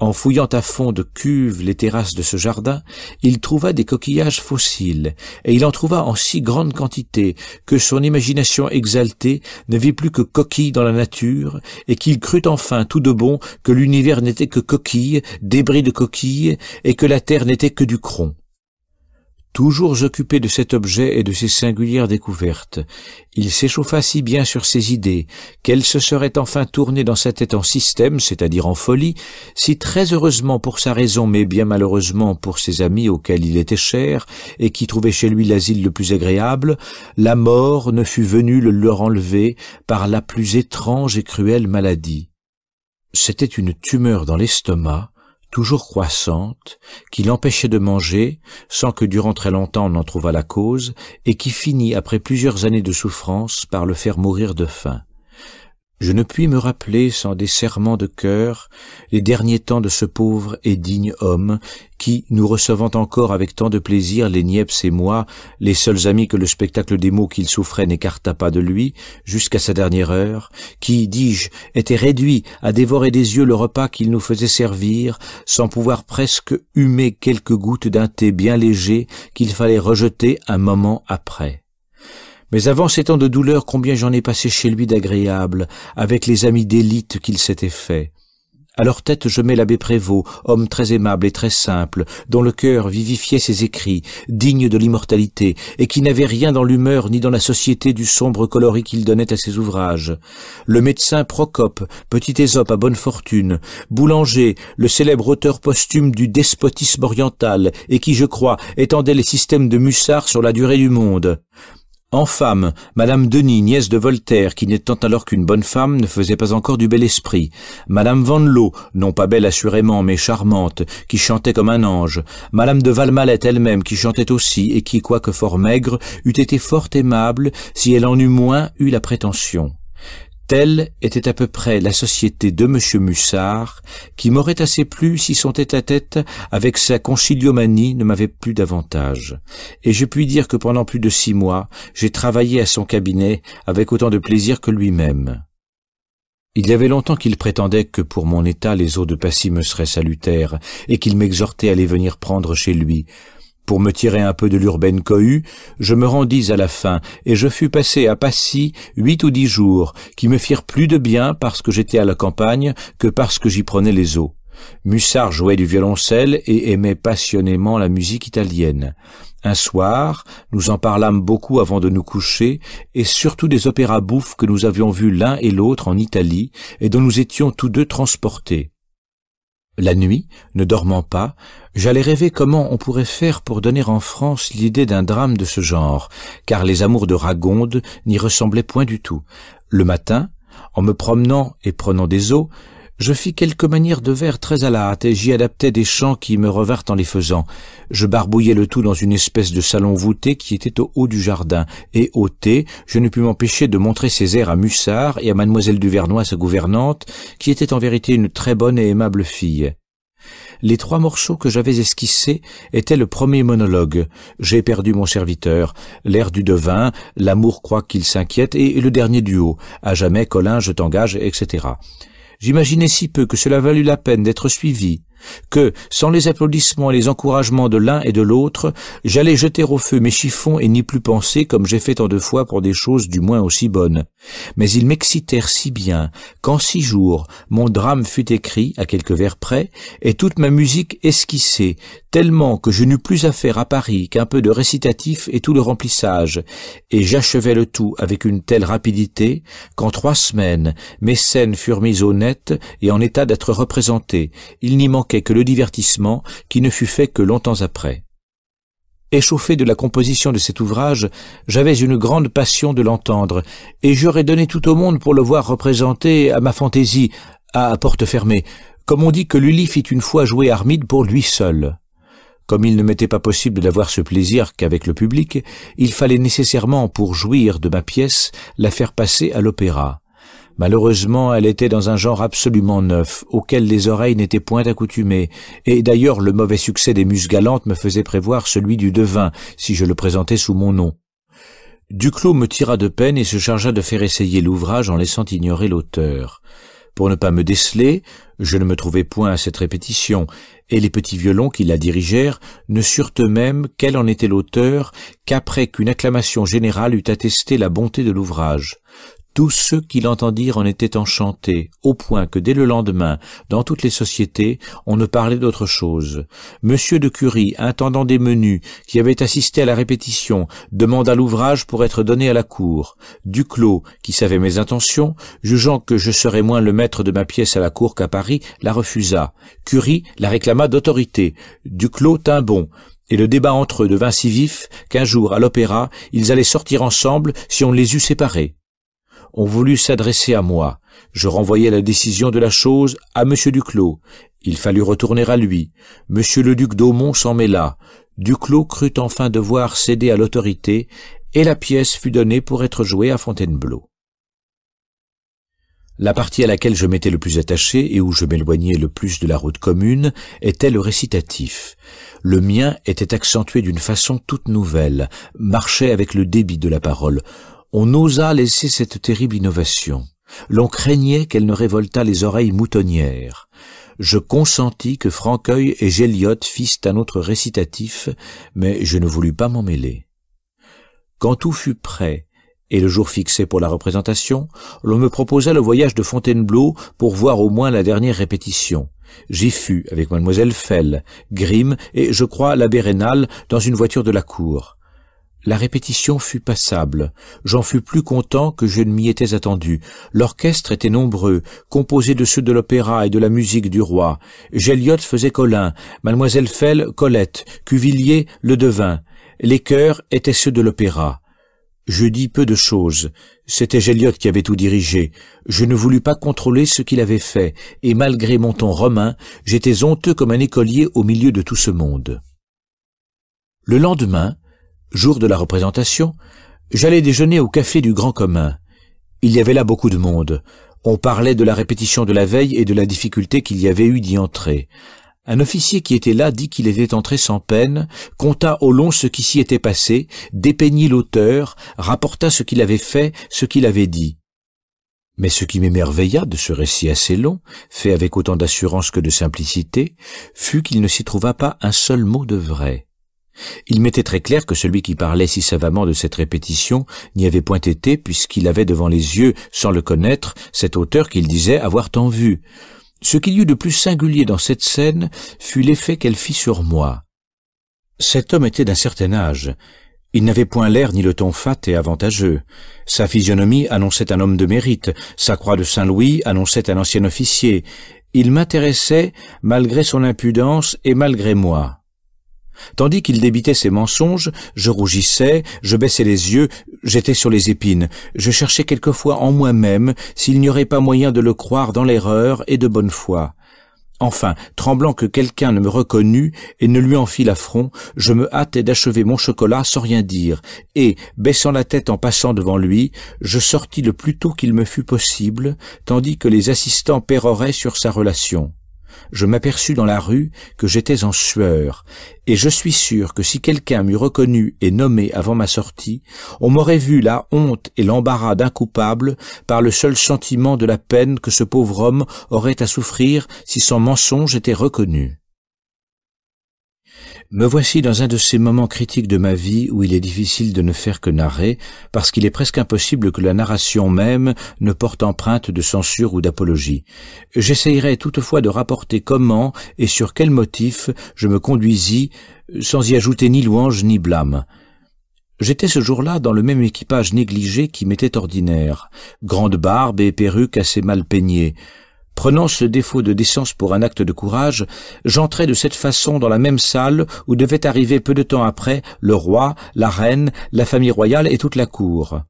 En fouillant à fond de cuves les terrasses de ce jardin, il trouva des coquillages fossiles, et il en trouva en si grande quantité que son imagination exaltée ne vit plus que coquilles dans la nature, et qu'il crut enfin tout de bon que l'univers n'était que coquilles, débris de coquilles, et que la terre n'était que du cron. Toujours occupé de cet objet et de ces singulières découvertes, il s'échauffa si bien sur ses idées qu'elles se seraient enfin tournées dans sa tête en système, c'est-à-dire en folie, si très heureusement pour sa raison, mais bien malheureusement pour ses amis auxquels il était cher et qui trouvaient chez lui l'asile le plus agréable, la mort ne fut venue le leur enlever par la plus étrange et cruelle maladie. C'était une tumeur dans l'estomac, toujours croissante, qui l'empêchait de manger, sans que durant très longtemps on en trouvât la cause, et qui finit, après plusieurs années de souffrance, par le faire mourir de faim. Je ne puis me rappeler, sans des serrements de cœur, les derniers temps de ce pauvre et digne homme, qui, nous recevant encore avec tant de plaisir, les Niepce et moi, les seuls amis que le spectacle des maux qu'il souffrait n'écarta pas de lui, jusqu'à sa dernière heure, qui, dis-je, était réduit à dévorer des yeux le repas qu'il nous faisait servir, sans pouvoir presque humer quelques gouttes d'un thé bien léger qu'il fallait rejeter un moment après. Mais avant ces temps de douleur, combien j'en ai passé chez lui d'agréable, avec les amis d'élite qu'il s'était fait. À leur tête je mets l'abbé Prévost, homme très aimable et très simple, dont le cœur vivifiait ses écrits, dignes de l'immortalité, et qui n'avait rien dans l'humeur ni dans la société du sombre coloris qu'il donnait à ses ouvrages. Le médecin Procope, petit Ésope à bonne fortune, Boulanger, le célèbre auteur posthume du despotisme oriental, et qui, je crois, étendait les systèmes de Mussard sur la durée du monde. En femme, Madame Denis, nièce de Voltaire, qui n'étant alors qu'une bonne femme, ne faisait pas encore du bel esprit. Madame Vanloo, non pas belle assurément, mais charmante, qui chantait comme un ange. Madame de Valmalette elle-même, qui chantait aussi, et qui, quoique fort maigre, eût été fort aimable, si elle en eût moins eu la prétention. Telle était à peu près la société de Monsieur Mussard, qui m'aurait assez plu si son tête-à-tête avec sa conciliomanie ne m'avait plu davantage. Et je puis dire que pendant plus de 6 mois, j'ai travaillé à son cabinet avec autant de plaisir que lui-même. Il y avait longtemps qu'il prétendait que pour mon état les eaux de Passy me seraient salutaires, et qu'il m'exhortait à les venir prendre chez lui. Pour me tirer un peu de l'urbaine cohue, je me rendis à la fin, et je fus passé à Passy 8 ou 10 jours, qui me firent plus de bien parce que j'étais à la campagne que parce que j'y prenais les eaux. Mussard jouait du violoncelle et aimait passionnément la musique italienne. Un soir, nous en parlâmes beaucoup avant de nous coucher, et surtout des opéras bouffes que nous avions vus l'un et l'autre en Italie, et dont nous étions tous deux transportés. La nuit, ne dormant pas, j'allais rêver comment on pourrait faire pour donner en France l'idée d'un drame de ce genre, car les amours de Ragonde n'y ressemblaient point du tout. Le matin, en me promenant et prenant des eaux, je fis quelques manières de vers très à la hâte et j'y adaptai des chants qui me revinrent en les faisant. Je barbouillai le tout dans une espèce de salon voûté qui était au haut du jardin, et au thé, je ne pus m'empêcher de montrer ces airs à Mussard et à mademoiselle Duvernois, sa gouvernante, qui était en vérité une très bonne et aimable fille. Les 3 morceaux que j'avais esquissés étaient le premier monologue, J'ai perdu mon serviteur, l'air du devin, L'amour croit qu'il s'inquiète, et le dernier duo, À jamais, Colin, je t'engage, etc. J'imaginais si peu que cela valut la peine d'être suivi, que, sans les applaudissements et les encouragements de l'un et de l'autre, j'allais jeter au feu mes chiffons et n'y plus penser comme j'ai fait tant de fois pour des choses du moins aussi bonnes. Mais ils m'excitèrent si bien qu'en 6 jours, mon drame fut écrit, à quelques vers près, et toute ma musique esquissée, tellement que je n'eus plus à faire à Paris qu'un peu de récitatif et tout le remplissage, et j'achevai le tout avec une telle rapidité qu'en 3 semaines, mes scènes furent mises au net et en état d'être représentées. Il n'y manquait que le divertissement, qui ne fut fait que longtemps après. Échauffé de la composition de cet ouvrage, j'avais une grande passion de l'entendre, et j'aurais donné tout au monde pour le voir représenté à ma fantaisie, à porte fermée, comme on dit que Lully fit une fois jouer Armide pour lui seul. Comme il ne m'était pas possible d'avoir ce plaisir qu'avec le public, il fallait nécessairement, pour jouir de ma pièce, la faire passer à l'opéra. Malheureusement, elle était dans un genre absolument neuf, auquel les oreilles n'étaient point accoutumées, et d'ailleurs le mauvais succès des Muses galantes me faisait prévoir celui du Devin, si je le présentais sous mon nom. Duclos me tira de peine et se chargea de faire essayer l'ouvrage en laissant ignorer l'auteur. Pour ne pas me déceler, je ne me trouvai point à cette répétition, et les petits violons qui la dirigèrent ne surent eux-mêmes quel en était l'auteur qu'après qu'une acclamation générale eut attesté la bonté de l'ouvrage. Tous ceux qui l'entendirent en étaient enchantés, au point que dès le lendemain, dans toutes les sociétés, on ne parlait d'autre chose. Monsieur de Cury, intendant des menus, qui avait assisté à la répétition, demanda l'ouvrage pour être donné à la cour. Duclos, qui savait mes intentions, jugeant que je serais moins le maître de ma pièce à la cour qu'à Paris, la refusa. Cury la réclama d'autorité. Duclos tint bon. Et le débat entre eux devint si vif qu'un jour, à l'opéra, ils allaient sortir ensemble si on les eût séparés. On voulut s'adresser à moi. Je renvoyai la décision de la chose à M. Duclos. Il fallut retourner à lui. M. le duc d'Aumont s'en mêla. Duclos crut enfin devoir céder à l'autorité, et la pièce fut donnée pour être jouée à Fontainebleau. La partie à laquelle je m'étais le plus attaché et où je m'éloignais le plus de la route commune était le récitatif. Le mien était accentué d'une façon toute nouvelle, marchait avec le débit de la parole. On osa laisser cette terrible innovation. L'on craignait qu'elle ne révoltât les oreilles moutonnières. Je consentis que Franqueuil et Gelliot fissent un autre récitatif, mais je ne voulus pas m'en mêler. Quand tout fut prêt, et le jour fixé pour la représentation, l'on me proposa le voyage de Fontainebleau pour voir au moins la dernière répétition. J'y fus avec mademoiselle Fell, Grimm et, je crois, l'abbé Raynal dans une voiture de la cour. La répétition fut passable. J'en fus plus content que je ne m'y étais attendu. L'orchestre était nombreux, composé de ceux de l'opéra et de la musique du roi. Gelliot faisait Colin, mademoiselle Fell Colette, Cuvillier le Devin. Les chœurs étaient ceux de l'opéra. Je dis peu de choses. C'était Gelliot qui avait tout dirigé. Je ne voulus pas contrôler ce qu'il avait fait, et malgré mon ton romain, j'étais honteux comme un écolier au milieu de tout ce monde. Le lendemain, jour de la représentation, j'allais déjeuner au café du Grand Commun. Il y avait là beaucoup de monde. On parlait de la répétition de la veille et de la difficulté qu'il y avait eu d'y entrer. Un officier qui était là dit qu'il était entré sans peine, conta au long ce qui s'y était passé, dépeignit l'auteur, rapporta ce qu'il avait fait, ce qu'il avait dit. Mais ce qui m'émerveilla de ce récit assez long, fait avec autant d'assurance que de simplicité, fut qu'il ne s'y trouva pas un seul mot de vrai. Il m'était très clair que celui qui parlait si savamment de cette répétition n'y avait point été, puisqu'il avait devant les yeux, sans le connaître, cet auteur qu'il disait avoir tant vu. Ce qu'il y eut de plus singulier dans cette scène fut l'effet qu'elle fit sur moi. Cet homme était d'un certain âge. Il n'avait point l'air ni le ton fat et avantageux. Sa physionomie annonçait un homme de mérite, sa croix de Saint-Louis annonçait un ancien officier. Il m'intéressait malgré son impudence et malgré moi. Tandis qu'il débitait ses mensonges, je rougissais, je baissais les yeux, j'étais sur les épines. Je cherchais quelquefois en moi-même s'il n'y aurait pas moyen de le croire dans l'erreur et de bonne foi. Enfin, tremblant que quelqu'un ne me reconnût et ne lui en fît l'affront, je me hâtai d'achever mon chocolat sans rien dire, et, baissant la tête en passant devant lui, je sortis le plus tôt qu'il me fut possible, tandis que les assistants péroraient sur sa relation. Je m'aperçus dans la rue que j'étais en sueur, et je suis sûr que si quelqu'un m'eût reconnu et nommé avant ma sortie, on m'aurait vu la honte et l'embarras d'un coupable par le seul sentiment de la peine que ce pauvre homme aurait à souffrir si son mensonge était reconnu. Me voici dans un de ces moments critiques de ma vie où il est difficile de ne faire que narrer, parce qu'il est presque impossible que la narration même ne porte empreinte de censure ou d'apologie. J'essayerai toutefois de rapporter comment et sur quel motif je me conduisis, sans y ajouter ni louange ni blâme. J'étais ce jour-là dans le même équipage négligé qui m'était ordinaire, grande barbe et perruque assez mal peignée. Prenant ce défaut de décence pour un acte de courage, j'entrai de cette façon dans la même salle où devaient arriver peu de temps après le roi, la reine, la famille royale et toute la cour.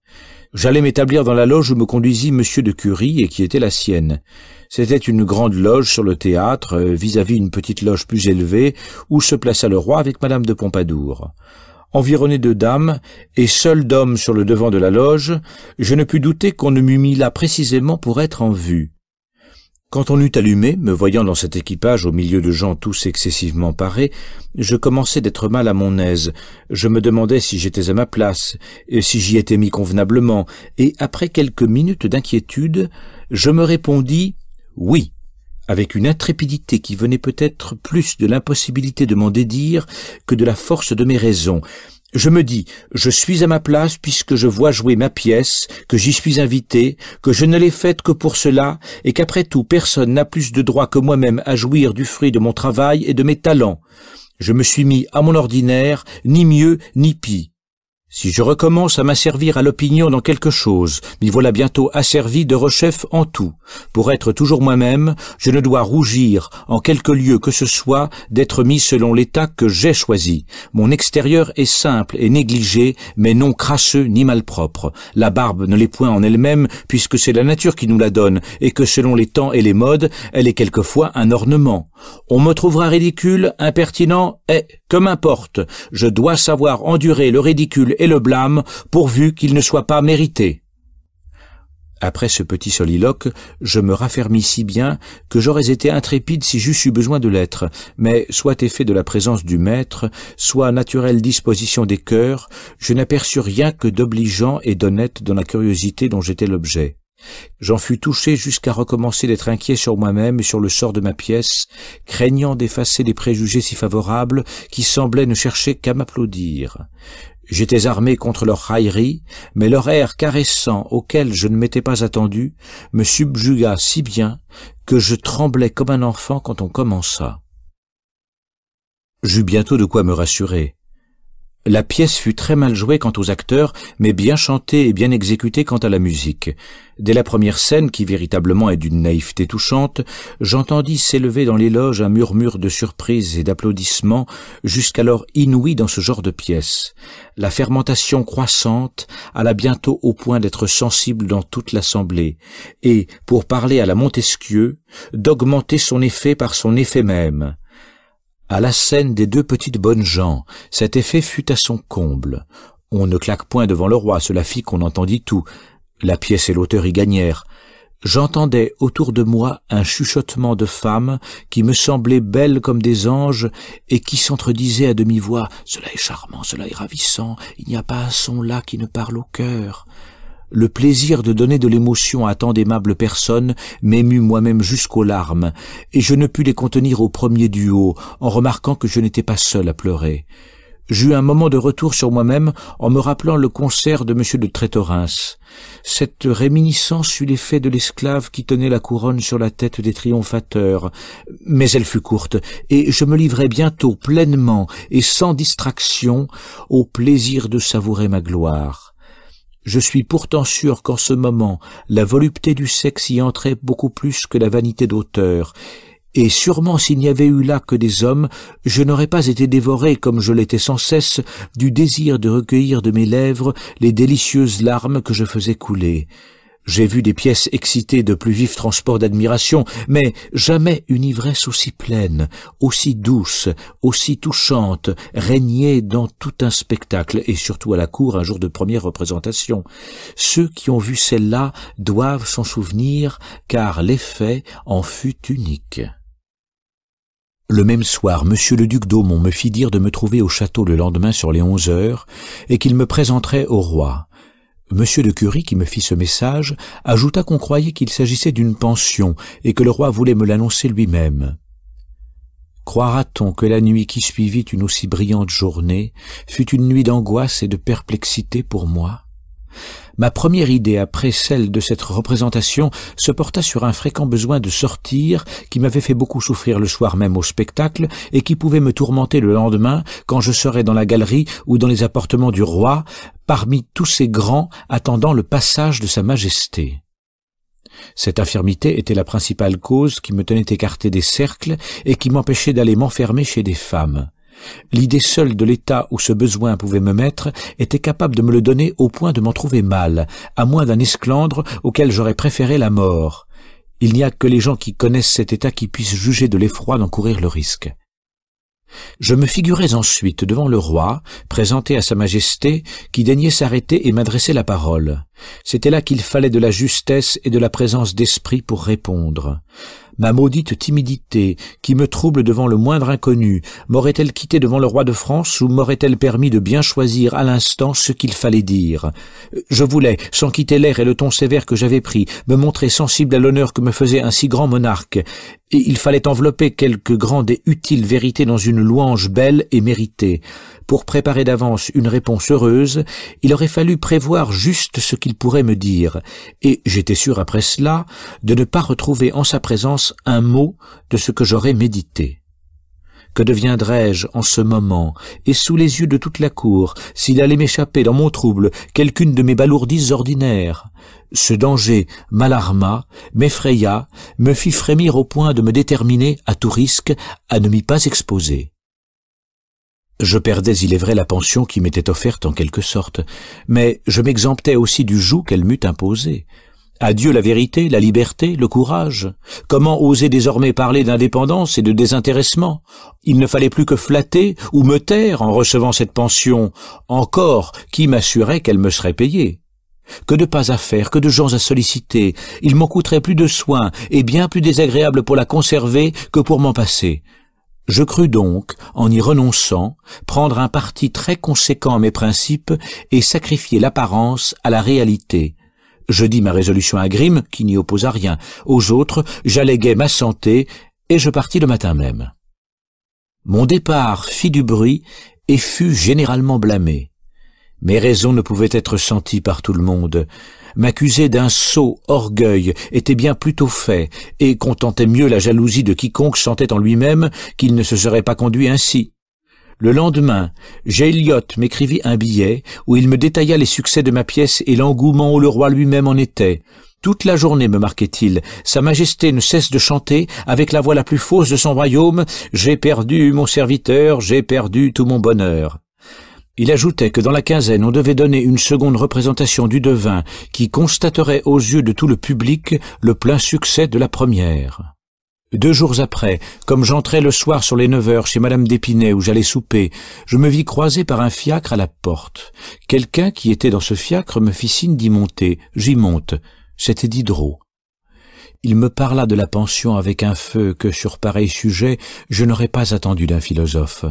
J'allais m'établir dans la loge où me conduisit Monsieur de Cury et qui était la sienne. C'était une grande loge sur le théâtre, vis-à-vis une petite loge plus élevée, où se plaça le roi avec Madame de Pompadour. Environné de dames, et seul d'hommes sur le devant de la loge, je ne pus douter qu'on ne m'eût mis là précisément pour être en vue. Quand on eut allumé, me voyant dans cet équipage au milieu de gens tous excessivement parés, je commençais d'être mal à mon aise. Je me demandais si j'étais à ma place, et si j'y étais mis convenablement, et après quelques minutes d'inquiétude, je me répondis « oui », avec une intrépidité qui venait peut-être plus de l'impossibilité de m'en dédire que de la force de mes raisons. Je me dis, je suis à ma place puisque je vois jouer ma pièce, que j'y suis invité, que je ne l'ai faite que pour cela, et qu'après tout personne n'a plus de droit que moi-même à jouir du fruit de mon travail et de mes talents. Je me suis mis à mon ordinaire, ni mieux ni pis. Si je recommence à m'asservir à l'opinion dans quelque chose, m'y voilà bientôt asservi de rechef en tout. Pour être toujours moi-même, je ne dois rougir, en quelque lieu que ce soit, d'être mis selon l'état que j'ai choisi. Mon extérieur est simple et négligé, mais non crasseux ni malpropre. La barbe ne l'est point en elle-même, puisque c'est la nature qui nous la donne, et que selon les temps et les modes, elle est quelquefois un ornement. On me trouvera ridicule, impertinent, que m'importe. Je dois savoir endurer le ridicule et le blâme, pourvu qu'il ne soit pas mérité. Après ce petit soliloque, je me raffermis si bien que j'aurais été intrépide si j'eusse eu besoin de l'être, mais soit effet de la présence du maître, soit naturelle disposition des cœurs, je n'aperçus rien que d'obligeant et d'honnête dans la curiosité dont j'étais l'objet. J'en fus touché jusqu'à recommencer d'être inquiet sur moi-même et sur le sort de ma pièce, craignant d'effacer des préjugés si favorables qui semblaient ne chercher qu'à m'applaudir. J'étais armé contre leur raillerie, mais leur air caressant auquel je ne m'étais pas attendu me subjugua si bien que je tremblais comme un enfant quand on commença. J'eus bientôt de quoi me rassurer. La pièce fut très mal jouée quant aux acteurs, mais bien chantée et bien exécutée quant à la musique. Dès la première scène, qui véritablement est d'une naïveté touchante, j'entendis s'élever dans les loges un murmure de surprise et d'applaudissements, jusqu'alors inouï dans ce genre de pièce. La fermentation croissante alla bientôt au point d'être sensible dans toute l'assemblée, et, pour parler à la Montesquieu, d'augmenter son effet par son effet même. À la scène des deux petites bonnes gens, cet effet fut à son comble. On ne claque point devant le roi, cela fit qu'on entendit tout. La pièce et l'auteur y gagnèrent. J'entendais autour de moi un chuchotement de femmes qui me semblaient belles comme des anges et qui s'entredisaient à demi-voix « Cela est charmant, cela est ravissant, il n'y a pas un son là qui ne parle au cœur ». Le plaisir de donner de l'émotion à tant d'aimables personnes m'émut moi-même jusqu'aux larmes, et je ne pus les contenir au premier duo, en remarquant que je n'étais pas seul à pleurer. J'eus un moment de retour sur moi-même en me rappelant le concert de M. de Trétorens. Cette réminiscence eut l'effet de l'esclave qui tenait la couronne sur la tête des triomphateurs, mais elle fut courte, et je me livrai bientôt pleinement et sans distraction au plaisir de savourer ma gloire. Je suis pourtant sûr qu'en ce moment, la volupté du sexe y entrait beaucoup plus que la vanité d'auteur, et sûrement s'il n'y avait eu là que des hommes, je n'aurais pas été dévoré, comme je l'étais sans cesse, du désir de recueillir de mes lèvres les délicieuses larmes que je faisais couler. J'ai vu des pièces excitées de plus vifs transports d'admiration, mais jamais une ivresse aussi pleine, aussi douce, aussi touchante, régnait dans tout un spectacle, et surtout à la cour un jour de première représentation. Ceux qui ont vu celle-là doivent s'en souvenir, car l'effet en fut unique. Le même soir, monsieur le duc d'Aumont me fit dire de me trouver au château le lendemain sur les 11 heures, et qu'il me présenterait au roi. Monsieur de Cury, qui me fit ce message, ajouta qu'on croyait qu'il s'agissait d'une pension et que le roi voulait me l'annoncer lui-même. Croira-t-on que la nuit qui suivit une aussi brillante journée fut une nuit d'angoisse et de perplexité pour moi? Ma première idée après celle de cette représentation se porta sur un fréquent besoin de sortir qui m'avait fait beaucoup souffrir le soir même au spectacle et qui pouvait me tourmenter le lendemain quand je serais dans la galerie ou dans les appartements du roi, parmi tous ces grands attendant le passage de sa majesté. Cette infirmité était la principale cause qui me tenait écarté des cercles et qui m'empêchait d'aller m'enfermer chez des femmes. L'idée seule de l'état où ce besoin pouvait me mettre était capable de me le donner au point de m'en trouver mal, à moins d'un esclandre auquel j'aurais préféré la mort. Il n'y a que les gens qui connaissent cet état qui puissent juger de l'effroi d'en courir le risque. Je me figurais ensuite devant le roi, présenté à sa majesté, qui daignait s'arrêter et m'adresser la parole. C'était là qu'il fallait de la justesse et de la présence d'esprit pour répondre. Ma maudite timidité, qui me trouble devant le moindre inconnu, m'aurait-elle quitté devant le roi de France ou m'aurait-elle permis de bien choisir à l'instant ce qu'il fallait dire? Je voulais, sans quitter l'air et le ton sévère que j'avais pris, me montrer sensible à l'honneur que me faisait un si grand monarque, et il fallait envelopper quelque grande et utile vérité dans une louange belle et méritée. Pour préparer d'avance une réponse heureuse, il aurait fallu prévoir juste ce qu'il pourrait me dire, et j'étais sûr après cela de ne pas retrouver en sa présence un mot de ce que j'aurais médité. Que deviendrais-je en ce moment, et sous les yeux de toute la cour, s'il allait m'échapper dans mon trouble quelqu'une de mes balourdises ordinaires? Ce danger m'alarma, m'effraya, me fit frémir au point de me déterminer, à tout risque, à ne m'y pas exposer. Je perdais, il est vrai, la pension qui m'était offerte en quelque sorte, mais je m'exemptais aussi du joug qu'elle m'eût imposé. Adieu la vérité, la liberté, le courage. Comment oser désormais parler d'indépendance et de désintéressement? Il ne fallait plus que flatter ou me taire en recevant cette pension. Encore, qui m'assurait qu'elle me serait payée? Que de pas à faire, que de gens à solliciter. Il m'en coûterait plus de soins et bien plus désagréable pour la conserver que pour m'en passer. Je crus donc, en y renonçant, prendre un parti très conséquent à mes principes et sacrifier l'apparence à la réalité. Je dis ma résolution à Grimm, qui n'y opposa rien. Aux autres, j'alléguai ma santé, et je partis le matin même. Mon départ fit du bruit et fut généralement blâmé. Mes raisons ne pouvaient être senties par tout le monde. M'accuser d'un sot orgueil était bien plutôt fait, et contentait mieux la jalousie de quiconque sentait en lui-même qu'il ne se serait pas conduit ainsi. Le lendemain, J. Elliot m'écrivit un billet où il me détailla les succès de ma pièce et l'engouement où le roi lui-même en était. Toute la journée, me marquait-il, Sa Majesté ne cesse de chanter, avec la voix la plus fausse de son royaume, « J'ai perdu mon serviteur, j'ai perdu tout mon bonheur ». Il ajoutait que dans la quinzaine, on devait donner une seconde représentation du devin qui constaterait aux yeux de tout le public le plein succès de la première. 2 jours après, comme j'entrais le soir sur les 9 heures chez Madame d'Épinay où j'allais souper, je me vis croisé par un fiacre à la porte. Quelqu'un qui était dans ce fiacre me fit signe d'y monter. J'y monte. C'était Diderot. Il me parla de la pension avec un feu que, sur pareil sujet, je n'aurais pas attendu d'un philosophe.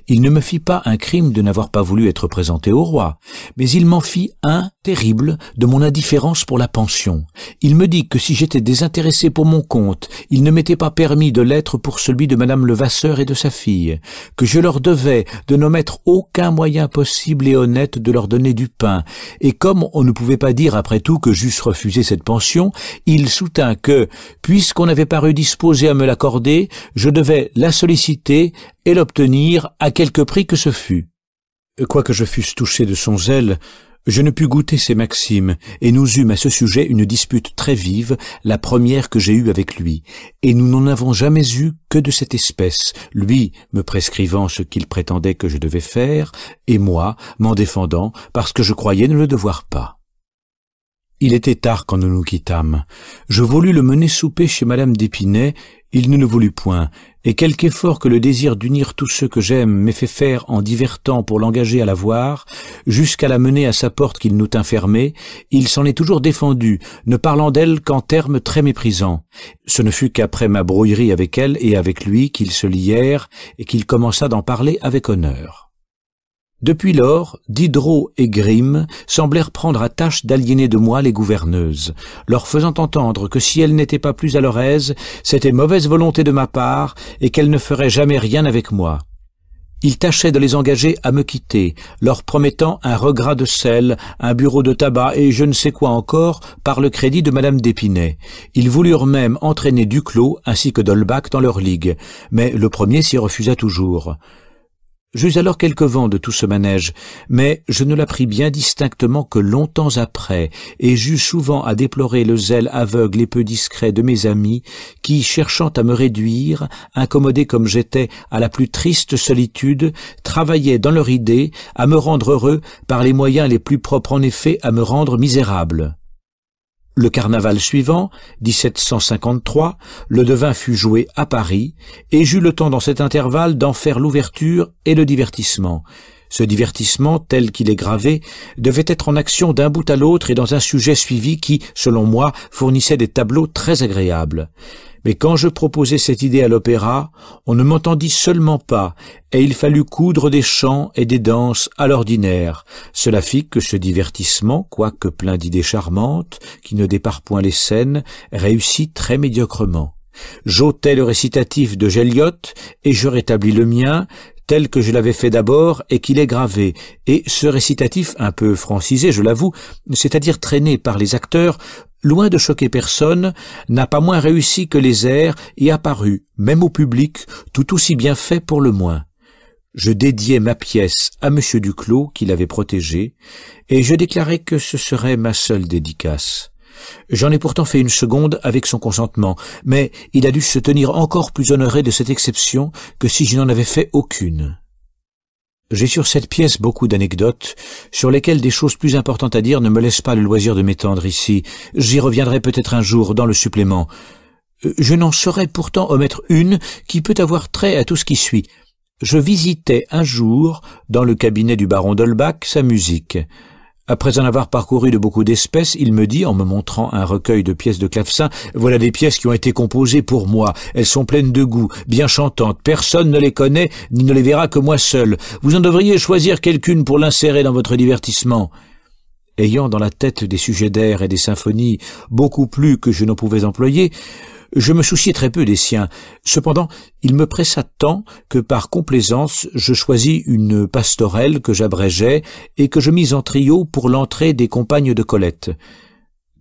Il ne me fit pas un crime de n'avoir pas voulu être présenté au roi, mais il m'en fit un terrible de mon indifférence pour la pension. Il me dit que si j'étais désintéressé pour mon compte, il ne m'était pas permis de l'être pour celui de Madame Levasseur et de sa fille, que je leur devais de n'omettre aucun moyen possible et honnête de leur donner du pain, et comme on ne pouvait pas dire après tout que j'eusse refusé cette pension, il soutint que, puisqu'on n'avait pas disposé à me l'accorder, je devais la solliciter et l'obtenir à quelque prix que ce fût. Quoique je fusse touché de son zèle, je ne pus goûter ses maximes, et nous eûmes à ce sujet une dispute très vive, la première que j'ai eue avec lui, et nous n'en avons jamais eu que de cette espèce, lui me prescrivant ce qu'il prétendait que je devais faire, et moi m'en défendant parce que je croyais ne le devoir pas. Il était tard quand nous nous quittâmes. Je voulus le mener souper chez Madame d'Épinay, il ne le voulut point, et quelque effort que le désir d'unir tous ceux que j'aime m'ait fait faire en divertant pour l'engager à la voir, jusqu'à la mener à sa porte qu'il nous tint fermée, il s'en est toujours défendu, ne parlant d'elle qu'en termes très méprisants. Ce ne fut qu'après ma brouillerie avec elle et avec lui qu'ils se lièrent et qu'il commença d'en parler avec honneur. Depuis lors, Diderot et Grimm semblèrent prendre à tâche d'aliéner de moi les gouverneuses, leur faisant entendre que si elles n'étaient pas plus à leur aise, c'était mauvaise volonté de ma part et qu'elles ne feraient jamais rien avec moi. Ils tâchaient de les engager à me quitter, leur promettant un regras de sel, un bureau de tabac et je ne sais quoi encore par le crédit de Madame d'Épinay. Ils voulurent même entraîner Duclos ainsi que d'Holbach dans leur ligue, mais le premier s'y refusa toujours. J'eus alors quelques vents de tout ce manège, mais je ne l'appris bien distinctement que longtemps après, et j'eus souvent à déplorer le zèle aveugle et peu discret de mes amis, qui, cherchant à me réduire, incommodé comme j'étais à la plus triste solitude, travaillaient dans leur idée à me rendre heureux par les moyens les plus propres en effet à me rendre misérable. Le carnaval suivant, 1753, le devin fut joué à Paris, et j'eus le temps dans cet intervalle d'en faire l'ouverture et le divertissement. Ce divertissement, tel qu'il est gravé, devait être en action d'un bout à l'autre et dans un sujet suivi qui, selon moi, fournissait des tableaux très agréables. Mais quand je proposai cette idée à l'opéra, on ne m'entendit seulement pas, et il fallut coudre des chants et des danses à l'ordinaire. Cela fit que ce divertissement, quoique plein d'idées charmantes, qui ne déparent point les scènes, réussit très médiocrement. J'ôtai le récitatif de Gelliot, et je rétablis le mien, tel que je l'avais fait d'abord et qu'il est gravé, et ce récitatif un peu francisé, je l'avoue, c'est-à-dire traîné par les acteurs, loin de choquer personne, n'a pas moins réussi que les airs et apparu, même au public, tout aussi bien fait pour le moins. Je dédiai ma pièce à M. Duclos, qui l'avait protégée, et je déclarai que ce serait ma seule dédicace. J'en ai pourtant fait une seconde avec son consentement, mais il a dû se tenir encore plus honoré de cette exception que si je n'en avais fait aucune. J'ai sur cette pièce beaucoup d'anecdotes, sur lesquelles des choses plus importantes à dire ne me laissent pas le loisir de m'étendre ici. J'y reviendrai peut-être un jour dans le supplément. Je n'en saurais pourtant omettre une qui peut avoir trait à tout ce qui suit. Je visitais un jour, dans le cabinet du baron d'Holbach, sa musique. Après en avoir parcouru de beaucoup d'espèces, il me dit, en me montrant un recueil de pièces de clavecin, « Voilà des pièces qui ont été composées pour moi. Elles sont pleines de goût, bien chantantes. Personne ne les connaît, ni ne les verra que moi seul. Vous en devriez choisir quelqu'une pour l'insérer dans votre divertissement. » Ayant dans la tête des sujets d'air et des symphonies beaucoup plus que je ne pouvais employer, je me souciais très peu des siens. Cependant, il me pressa tant que par complaisance je choisis une pastorelle que j'abrégeai et que je mis en trio pour l'entrée des compagnes de Colette.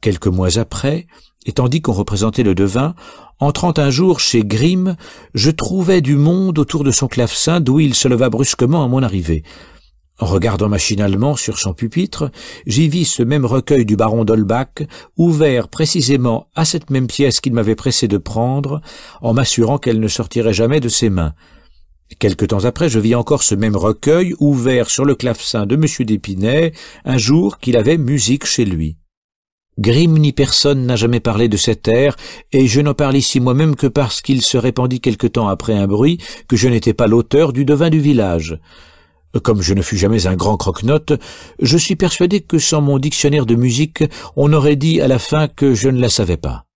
Quelques mois après, et tandis qu'on représentait le devin, entrant un jour chez Grimm, je trouvai du monde autour de son clavecin d'où il se leva brusquement à mon arrivée. En regardant machinalement sur son pupitre, j'y vis ce même recueil du baron d'Holbach, ouvert précisément à cette même pièce qu'il m'avait pressé de prendre, en m'assurant qu'elle ne sortirait jamais de ses mains. Quelque temps après, je vis encore ce même recueil, ouvert sur le clavecin de M. d'Épinay, un jour qu'il avait musique chez lui. Grimm ni personne n'a jamais parlé de cet air, et je n'en parle ici moi-même que parce qu'il se répandit quelque temps après un bruit que je n'étais pas l'auteur du devin du village. Comme je ne fus jamais un grand croque-note, je suis persuadé que sans mon dictionnaire de musique, on aurait dit à la fin que je ne la savais pas.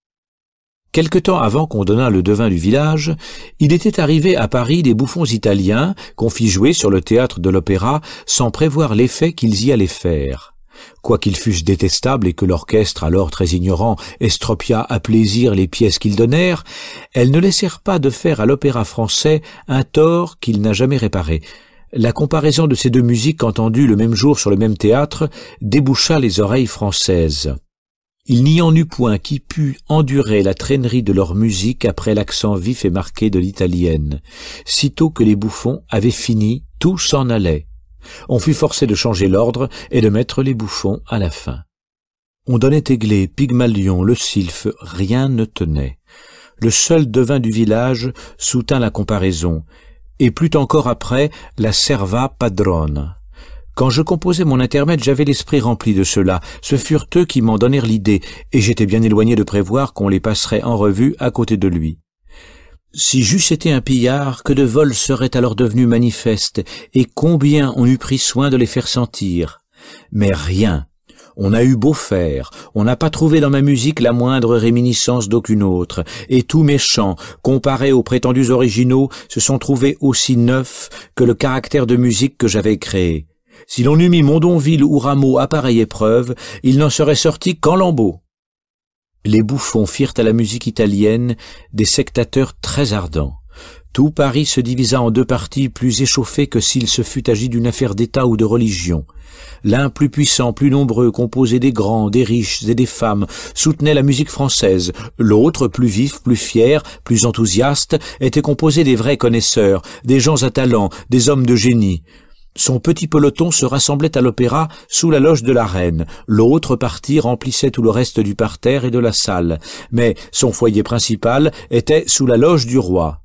Quelque temps avant qu'on donnât le devin du village, il était arrivé à Paris des bouffons italiens qu'on fit jouer sur le théâtre de l'Opéra sans prévoir l'effet qu'ils y allaient faire. Quoiqu'ils fussent détestables et que l'orchestre, alors très ignorant, estropia à plaisir les pièces qu'ils donnèrent, elles ne laissèrent pas de faire à l'opéra français un tort qu'il n'a jamais réparé. La comparaison de ces deux musiques entendues le même jour sur le même théâtre déboucha les oreilles françaises. Il n'y en eut point qui pût endurer la traînerie de leur musique après l'accent vif et marqué de l'italienne. Sitôt que les bouffons avaient fini, tout s'en allait. On fut forcé de changer l'ordre et de mettre les bouffons à la fin. On donnait Églé, Pygmalion, le Sylphe, rien ne tenait. Le seul devin du village soutint la comparaison, et plus encore après, la serva padrone. Quand je composais mon intermède, j'avais l'esprit rempli de cela. Ce furent eux qui m'en donnèrent l'idée, et j'étais bien éloigné de prévoir qu'on les passerait en revue à côté de lui. Si j'eusse été un pillard, que de vols seraient alors devenus manifestes, et combien on eût pris soin de les faire sentir. Mais rien. On a eu beau faire, on n'a pas trouvé dans ma musique la moindre réminiscence d'aucune autre, et tous mes chants, comparés aux prétendus originaux, se sont trouvés aussi neufs que le caractère de musique que j'avais créé. Si l'on eût mis Mondonville ou Rameau à pareille épreuve, il n'en serait sorti qu'en lambeaux. Les bouffons firent à la musique italienne des sectateurs très ardents. Tout Paris se divisa en deux partis plus échauffés que s'il se fût agi d'une affaire d'État ou de religion. L'un plus puissant, plus nombreux, composé des grands, des riches et des femmes, soutenait la musique française. L'autre, plus vif, plus fier, plus enthousiaste, était composé des vrais connaisseurs, des gens à talent, des hommes de génie. Son petit peloton se rassemblait à l'opéra sous la loge de la reine. L'autre partie remplissait tout le reste du parterre et de la salle. Mais son foyer principal était sous la loge du roi.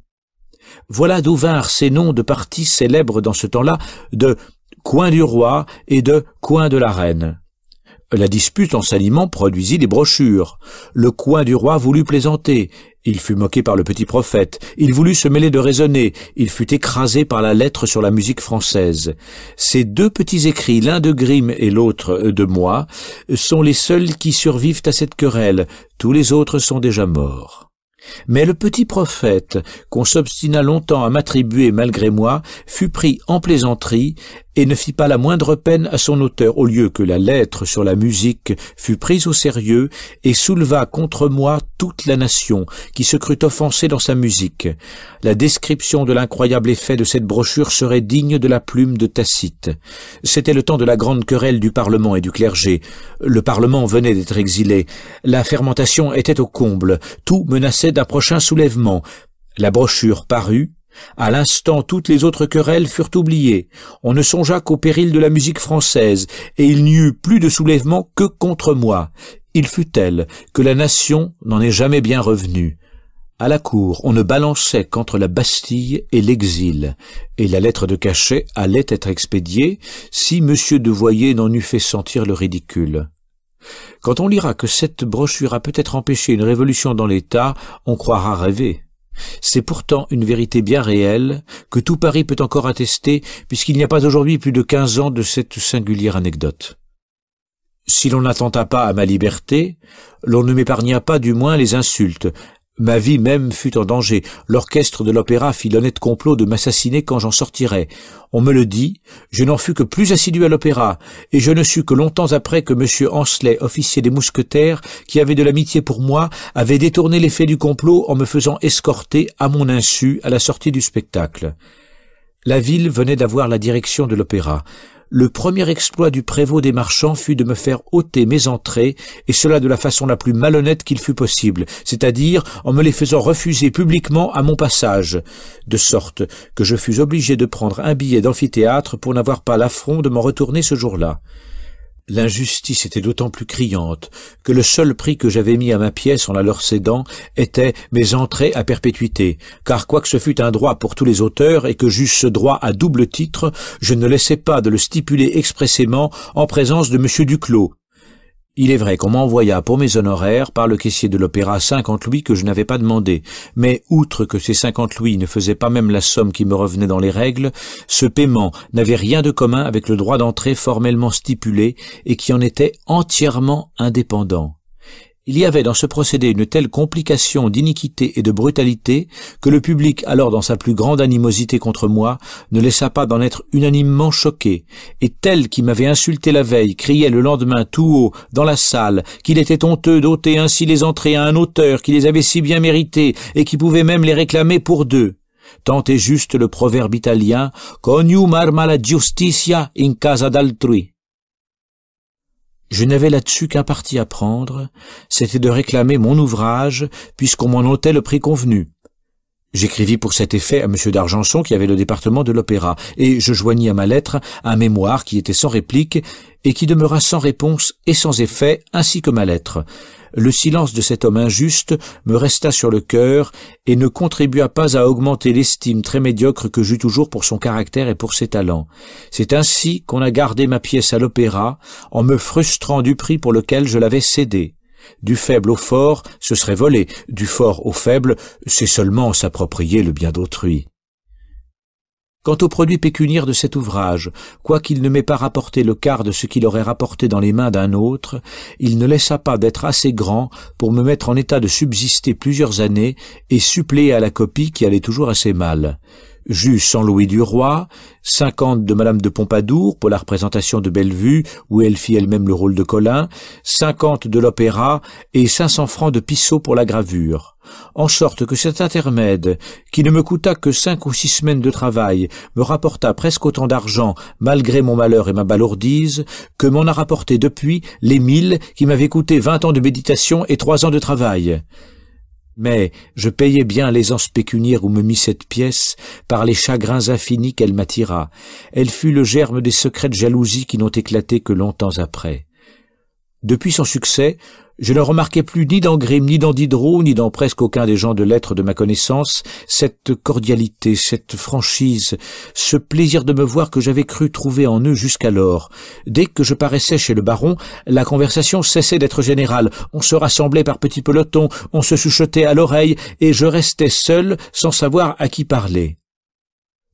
Voilà d'où vinrent ces noms de parties célèbres dans ce temps-là de coin du roi et de coin de la reine. La dispute en s'animant produisit des brochures. Le coin du roi voulut plaisanter. Il fut moqué par le petit prophète. Il voulut se mêler de raisonner. Il fut écrasé par la lettre sur la musique française. Ces deux petits écrits, l'un de Grimm et l'autre de moi, sont les seuls qui survivent à cette querelle. Tous les autres sont déjà morts. Mais le petit prophète, qu'on s'obstina longtemps à m'attribuer malgré moi, fut pris en plaisanterie et ne fit pas la moindre peine à son auteur, au lieu que la lettre sur la musique fut prise au sérieux et souleva contre moi toute la nation, qui se crut offensée dans sa musique. La description de l'incroyable effet de cette brochure serait digne de la plume de Tacite. C'était le temps de la grande querelle du Parlement et du clergé. Le Parlement venait d'être exilé. La fermentation était au comble. Tout menaçait d'un prochain soulèvement. La brochure parut. À l'instant, toutes les autres querelles furent oubliées. On ne songea qu'au péril de la musique française, et il n'y eut plus de soulèvement que contre moi. Il fut tel que la nation n'en est jamais bien revenue. À la cour, on ne balançait qu'entre la Bastille et l'exil, et la lettre de cachet allait être expédiée si M. de Voyer n'en eût fait sentir le ridicule. Quand on lira que cette brochure a peut-être empêché une révolution dans l'État, on croira rêver. C'est pourtant une vérité bien réelle, que tout Paris peut encore attester, puisqu'il n'y a pas aujourd'hui plus de 15 ans de cette singulière anecdote. Si l'on n'attenta pas à ma liberté, l'on ne m'épargna pas du moins les insultes. Ma vie même fut en danger. L'orchestre de l'opéra fit l'honnête complot de m'assassiner quand j'en sortirais. On me le dit, je n'en fus que plus assidu à l'opéra, et je ne sus que longtemps après que M. Ancelet, officier des mousquetaires, qui avait de l'amitié pour moi, avait détourné l'effet du complot en me faisant escorter, à mon insu, à la sortie du spectacle. La ville venait d'avoir la direction de l'opéra. Le premier exploit du prévôt des marchands fut de me faire ôter mes entrées, et cela de la façon la plus malhonnête qu'il fût possible, c'est-à-dire en me les faisant refuser publiquement à mon passage, de sorte que je fus obligé de prendre un billet d'amphithéâtre pour n'avoir pas l'affront de m'en retourner ce jour-là. L'injustice était d'autant plus criante que le seul prix que j'avais mis à ma pièce en la leur cédant était mes entrées à perpétuité, car quoique ce fût un droit pour tous les auteurs et que j'eusse ce droit à double titre, je ne laissais pas de le stipuler expressément en présence de M. Duclos. Il est vrai qu'on m'envoya pour mes honoraires par le caissier de l'opéra 50 louis que je n'avais pas demandé, mais outre que ces 50 louis ne faisaient pas même la somme qui me revenait dans les règles, ce paiement n'avait rien de commun avec le droit d'entrée formellement stipulé et qui en était entièrement indépendant. Il y avait dans ce procédé une telle complication d'iniquité et de brutalité que le public, alors dans sa plus grande animosité contre moi, ne laissa pas d'en être unanimement choqué, et tel qui m'avait insulté la veille criait le lendemain tout haut dans la salle qu'il était honteux d'ôter ainsi les entrées à un auteur qui les avait si bien méritées et qui pouvait même les réclamer pour deux. Tant est juste le proverbe italien « Conium arma la giustizia in casa d'altrui ». Je n'avais là-dessus qu'un parti à prendre, c'était de réclamer mon ouvrage, puisqu'on m'en ôtait le prix convenu. J'écrivis pour cet effet à M. d'Argenson, qui avait le département de l'opéra, et je joignis à ma lettre un mémoire qui était sans réplique, et qui demeura sans réponse et sans effet, ainsi que ma lettre. Le silence de cet homme injuste me resta sur le cœur et ne contribua pas à augmenter l'estime très médiocre que j'eus toujours pour son caractère et pour ses talents. C'est ainsi qu'on a gardé ma pièce à l'opéra, en me frustrant du prix pour lequel je l'avais cédée. Du faible au fort, ce serait voler. Du fort au faible, c'est seulement s'approprier le bien d'autrui. Quant au produit pécuniaire de cet ouvrage, quoiqu'il ne m'ait pas rapporté le quart de ce qu'il aurait rapporté dans les mains d'un autre, il ne laissa pas d'être assez grand pour me mettre en état de subsister plusieurs années et suppléer à la copie qui allait toujours assez mal. J'eus 100 louis du roi, 50 de Madame de Pompadour pour la représentation de Bellevue, où elle fit elle-même le rôle de Colin, 50 de l'opéra et 500 francs de Pissot pour la gravure. En sorte que cet intermède, qui ne me coûta que 5 ou 6 semaines de travail, me rapporta presque autant d'argent, malgré mon malheur et ma balourdise, que m'en a rapporté depuis les 1000 qui m'avaient coûté 20 ans de méditation et 3 ans de travail. Mais je payai bien l'aisance pécuniaire où me mit cette pièce par les chagrins infinis qu'elle m'attira. Elle fut le germe des secrètes jalousies qui n'ont éclaté que longtemps après. Depuis son succès, je ne remarquai plus ni dans Grimm, ni dans Diderot, ni dans presque aucun des gens de lettres de ma connaissance, cette cordialité, cette franchise, ce plaisir de me voir que j'avais cru trouver en eux jusqu'alors. Dès que je paraissais chez le baron, la conversation cessait d'être générale. On se rassemblait par petits pelotons, on se chuchotait à l'oreille, et je restais seul, sans savoir à qui parler.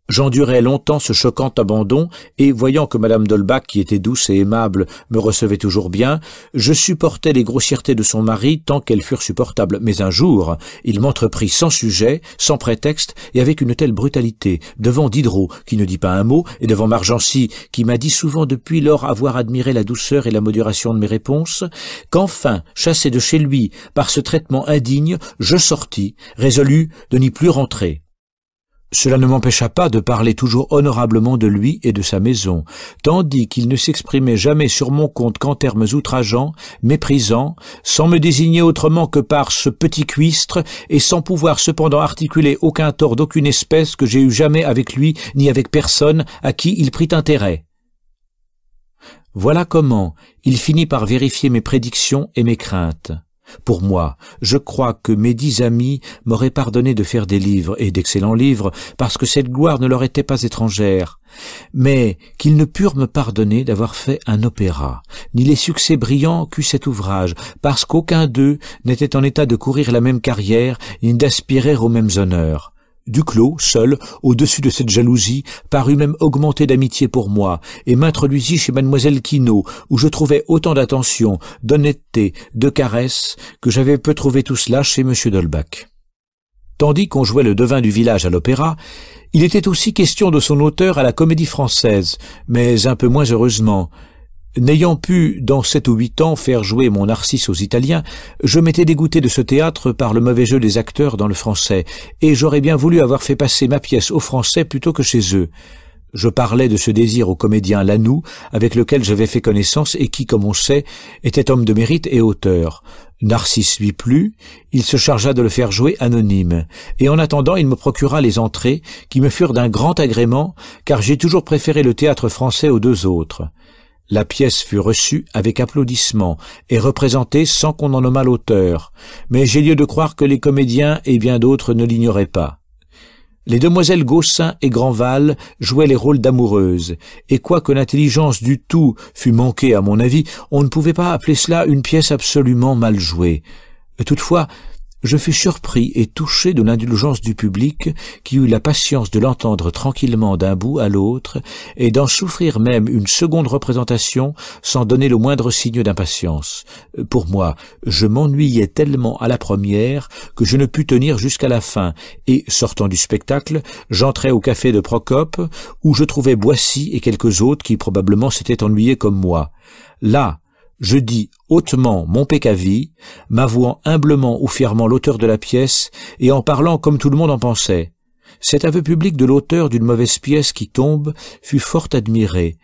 J'endurais longtemps ce choquant abandon, et voyant que Madame d'Holbach, qui était douce et aimable, me recevait toujours bien, je supportais les grossièretés de son mari tant qu'elles furent supportables. Mais un jour, il m'entreprit sans sujet, sans prétexte, et avec une telle brutalité, devant Diderot, qui ne dit pas un mot, et devant Margency, qui m'a dit souvent depuis lors avoir admiré la douceur et la modération de mes réponses, qu'enfin, chassé de chez lui par ce traitement indigne, je sortis, résolu de n'y plus rentrer. Cela ne m'empêcha pas de parler toujours honorablement de lui et de sa maison, tandis qu'il ne s'exprimait jamais sur mon compte qu'en termes outrageants, méprisants, sans me désigner autrement que par ce petit cuistre, et sans pouvoir cependant articuler aucun tort d'aucune espèce que j'ai eu jamais avec lui ni avec personne à qui il prit intérêt. Voilà comment il finit par vérifier mes prédictions et mes craintes. Pour moi, je crois que mes 10 amis m'auraient pardonné de faire des livres, et d'excellents livres, parce que cette gloire ne leur était pas étrangère, mais qu'ils ne purent me pardonner d'avoir fait un opéra, ni les succès brillants qu'eut cet ouvrage, parce qu'aucun d'eux n'était en état de courir la même carrière, ni d'aspirer aux mêmes honneurs. Duclos, seul, au-dessus de cette jalousie, parut même augmenter d'amitié pour moi, et m'introduisit chez mademoiselle Quinault, où je trouvais autant d'attention, d'honnêteté, de caresses, que j'avais peu trouvé tout cela chez monsieur d'Holbach. Tandis qu'on jouait le devin du village à l'opéra, il était aussi question de son auteur à la Comédie Française, mais un peu moins heureusement. N'ayant pu, dans 7 ou 8 ans, faire jouer mon Narcisse aux Italiens, je m'étais dégoûté de ce théâtre par le mauvais jeu des acteurs dans le français, et j'aurais bien voulu avoir fait passer ma pièce au français plutôt que chez eux. Je parlais de ce désir au comédien Lanoux, avec lequel j'avais fait connaissance et qui, comme on sait, était homme de mérite et auteur. Narcisse lui plut, il se chargea de le faire jouer anonyme, et en attendant il me procura les entrées, qui me furent d'un grand agrément, car j'ai toujours préféré le théâtre français aux 2 autres. La pièce fut reçue avec applaudissements et représentée sans qu'on en nommât l'auteur, mais j'ai lieu de croire que les comédiens et bien d'autres ne l'ignoraient pas. Les demoiselles Gaussin et Grandval jouaient les rôles d'amoureuses, et quoique l'intelligence du tout fût manquée à mon avis, on ne pouvait pas appeler cela une pièce absolument mal jouée. Toutefois, je fus surpris et touché de l'indulgence du public qui eut la patience de l'entendre tranquillement d'un bout à l'autre et d'en souffrir même une seconde représentation sans donner le moindre signe d'impatience. Pour moi, je m'ennuyais tellement à la première que je ne pus tenir jusqu'à la fin et, sortant du spectacle, j'entrai au café de Procope où je trouvai Boissy et quelques autres qui probablement s'étaient ennuyés comme moi. Là, je dis hautement mon peccavit, m'avouant humblement ou fièrement l'auteur de la pièce et en parlant comme tout le monde en pensait. Cet aveu public de l'auteur d'une mauvaise pièce qui tombe fut fort admiré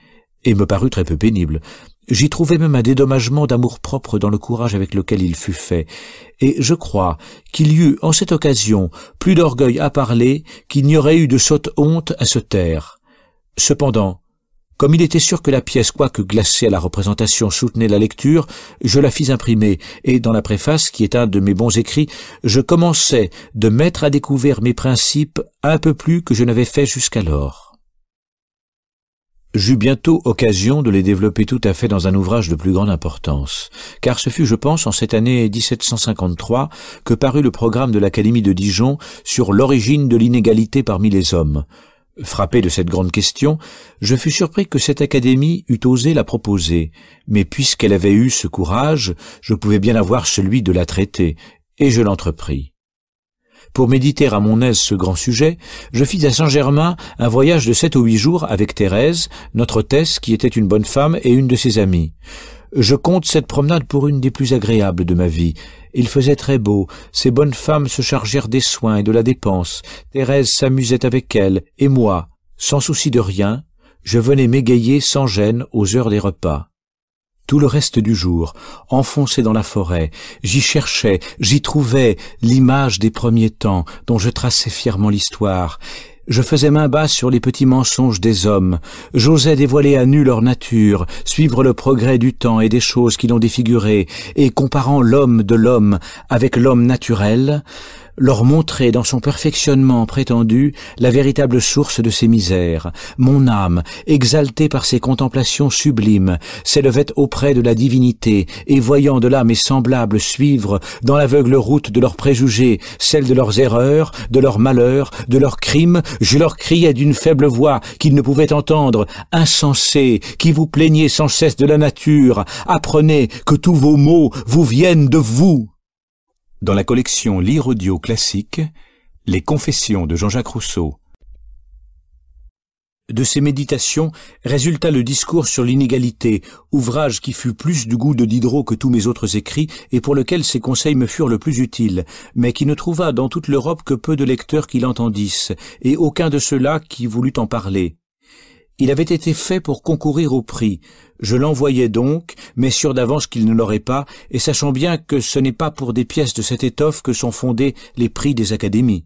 et me parut très peu pénible. J'y trouvai même un dédommagement d'amour-propre dans le courage avec lequel il fut fait, et je crois qu'il y eut en cette occasion plus d'orgueil à parler qu'il n'y aurait eu de sotte honte à se taire. Cependant, comme il était sûr que la pièce, quoique glacée à la représentation, soutenait la lecture, je la fis imprimer, et dans la préface, qui est un de mes bons écrits, je commençai de mettre à découvert mes principes un peu plus que je n'avais fait jusqu'alors. J'eus bientôt occasion de les développer tout à fait dans un ouvrage de plus grande importance, car ce fut, je pense, en cette année 1753 que parut le programme de l'Académie de Dijon sur l'origine de l'inégalité parmi les hommes. Frappé de cette grande question, je fus surpris que cette académie eût osé la proposer, mais puisqu'elle avait eu ce courage, je pouvais bien avoir celui de la traiter, et je l'entrepris. Pour méditer à mon aise ce grand sujet, je fis à Saint-Germain un voyage de 7 ou 8 jours avec Thérèse, notre hôtesse qui était une bonne femme et une de ses amies. Je compte cette promenade pour une des plus agréables de ma vie. Il faisait très beau, ces bonnes femmes se chargèrent des soins et de la dépense, Thérèse s'amusait avec elles, et moi, sans souci de rien, je venais m'égayer sans gêne aux heures des repas. Tout le reste du jour, enfoncé dans la forêt, j'y cherchais, j'y trouvais l'image des premiers temps dont je traçais fièrement l'histoire. Je faisais main basse sur les petits mensonges des hommes, j'osais dévoiler à nu leur nature, suivre le progrès du temps et des choses qui l'ont défiguré, et comparant l'homme de l'homme avec l'homme naturel, leur montrer dans son perfectionnement prétendu la véritable source de ses misères. Mon âme, exaltée par ces contemplations sublimes, s'élevait auprès de la divinité, et voyant de là mes semblables suivre, dans l'aveugle route de leurs préjugés, celle de leurs erreurs, de leurs malheurs, de leurs crimes, je leur criais d'une faible voix qu'ils ne pouvaient entendre, « Insensés, qui vous plaignez sans cesse de la nature, apprenez que tous vos maux vous viennent de vous !» Dans la collection Lire audio classique, Les Confessions de Jean-Jacques Rousseau. De ces méditations résulta le discours sur l'inégalité, ouvrage qui fut plus du goût de Diderot que tous mes autres écrits et pour lequel ses conseils me furent le plus utiles, mais qui ne trouva dans toute l'Europe que peu de lecteurs qui l'entendissent, et aucun de ceux-là qui voulut en parler. Il avait été fait pour concourir au prix. Je l'envoyai donc, mais sûr d'avance qu'il ne l'aurait pas, et sachant bien que ce n'est pas pour des pièces de cette étoffe que sont fondés les prix des académies.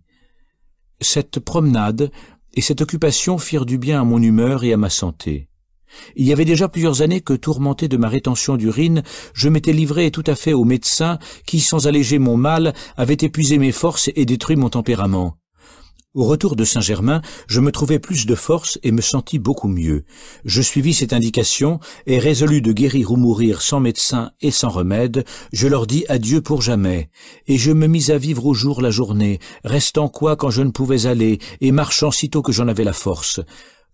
Cette promenade et cette occupation firent du bien à mon humeur et à ma santé. Il y avait déjà plusieurs années que, tourmenté de ma rétention d'urine, je m'étais livré tout à fait au médecin qui, sans alléger mon mal, avait épuisé mes forces et détruit mon tempérament. Au retour de Saint-Germain, je me trouvai plus de force et me sentis beaucoup mieux. Je suivis cette indication et résolu de guérir ou mourir sans médecin et sans remède, je leur dis adieu pour jamais. Et je me mis à vivre au jour la journée, restant quoi quand je ne pouvais aller et marchant sitôt que j'en avais la force.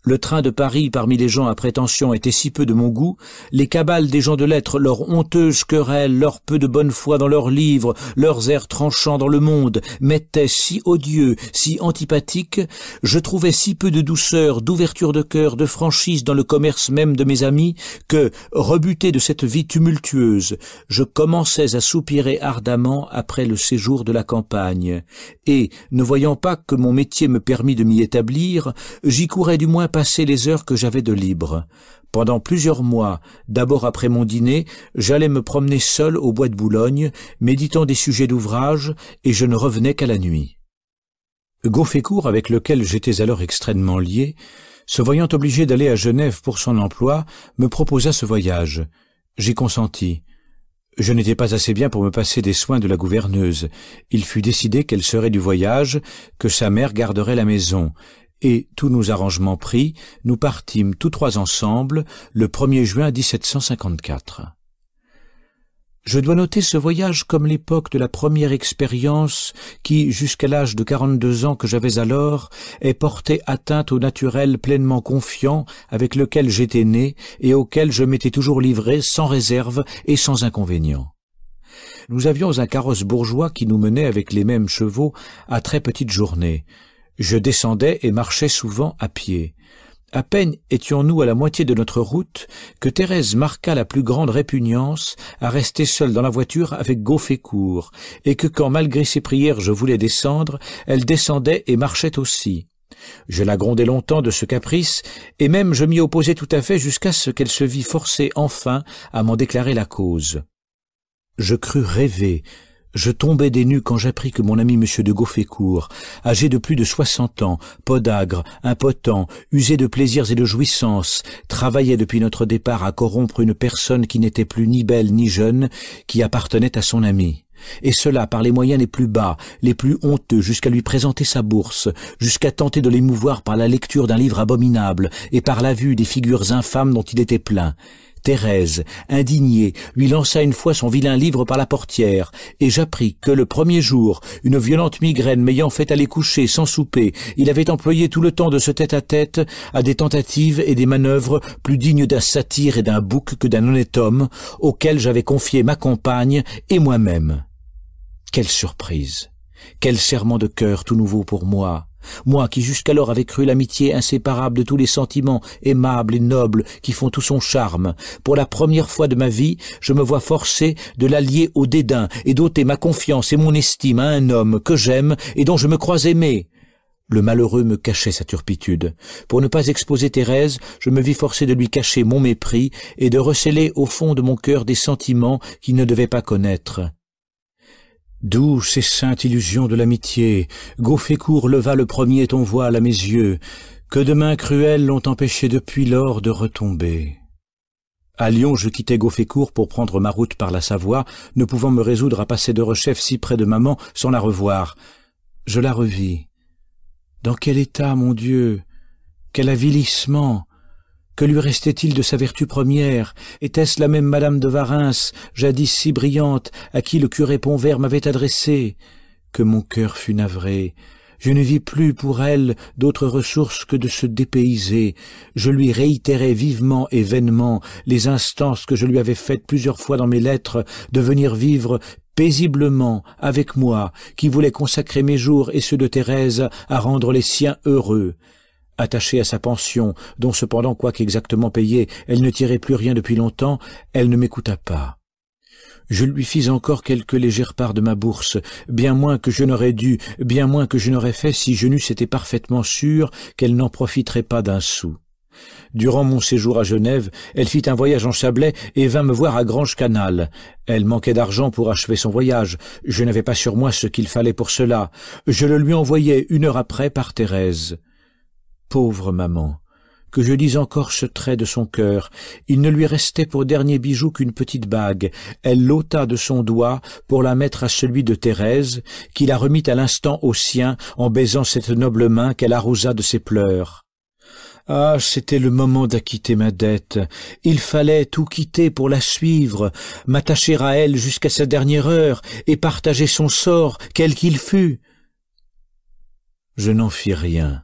Le train de Paris parmi les gens à prétention était si peu de mon goût, les cabales des gens de lettres, leurs honteuses querelles, leur peu de bonne foi dans leurs livres, leurs airs tranchants dans le monde, m'étaient si odieux, si antipathiques, je trouvais si peu de douceur, d'ouverture de cœur, de franchise dans le commerce même de mes amis, que, rebuté de cette vie tumultueuse, je commençais à soupirer ardemment après le séjour de la campagne, et, ne voyant pas que mon métier me permit de m'y établir, j'y courais du moins passer les heures que j'avais de libre. Pendant plusieurs mois, d'abord après mon dîner, j'allais me promener seul au bois de Boulogne, méditant des sujets d'ouvrage, et je ne revenais qu'à la nuit. Gaufécourt, avec lequel j'étais alors extrêmement lié, se voyant obligé d'aller à Genève pour son emploi, me proposa ce voyage. J'y consentis. Je n'étais pas assez bien pour me passer des soins de la gouverneuse. Il fut décidé qu'elle serait du voyage, que sa mère garderait la maison, et, tous nos arrangements pris, nous partîmes tous trois ensemble le 1er juin 1754. Je dois noter ce voyage comme l'époque de la première expérience qui, jusqu'à l'âge de 42 ans que j'avais alors, ait porté atteinte au naturel pleinement confiant avec lequel j'étais né et auquel je m'étais toujours livré sans réserve et sans inconvénient. Nous avions un carrosse bourgeois qui nous menait avec les mêmes chevaux à très petites journées. Je descendais et marchais souvent à pied. À peine étions-nous à la moitié de notre route que Thérèse marqua la plus grande répugnance à rester seule dans la voiture avec Gaufécourt, et que quand, malgré ses prières, je voulais descendre, elle descendait et marchait aussi. Je la grondai longtemps de ce caprice, et même je m'y opposai tout à fait jusqu'à ce qu'elle se vît forcée enfin à m'en déclarer la cause. Je crus rêver. Je tombai des nues quand j'appris que mon ami M. de Gaufécourt, âgé de plus de 60 ans, podagre, impotent, usé de plaisirs et de jouissances, travaillait depuis notre départ à corrompre une personne qui n'était plus ni belle ni jeune, qui appartenait à son ami. Et cela par les moyens les plus bas, les plus honteux, jusqu'à lui présenter sa bourse, jusqu'à tenter de l'émouvoir par la lecture d'un livre abominable et par la vue des figures infâmes dont il était plein. Thérèse, indignée, lui lança une fois son vilain livre par la portière, et j'appris que le premier jour, une violente migraine m'ayant fait aller coucher sans souper, il avait employé tout le temps de ce tête-à-tête à des tentatives et des manœuvres plus dignes d'un satyre et d'un bouc que d'un honnête homme, auquel j'avais confié ma compagne et moi-même. Quelle surprise! Quel serment de cœur tout nouveau pour moi! Moi qui jusqu'alors avais cru l'amitié inséparable de tous les sentiments aimables et nobles qui font tout son charme, pour la première fois de ma vie, je me vois forcé de l'allier au dédain et d'ôter ma confiance et mon estime à un homme que j'aime et dont je me crois aimé. Le malheureux me cachait sa turpitude. Pour ne pas exposer Thérèse, je me vis forcé de lui cacher mon mépris et de recéler au fond de mon cœur des sentiments qu'il ne devait pas connaître. Douce et sainte illusion de l'amitié, Gauffécourt leva le premier ton voile à mes yeux, que de mains cruelles l'ont empêché depuis lors de retomber. À Lyon, je quittai Gauffécourt pour prendre ma route par la Savoie, ne pouvant me résoudre à passer Derechef si près de maman sans la revoir. Je la revis. Dans quel état, mon Dieu! Quel avilissement! Que lui restait-il de sa vertu première? Était-ce la même Madame de Warens, jadis si brillante, à qui le curé Pontvert m'avait adressé? Que mon cœur fut navré. Je ne vis plus pour elle d'autre ressource que de se dépayser. Je lui réitérai vivement et vainement les instances que je lui avais faites plusieurs fois dans mes lettres de venir vivre paisiblement avec moi, qui voulais consacrer mes jours et ceux de Thérèse à rendre les siens heureux. Attachée à sa pension, dont cependant, quoique exactement payée, elle ne tirait plus rien depuis longtemps, elle ne m'écouta pas. Je lui fis encore quelques légères parts de ma bourse, bien moins que je n'aurais dû, bien moins que je n'aurais fait si je n'eusse été parfaitement sûr qu'elle n'en profiterait pas d'un sou. Durant mon séjour à Genève, elle fit un voyage en Chablais et vint me voir à Grange-Canal. Elle manquait d'argent pour achever son voyage. Je n'avais pas sur moi ce qu'il fallait pour cela. Je le lui envoyai 1 heure après par Thérèse. Pauvre maman, que je lis encore ce trait de son cœur. Il ne lui restait pour dernier bijou qu'une petite bague. Elle l'ôta de son doigt pour la mettre à celui de Thérèse, qui la remit à l'instant au sien en baisant cette noble main qu'elle arrosa de ses pleurs. Ah, c'était le moment d'acquitter ma dette. Il fallait tout quitter pour la suivre, m'attacher à elle jusqu'à sa dernière heure et partager son sort, quel qu'il fût. Je n'en fis rien.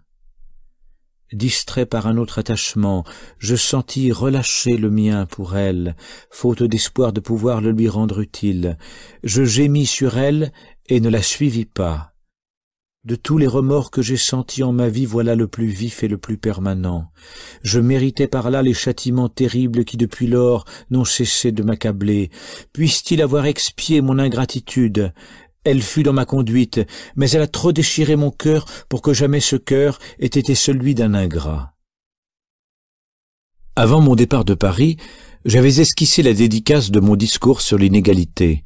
Distrait par un autre attachement, je sentis relâcher le mien pour elle, faute d'espoir de pouvoir le lui rendre utile. Je gémis sur elle et ne la suivis pas. De tous les remords que j'ai sentis en ma vie, voilà le plus vif et le plus permanent. Je méritais par là les châtiments terribles qui depuis lors n'ont cessé de m'accabler. Puisse-t-il avoir expié mon ingratitude? Elle fut dans ma conduite, mais elle a trop déchiré mon cœur pour que jamais ce cœur ait été celui d'un ingrat. Avant mon départ de Paris, j'avais esquissé la dédicace de mon discours sur l'inégalité.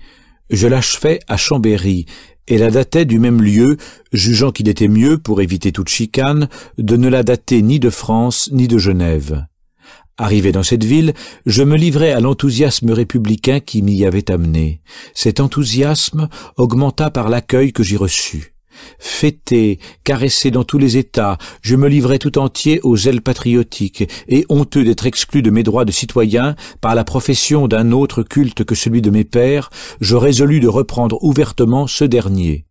Je l'achevai à Chambéry, et la datais du même lieu, jugeant qu'il était mieux, pour éviter toute chicane, de ne la dater ni de France ni de Genève. Arrivé dans cette ville, je me livrai à l'enthousiasme républicain qui m'y avait amené. Cet enthousiasme augmenta par l'accueil que j'y reçus. Fêté, caressé dans tous les États, je me livrai tout entier aux zèles patriotiques, et honteux d'être exclu de mes droits de citoyen par la profession d'un autre culte que celui de mes pères, je résolus de reprendre ouvertement ce dernier.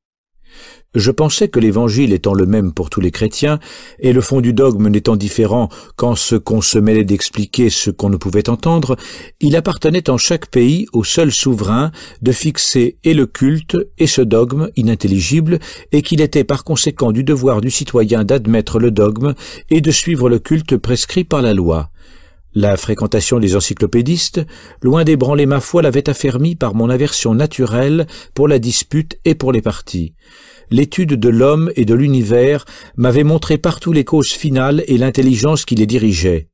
Je pensais que l'Évangile étant le même pour tous les chrétiens, et le fond du dogme n'étant différent qu'en ce qu'on se mêlait d'expliquer ce qu'on ne pouvait entendre, il appartenait en chaque pays au seul souverain de fixer et le culte et ce dogme inintelligible, et qu'il était par conséquent du devoir du citoyen d'admettre le dogme et de suivre le culte prescrit par la loi. La fréquentation des encyclopédistes, loin d'ébranler ma foi, l'avait affermie par mon aversion naturelle pour la dispute et pour les partis. L'étude de l'homme et de l'univers m'avait montré partout les causes finales et l'intelligence qui les dirigeait.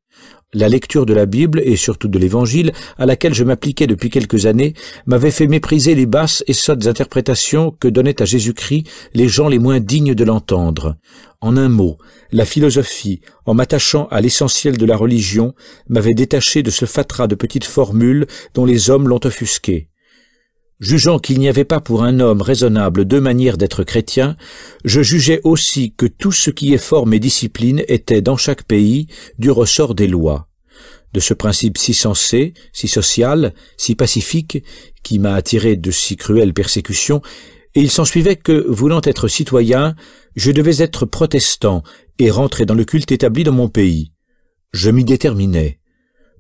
La lecture de la Bible, et surtout de l'Évangile, à laquelle je m'appliquais depuis quelques années, m'avait fait mépriser les basses et sottes interprétations que donnaient à Jésus-Christ les gens les moins dignes de l'entendre. En un mot, la philosophie, en m'attachant à l'essentiel de la religion, m'avait détaché de ce fatras de petites formules dont les hommes l'ont offusqué. Jugeant qu'il n'y avait pas pour un homme raisonnable 2 manières d'être chrétien, je jugeais aussi que tout ce qui est forme et discipline était dans chaque pays du ressort des lois. De ce principe si sensé, si social, si pacifique, qui m'a attiré de si cruelles persécutions, et il s'ensuivait que, voulant être citoyen, je devais être protestant et rentrer dans le culte établi dans mon pays. Je m'y déterminai.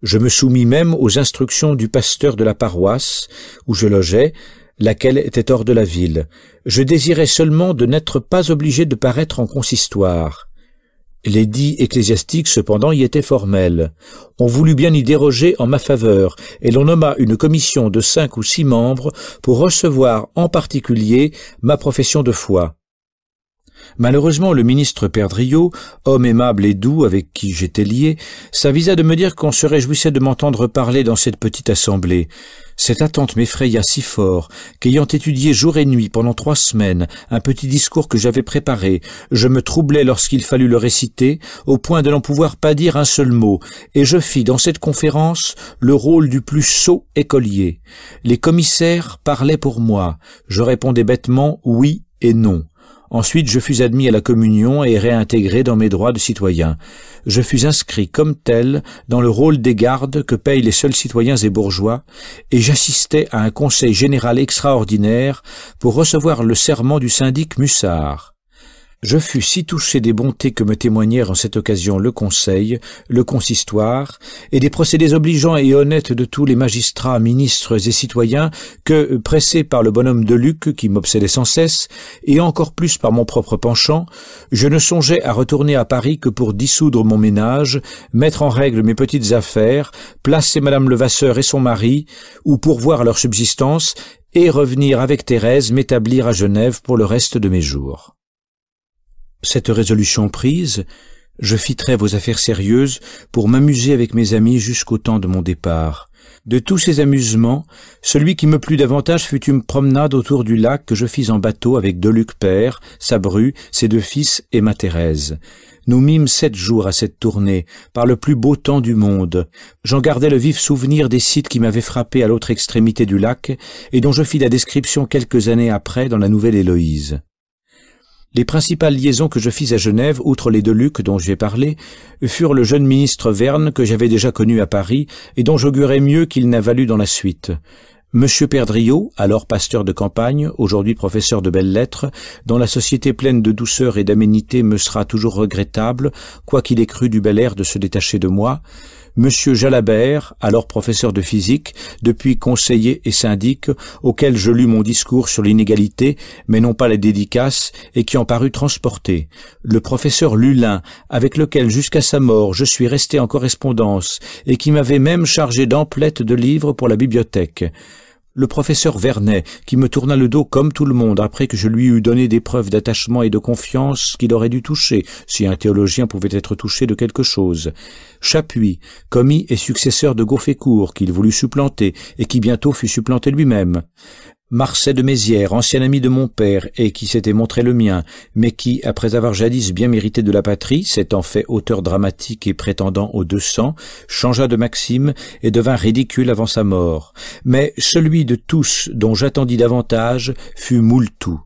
Je me soumis même aux instructions du pasteur de la paroisse où je logeais, laquelle était hors de la ville. Je désirais seulement de n'être pas obligé de paraître en consistoire. L'édit ecclésiastique, cependant, y était formel. On voulut bien y déroger en ma faveur, et l'on nomma une commission de 5 ou 6 membres pour recevoir en particulier ma profession de foi. Malheureusement, le ministre Perdriau, homme aimable et doux avec qui j'étais lié, s'avisa de me dire qu'on se réjouissait de m'entendre parler dans cette petite assemblée. Cette attente m'effraya si fort qu'ayant étudié jour et nuit pendant 3 semaines un petit discours que j'avais préparé, je me troublai lorsqu'il fallut le réciter, au point de n'en pouvoir pas dire un seul mot, et je fis dans cette conférence le rôle du plus sot écolier. Les commissaires parlaient pour moi, je répondais bêtement oui et non. Ensuite, je fus admis à la communion et réintégré dans mes droits de citoyen. Je fus inscrit comme tel dans le rôle des gardes que payent les seuls citoyens et bourgeois, et j'assistais à un conseil général extraordinaire pour recevoir le serment du syndic Mussard. Je fus si touché des bontés que me témoignèrent en cette occasion le conseil, le consistoire, et des procédés obligeants et honnêtes de tous les magistrats, ministres et citoyens, que, pressé par le bonhomme de Luc qui m'obsédait sans cesse, et encore plus par mon propre penchant, je ne songeais à retourner à Paris que pour dissoudre mon ménage, mettre en règle mes petites affaires, placer madame Levasseur et son mari, ou pourvoir leur subsistance, et revenir avec Thérèse m'établir à Genève pour le reste de mes jours. Cette résolution prise, je fis trêve aux affaires sérieuses pour m'amuser avec mes amis jusqu'au temps de mon départ. De tous ces amusements, celui qui me plut davantage fut une promenade autour du lac que je fis en bateau avec Deluc père, sa bru, ses 2 fils et ma Thérèse. Nous mîmes 7 jours à cette tournée, par le plus beau temps du monde. J'en gardai le vif souvenir des sites qui m'avaient frappé à l'autre extrémité du lac et dont je fis la description quelques années après dans la Nouvelle Héloïse. Les principales liaisons que je fis à Genève, outre les 2 Luc dont j'ai parlé, furent le jeune ministre Verne que j'avais déjà connu à Paris et dont j'augurais mieux qu'il n'a valu dans la suite. Monsieur Perdriau, alors pasteur de campagne, aujourd'hui professeur de belles-lettres, dont la société pleine de douceur et d'aménité me sera toujours regrettable, quoiqu'il ait cru du bel air de se détacher de moi, Monsieur Jalabert, alors professeur de physique, depuis conseiller et syndic, auquel je lus mon discours sur l'inégalité, mais non pas la dédicace, et qui en parut transporté. Le professeur Lulin, avec lequel jusqu'à sa mort je suis resté en correspondance, et qui m'avait même chargé d'emplettes de livres pour la bibliothèque. Le professeur Vernet, qui me tourna le dos comme tout le monde après que je lui eus donné des preuves d'attachement et de confiance qu'il aurait dû toucher, si un théologien pouvait être touché de quelque chose. Chapuis, commis et successeur de Gauffécourt, qu'il voulut supplanter, et qui bientôt fut supplanté lui-même. Marcet de Mézières, ancien ami de mon père, et qui s'était montré le mien, mais qui, après avoir jadis bien mérité de la patrie, s'étant fait auteur dramatique et prétendant aux 200, changea de maxime et devint ridicule avant sa mort. Mais celui de tous dont j'attendis davantage fut Moultou.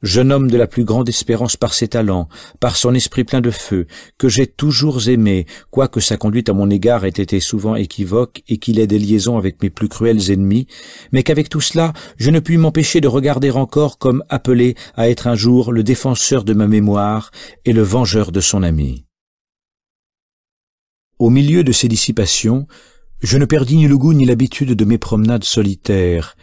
Jeune homme de la plus grande espérance par ses talents, par son esprit plein de feu, que j'ai toujours aimé, quoique sa conduite à mon égard ait été souvent équivoque et qu'il ait des liaisons avec mes plus cruels ennemis, mais qu'avec tout cela, je ne puis m'empêcher de regarder encore comme appelé à être un jour le défenseur de ma mémoire et le vengeur de son ami. Au milieu de ces dissipations, je ne perdis ni le goût ni l'habitude de mes promenades solitaires,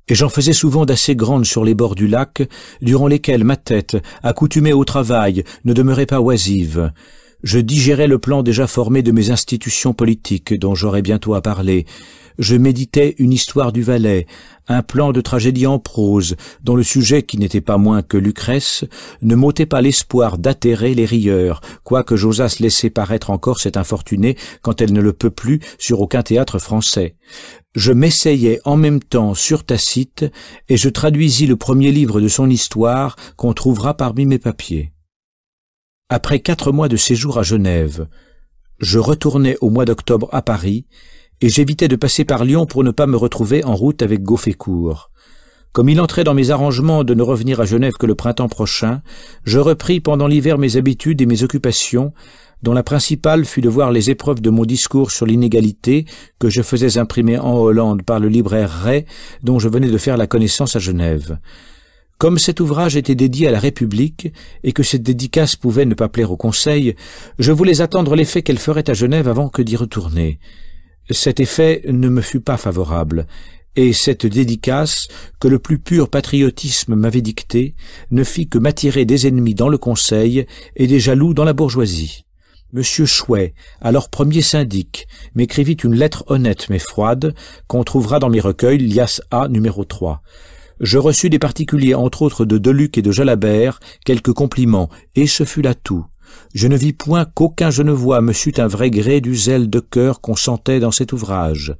et j'en faisais souvent d'assez grandes sur les bords du lac, durant lesquelles ma tête, accoutumée au travail, ne demeurait pas oisive. Je digérais le plan déjà formé de mes institutions politiques, dont j'aurai bientôt à parler. Je méditais une histoire du Valais, un plan de tragédie en prose, dont le sujet, qui n'était pas moins que Lucrèce, ne m'ôtait pas l'espoir d'atterrer les rieurs, quoique j'osasse laisser paraître encore cette infortunée quand elle ne le peut plus sur aucun théâtre français. Je m'essayais en même temps sur Tacite, et je traduisis le premier livre de son histoire qu'on trouvera parmi mes papiers. Après 4 mois de séjour à Genève, je retournai au mois d'octobre à Paris, et j'évitais de passer par Lyon pour ne pas me retrouver en route avec Gauffécourt. Comme il entrait dans mes arrangements de ne revenir à Genève que le printemps prochain, je repris pendant l'hiver mes habitudes et mes occupations, dont la principale fut de voir les épreuves de mon discours sur l'inégalité que je faisais imprimer en Hollande par le libraire Ray, dont je venais de faire la connaissance à Genève. Comme cet ouvrage était dédié à la République, et que cette dédicace pouvait ne pas plaire au Conseil, je voulais attendre l'effet qu'elle ferait à Genève avant que d'y retourner. Cet effet ne me fut pas favorable, et cette dédicace, que le plus pur patriotisme m'avait dictée, ne fit que m'attirer des ennemis dans le conseil et des jaloux dans la bourgeoisie. Monsieur Chouet, alors premier syndic, m'écrivit une lettre honnête mais froide, qu'on trouvera dans mes recueils, liasse A numéro 3. Je reçus des particuliers, entre autres de Deluc et de Jalabert, quelques compliments, et ce fut là tout. Je ne vis point qu'aucun genevois me sut un vrai gré du zèle de cœur qu'on sentait dans cet ouvrage.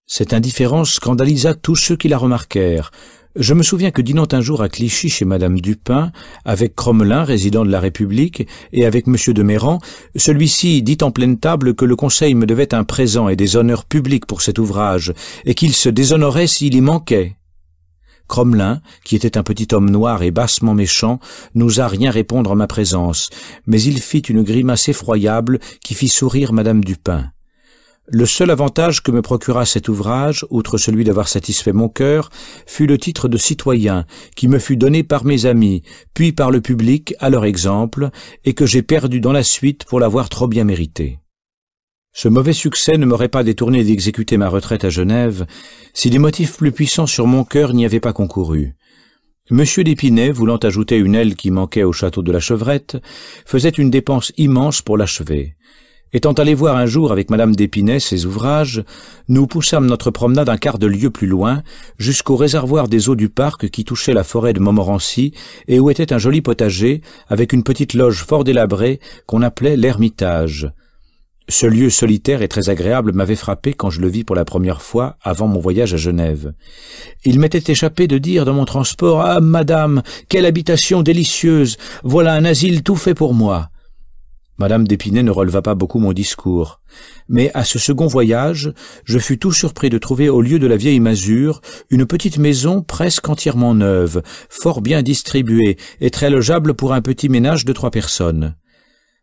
Cette indifférence scandalisa tous ceux qui la remarquèrent. Je me souviens que dînant un jour à Clichy chez madame Dupin, avec Crommelin, résident de la République, et avec monsieur de Méran, celui-ci dit en pleine table que le conseil me devait un présent et des honneurs publics pour cet ouvrage, et qu'il se déshonorait s'il y manquait. Crommelin, qui était un petit homme noir et bassement méchant, n'osa rien répondre en ma présence, mais il fit une grimace effroyable qui fit sourire madame Dupin. Le seul avantage que me procura cet ouvrage, outre celui d'avoir satisfait mon cœur, fut le titre de citoyen, qui me fut donné par mes amis, puis par le public, à leur exemple, et que j'ai perdu dans la suite pour l'avoir trop bien mérité. Ce mauvais succès ne m'aurait pas détourné d'exécuter ma retraite à Genève, si des motifs plus puissants sur mon cœur n'y avaient pas concouru. Monsieur d'Épinay, voulant ajouter une aile qui manquait au château de la Chevrette, faisait une dépense immense pour l'achever. Étant allé voir un jour avec madame d'Épinay ses ouvrages, nous poussâmes notre promenade un quart de lieue plus loin, jusqu'au réservoir des eaux du parc qui touchait la forêt de Montmorency et où était un joli potager, avec une petite loge fort délabrée qu'on appelait l'Ermitage. Ce lieu solitaire et très agréable m'avait frappé quand je le vis pour la première fois avant mon voyage à Genève. Il m'était échappé de dire dans mon transport « Ah, madame, quelle habitation délicieuse! Voilà un asile tout fait pour moi !» Madame d'Épinay ne releva pas beaucoup mon discours. Mais à ce second voyage, je fus tout surpris de trouver au lieu de la vieille masure une petite maison presque entièrement neuve, fort bien distribuée et très logeable pour un petit ménage de 3 personnes.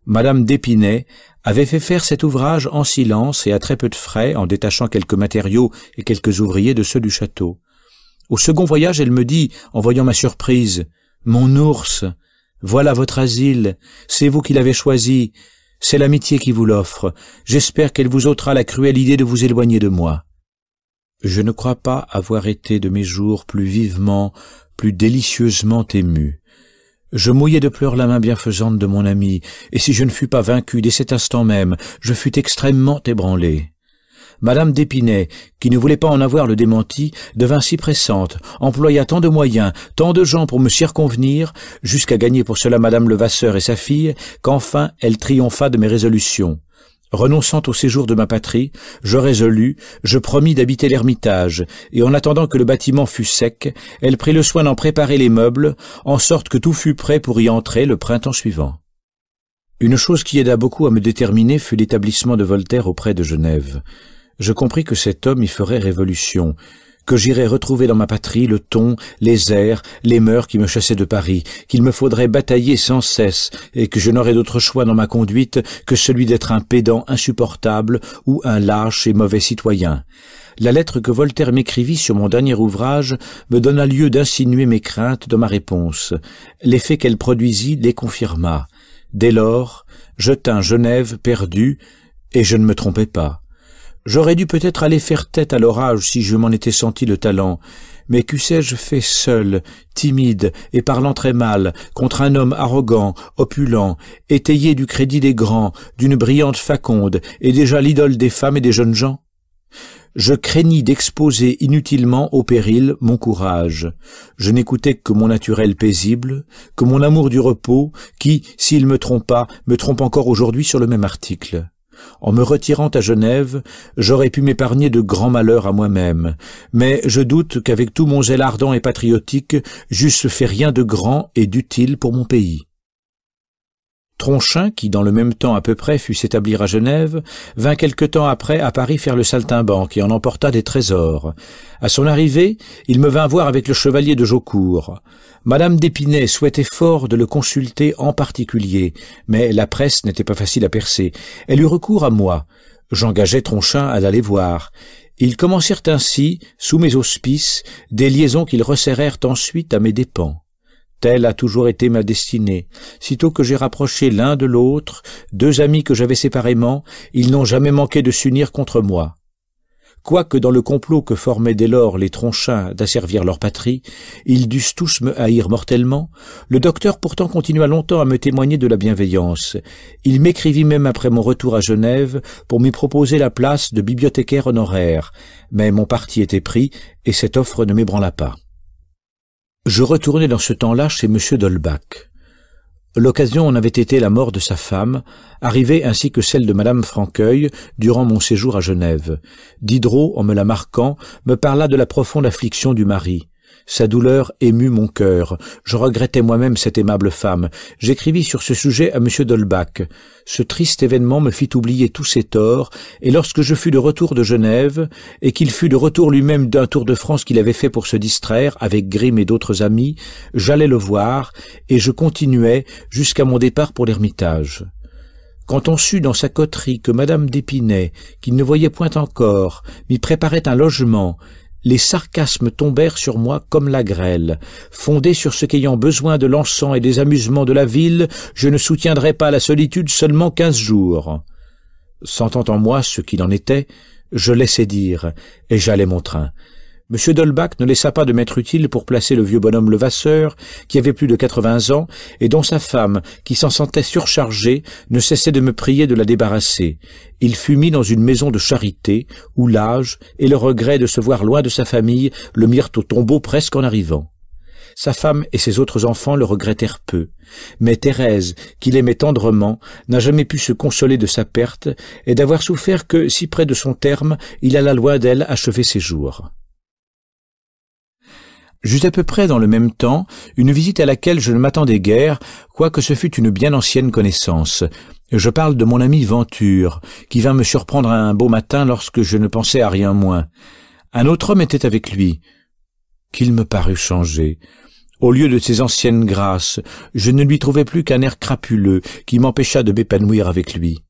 Madame d'Épinay avait fait faire cet ouvrage en silence et à très peu de frais, en détachant quelques matériaux et quelques ouvriers de ceux du château. Au second voyage, elle me dit, en voyant ma surprise, « Mon ours, voilà votre asile, c'est vous qui l'avez choisi, c'est l'amitié qui vous l'offre, j'espère qu'elle vous ôtera la cruelle idée de vous éloigner de moi. » Je ne crois pas avoir été de mes jours plus vivement, plus délicieusement ému. Je mouillai de pleurs la main bienfaisante de mon ami, et si je ne fus pas vaincu dès cet instant même, je fus extrêmement ébranlé. Madame d'Épinay, qui ne voulait pas en avoir le démenti, devint si pressante, employa tant de moyens, tant de gens pour me circonvenir, jusqu'à gagner pour cela madame Levasseur et sa fille, qu'enfin elle triompha de mes résolutions. Renonçant au séjour de ma patrie, je résolus, je promis d'habiter l'Ermitage, et en attendant que le bâtiment fût sec, elle prit le soin d'en préparer les meubles, en sorte que tout fut prêt pour y entrer le printemps suivant. Une chose qui aida beaucoup à me déterminer fut l'établissement de Voltaire auprès de Genève. Je compris que cet homme y ferait révolution, que j'irais retrouver dans ma patrie le ton, les airs, les mœurs qui me chassaient de Paris, qu'il me faudrait batailler sans cesse, et que je n'aurais d'autre choix dans ma conduite que celui d'être un pédant insupportable ou un lâche et mauvais citoyen. La lettre que Voltaire m'écrivit sur mon dernier ouvrage me donna lieu d'insinuer mes craintes dans ma réponse. L'effet qu'elle produisit les confirma. Dès lors, je tins Genève perdue, et je ne me trompais pas. J'aurais dû peut-être aller faire tête à l'orage si je m'en étais senti le talent, mais qu'eussé-je fait seul, timide et parlant très mal, contre un homme arrogant, opulent, étayé du crédit des grands, d'une brillante faconde, et déjà l'idole des femmes et des jeunes gens? Je craignis d'exposer inutilement au péril mon courage. Je n'écoutais que mon naturel paisible, que mon amour du repos, qui, s'il me trompa, me trompe encore aujourd'hui sur le même article. En me retirant à Genève, j'aurais pu m'épargner de grands malheurs à moi-même, mais je doute qu'avec tout mon zèle ardent et patriotique, j'eusse fait rien de grand et d'utile pour mon pays. Tronchin, qui dans le même temps à peu près fut s'établir à Genève, vint quelque temps après à Paris faire le saltimbanque et en emporta des trésors. À son arrivée, il me vint voir avec le chevalier de Jaucourt. Madame d'Épinay souhaitait fort de le consulter en particulier, mais la presse n'était pas facile à percer. Elle eut recours à moi. J'engageai Tronchin à l'aller voir. Ils commencèrent ainsi, sous mes auspices, des liaisons qu'ils resserrèrent ensuite à mes dépens. Telle a toujours été ma destinée. Sitôt que j'ai rapproché l'un de l'autre, 2 amis que j'avais séparément, ils n'ont jamais manqué de s'unir contre moi. quoique dans le complot que formaient dès lors les Tronchins d'asservir leur patrie, ils dussent tous me haïr mortellement, le docteur pourtant continua longtemps à me témoigner de la bienveillance. Il m'écrivit même après mon retour à Genève pour m'y proposer la place de bibliothécaire honoraire, mais mon parti était pris et cette offre ne m'ébranla pas. Je retournai dans ce temps-là chez M. d'Holbach. L'occasion en avait été la mort de sa femme, arrivée ainsi que celle de Madame Franqueuil durant mon séjour à Genève. Diderot, en me la marquant, me parla de la profonde affliction du mari. Sa douleur émut mon cœur. Je regrettais moi-même cette aimable femme. J'écrivis sur ce sujet à M. d'Holbach. Ce triste événement me fit oublier tous ses torts, et lorsque je fus de retour de Genève, et qu'il fut de retour lui-même d'un tour de France qu'il avait fait pour se distraire, avec Grimm et d'autres amis, j'allais le voir, et je continuais jusqu'à mon départ pour l'Ermitage. Quand on sut dans sa coterie que Madame d'Épinay, qu'il ne voyait point encore, m'y préparait un logement, les sarcasmes tombèrent sur moi comme la grêle. Fondés sur ce qu'ayant besoin de l'encens et des amusements de la ville, je ne soutiendrais pas la solitude seulement 15 jours. Sentant en moi ce qu'il en était, je laissai dire, et j'allai mon train. M. d'Holbach ne laissa pas de maître utile pour placer le vieux bonhomme Levasseur, qui avait plus de 80 ans, et dont sa femme, qui s'en sentait surchargée, ne cessait de me prier de la débarrasser. Il fut mis dans une maison de charité, où l'âge et le regret de se voir loin de sa famille le mirent au tombeau presque en arrivant. Sa femme et ses autres enfants le regrettèrent peu, mais Thérèse, qui l'aimait tendrement, n'a jamais pu se consoler de sa perte et d'avoir souffert que, si près de son terme, il alla loin d'elle achever ses jours. J'eus à peu près dans le même temps une visite à laquelle je ne m'attendais guère, quoique ce fût une bien ancienne connaissance. Je parle de mon ami Venture, qui vint me surprendre un beau matin lorsque je ne pensais à rien moins. Un autre homme était avec lui, qu'il me parut changé. Au lieu de ses anciennes grâces, je ne lui trouvais plus qu'un air crapuleux qui m'empêcha de m'épanouir avec lui.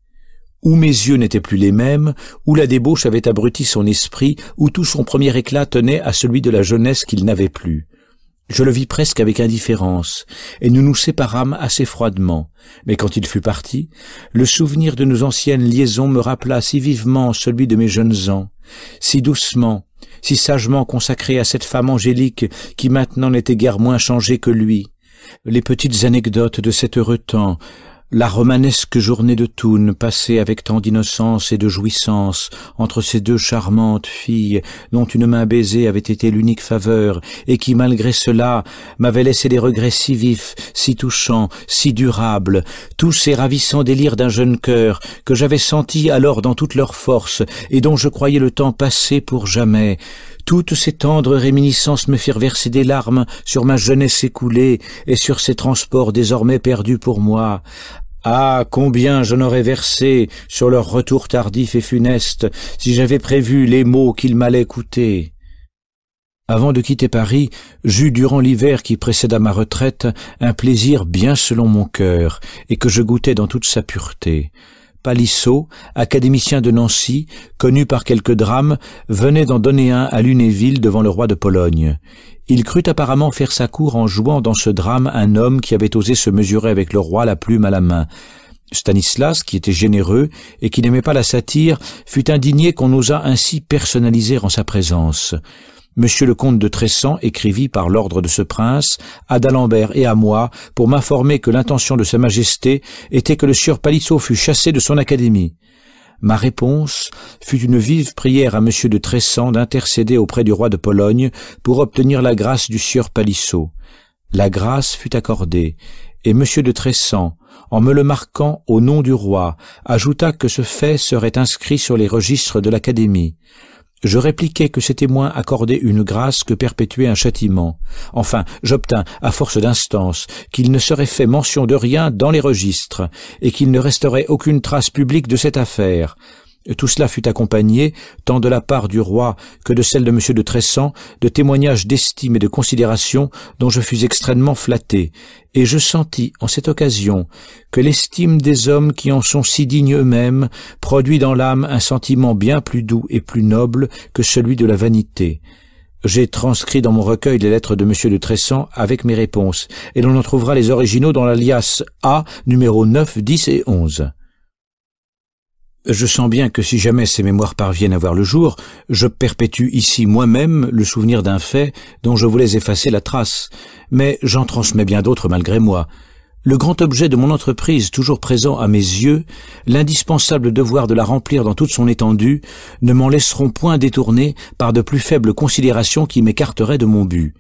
Ou mes yeux n'étaient plus les mêmes, ou la débauche avait abruti son esprit, ou tout son premier éclat tenait à celui de la jeunesse qu'il n'avait plus. Je le vis presque avec indifférence, et nous nous séparâmes assez froidement. Mais quand il fut parti, le souvenir de nos anciennes liaisons me rappela si vivement celui de mes jeunes ans, si doucement, si sagement consacré à cette femme angélique qui maintenant n'était guère moins changée que lui. Les petites anecdotes de cet heureux temps, la romanesque journée de Thun passée avec tant d'innocence et de jouissance entre ces deux charmantes filles dont une main baisée avait été l'unique faveur et qui malgré cela m'avaient laissé des regrets si vifs, si touchants, si durables, tous ces ravissants délires d'un jeune cœur que j'avais sentis alors dans toute leur force et dont je croyais le temps passé pour jamais. Toutes ces tendres réminiscences me firent verser des larmes sur ma jeunesse écoulée et sur ces transports désormais perdus pour moi. Ah, combien j'en aurais versé sur leur retour tardif et funeste si j'avais prévu les maux qu'ils m'allaient coûter. Avant de quitter Paris, j'eus durant l'hiver qui précéda ma retraite un plaisir bien selon mon cœur et que je goûtais dans toute sa pureté. Palissot, académicien de Nancy, connu par quelques drames, venait d'en donner un à Lunéville devant le roi de Pologne. Il crut apparemment faire sa cour en jouant dans ce drame un homme qui avait osé se mesurer avec le roi la plume à la main. Stanislas, qui était généreux et qui n'aimait pas la satire, fut indigné qu'on osât ainsi personnaliser en sa présence. Monsieur le comte de Tressan écrivit par l'ordre de ce prince à d'Alembert et à moi pour m'informer que l'intention de Sa Majesté était que le sieur Palissot fût chassé de son académie. Ma réponse fut une vive prière à monsieur de Tressan d'intercéder auprès du roi de Pologne pour obtenir la grâce du sieur Palissot. La grâce fut accordée, et monsieur de Tressan, en me le marquant au nom du roi, ajouta que ce fait serait inscrit sur les registres de l'Académie. Je répliquai que c'était moins accorder une grâce que perpétuer un châtiment. Enfin, j'obtins, à force d'instance, qu'il ne serait fait mention de rien dans les registres, et qu'il ne resterait aucune trace publique de cette affaire. Tout cela fut accompagné, tant de la part du roi que de celle de M. de Tressan, de témoignages d'estime et de considération dont je fus extrêmement flatté, et je sentis, en cette occasion, que l'estime des hommes qui en sont si dignes eux-mêmes produit dans l'âme un sentiment bien plus doux et plus noble que celui de la vanité. J'ai transcrit dans mon recueil les lettres de M. de Tressan avec mes réponses, et l'on en trouvera les originaux dans l'alias A, numéros 9, 10 et 11. Je sens bien que si jamais ces mémoires parviennent à voir le jour, je perpétue ici moi-même le souvenir d'un fait dont je voulais effacer la trace, mais j'en transmets bien d'autres malgré moi. Le grand objet de mon entreprise, toujours présent à mes yeux, l'indispensable devoir de la remplir dans toute son étendue, ne m'en laisseront point détourner par de plus faibles considérations qui m'écarteraient de mon but.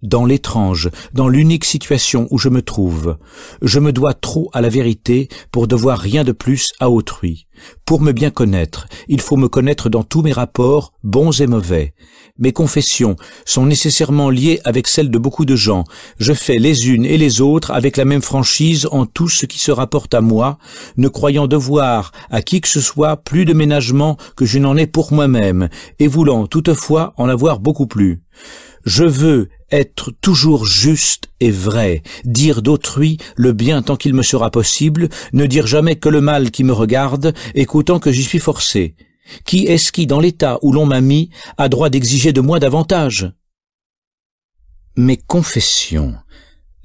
Dans l'étrange, dans l'unique situation où je me trouve, je me dois trop à la vérité pour devoir rien de plus à autrui. Pour me bien connaître, il faut me connaître dans tous mes rapports, bons et mauvais. Mes confessions sont nécessairement liées avec celles de beaucoup de gens. Je fais les unes et les autres avec la même franchise en tout ce qui se rapporte à moi, ne croyant devoir à qui que ce soit plus de ménagement que je n'en ai pour moi-même, et voulant toutefois en avoir beaucoup plus. Je veux être toujours juste et vrai, dire d'autrui le bien tant qu'il me sera possible, ne dire jamais que le mal qui me regarde, écoutant que j'y suis forcé. Qui est-ce qui, dans l'état où l'on m'a mis, a droit d'exiger de moi davantage? Mes confessions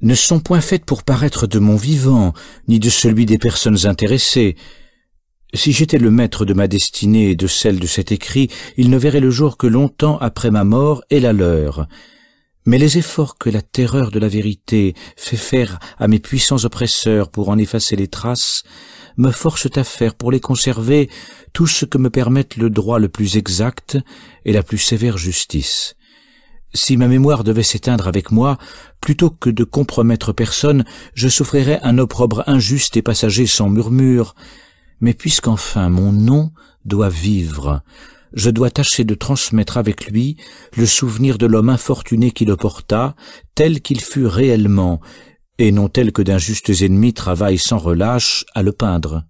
ne sont point faites pour paraître de mon vivant, ni de celui des personnes intéressées. Si j'étais le maître de ma destinée et de celle de cet écrit, il ne verrait le jour que longtemps après ma mort et la leur. Mais les efforts que la terreur de la vérité fait faire à mes puissants oppresseurs pour en effacer les traces me forcent à faire pour les conserver tout ce que me permette le droit le plus exact et la plus sévère justice. Si ma mémoire devait s'éteindre avec moi, plutôt que de compromettre personne, je souffrirais un opprobre injuste et passager sans murmure. Mais puisqu'enfin mon nom doit vivre, je dois tâcher de transmettre avec lui le souvenir de l'homme infortuné qui le porta, tel qu'il fut réellement, et non tel que d'injustes ennemis travaillent sans relâche à le peindre.